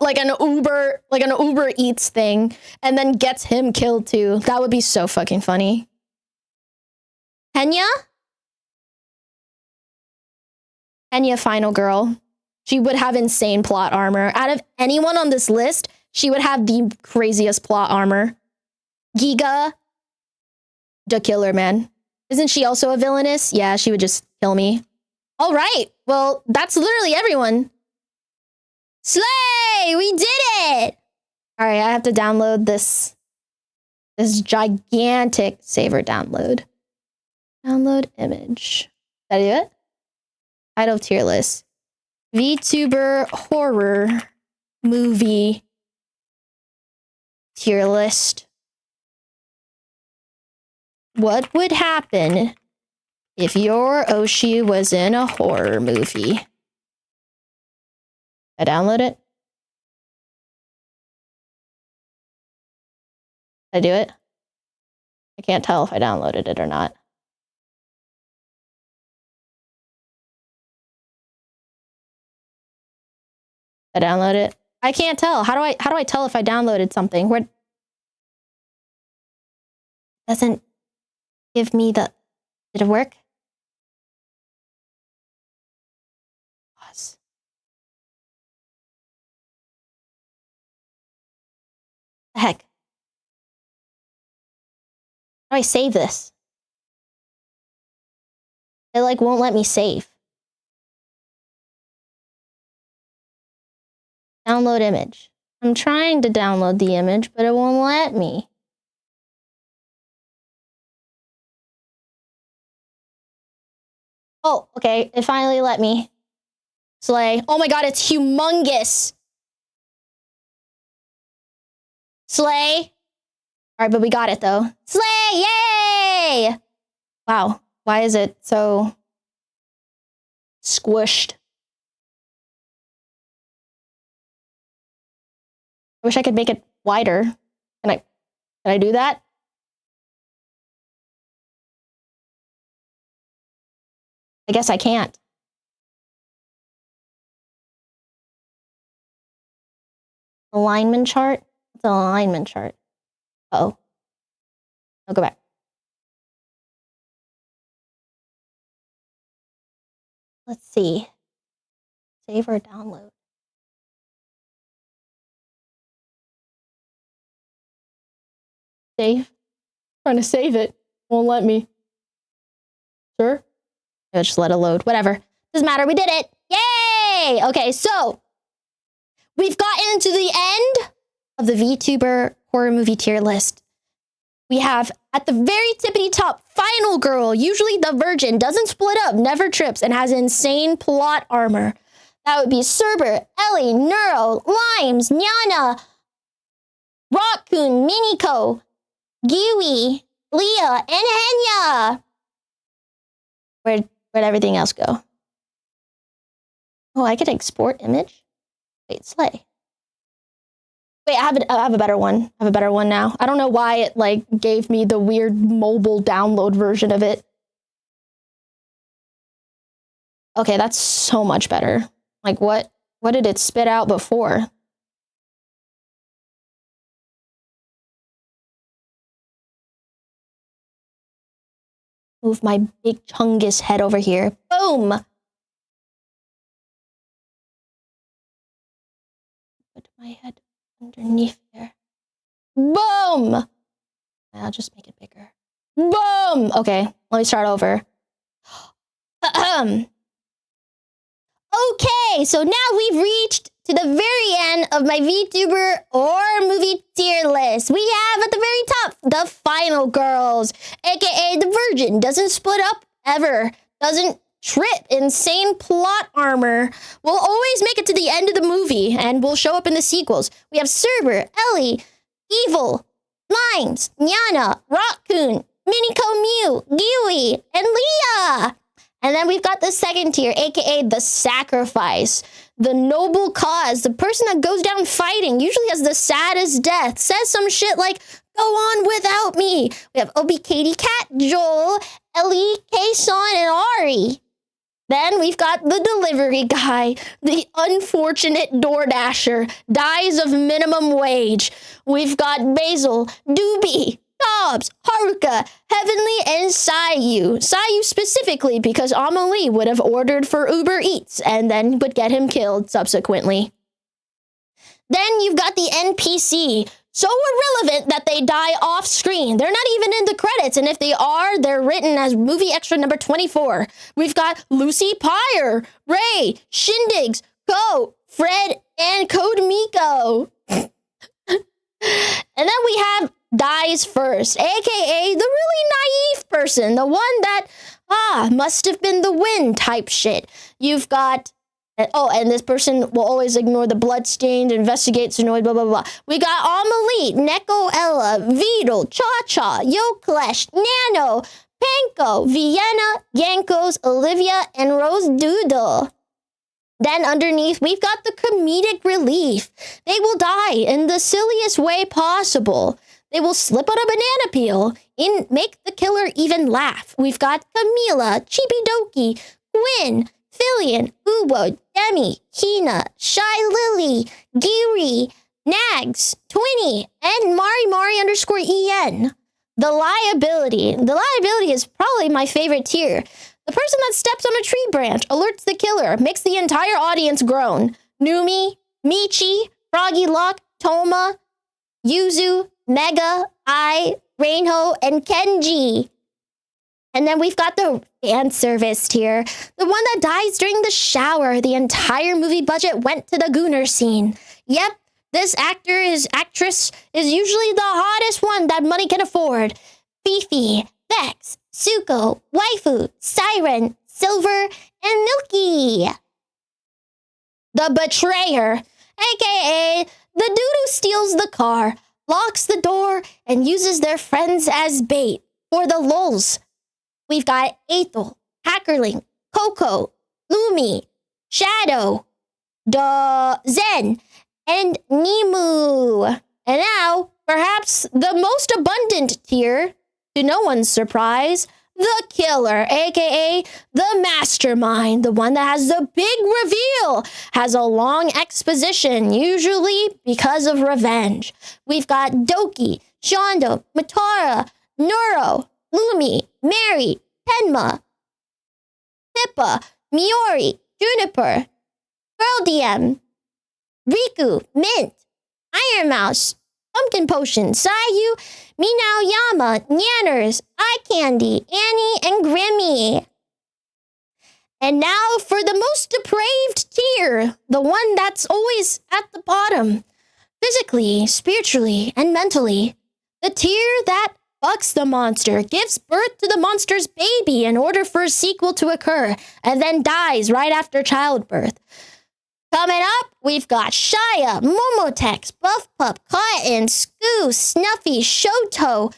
like an Uber Eats thing and then gets him killed too. That would be so fucking funny. Kenya, final girl. She would have insane plot armor. Out of anyone on this list, she would have the craziest plot armor. Giga, the killer, man. Isn't she also a villainess? Yeah, she would just kill me. All right. Well, that's literally everyone. Slay! We did it! All right, I have to download this gigantic saver download. Download image. Did I do it? Title tier list. VTuber horror movie tier list. What would happen if your Oshi was in a horror movie? I download it. Did I do it? I can't tell if I downloaded it or not. I download it. I can't tell. How do I tell if I downloaded something? Where doesn't give me the... Did it work? Pause. The heck? How do I save this? It like won't let me save. Download image. I'm trying to download the image, but it won't let me. Oh, okay. It finally let me. Slay. Oh my god, it's humongous. Slay. All right, but we got it though. Slay, yay! Wow, why is it so squished? I wish I could make it wider. Can I do that? I guess I can't. Alignment chart? What's an alignment chart? Uh-oh. I'll go back. Let's see. Save or download. Save. Trying to save it. Won't let me. Sure. Just let it load. Whatever. Doesn't matter. We did it. Yay! Okay, so we've gotten to the end of the VTuber horror movie tier list. We have at the very tippity top, final girl, usually the virgin, doesn't split up, never trips, and has insane plot armor. That would be Cerber, Ellie, Neuro, Limes, Nyana, Rockcoon, Miniko, Giwi, Leah, and Henya. Where'd everything else go? Oh, I could export image? Wait, slay. Wait, I have a better one. I have a better one now. I don't know why it like gave me the weird mobile download version of it. Okay, that's so much better. Like what did it spit out before? Move my big chungus head over here. Boom! Put my head underneath there. Boom! I'll just make it bigger. Boom! Okay, let me start over. Okay, so now we've reached to the very end of my VTuber horror movie tier list. We have at the very top, the final girls, aka the virgin, doesn't split up ever, doesn't trip, insane plot armor, will always make it to the end of the movie and will show up in the sequels. We have Cerber, Ellie, Evil, Limes, Nyana, Raccoon, Miniko Mew, Giwi, and Leah. And then we've got the second tier, aka the sacrifice, the noble cause, the person that goes down fighting, usually has the saddest death, says some shit like, go on without me. We have Obi, Katie, Cat, Joel, Ellie, Kason, and Ari. Then we've got the delivery guy, the unfortunate DoorDasher, dies of minimum wage. We've got Basil, Doobie, Dobbs, Haruka, Heavenly, and Sayu. Sayu specifically because Amelie would have ordered for Uber Eats and then would get him killed subsequently. Then you've got the NPC, so irrelevant that they die off screen. They're not even in the credits, and if they are, they're written as movie extra number 24. We've got Lucy Pyre, Ray, Shindigs, Ko, Fred, and Code Miko. And then we have dies first, aka the really naive person, the one that, must have been the wind type shit. You've got, and this person will always ignore the bloodstained, investigates, annoyed, blah, blah, blah. We got Amelie, Neko Ella, Vidal, Cha-Cha, Yoklesh, Nano, Panko, Vienna, Yankos, Olivia, and Rose Doodle. Then underneath, we've got the comedic relief. They will die in the silliest way possible. They will slip on a banana peel and make the killer even laugh. We've got Camila, Chibidoki, Gwen, Fillion, Uwo, Demi, Hina, Shy Lily, Giri, Nags, Twinny, and Mari_EN. The liability is probably my favorite tier. The person that steps on a tree branch, alerts the killer, makes the entire audience groan. Numi, Michi, Froggy Lock, Toma, Yuzu, Mega, Reinho, and Kenji. And then we've got the fan service tier, the one that dies during the shower. The entire movie budget went to the Gooner scene. Yep, this actress is usually the hottest one that money can afford. Fifi, Vex, Suko, Waifu, Siren, Silver, and Milky. The betrayer, aka the dude who steals the car, locks the door, and uses their friends as bait for the lulz. We've got Ethel, Hackerling, Coco, Lumi, Shadow, Zen, and Nimu. And now, perhaps the most abundant tier, to no one's surprise, the killer, aka the mastermind, the one that has the big reveal, has a long exposition, usually because of revenge. We've got Doki, Shondo, Matara, Nuro, Lumi, Mary, Tenma, Pippa, Miori, Juniper, Girl DM, Riku, Mint, Iron Mouse, Pumpkin Potion, Sayu, Minao Yama, Nanners, Eye Candy, Annie, and Grimmy. And now for the most depraved tier, the one that's always at the bottom, physically, spiritually, and mentally. The tier that fucks the monster, gives birth to the monster's baby in order for a sequel to occur, and then dies right after childbirth. Coming up, we've got Shia, Momotex, Buff Pup, Cotton, Scoo, Snuffy, Shoto,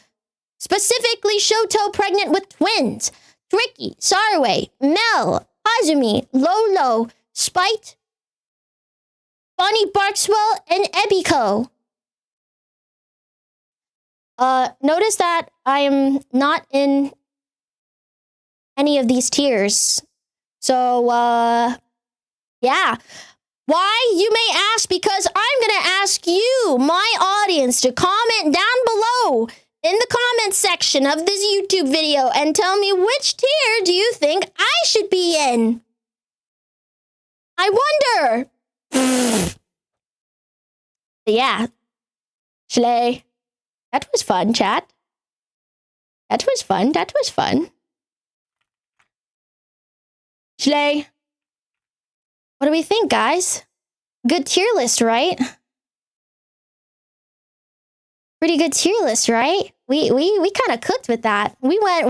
specifically Shoto pregnant with twins, Tricky, Sarwe, Mel, Hazumi, Lolo, Spite, Bonnie Barkswell, and Ebiko. Notice that I am not in any of these tiers. So, yeah. Why, you may ask, because I'm going to ask you, my audience, to comment down below in the comment section of this YouTube video and tell me which tier do you think I should be in? I wonder. Yeah. Schley. That was fun, chat. That was fun. Schley. What do we think, guys? Good tier list, right? Pretty good tier list, right? We kind of cooked with that. We went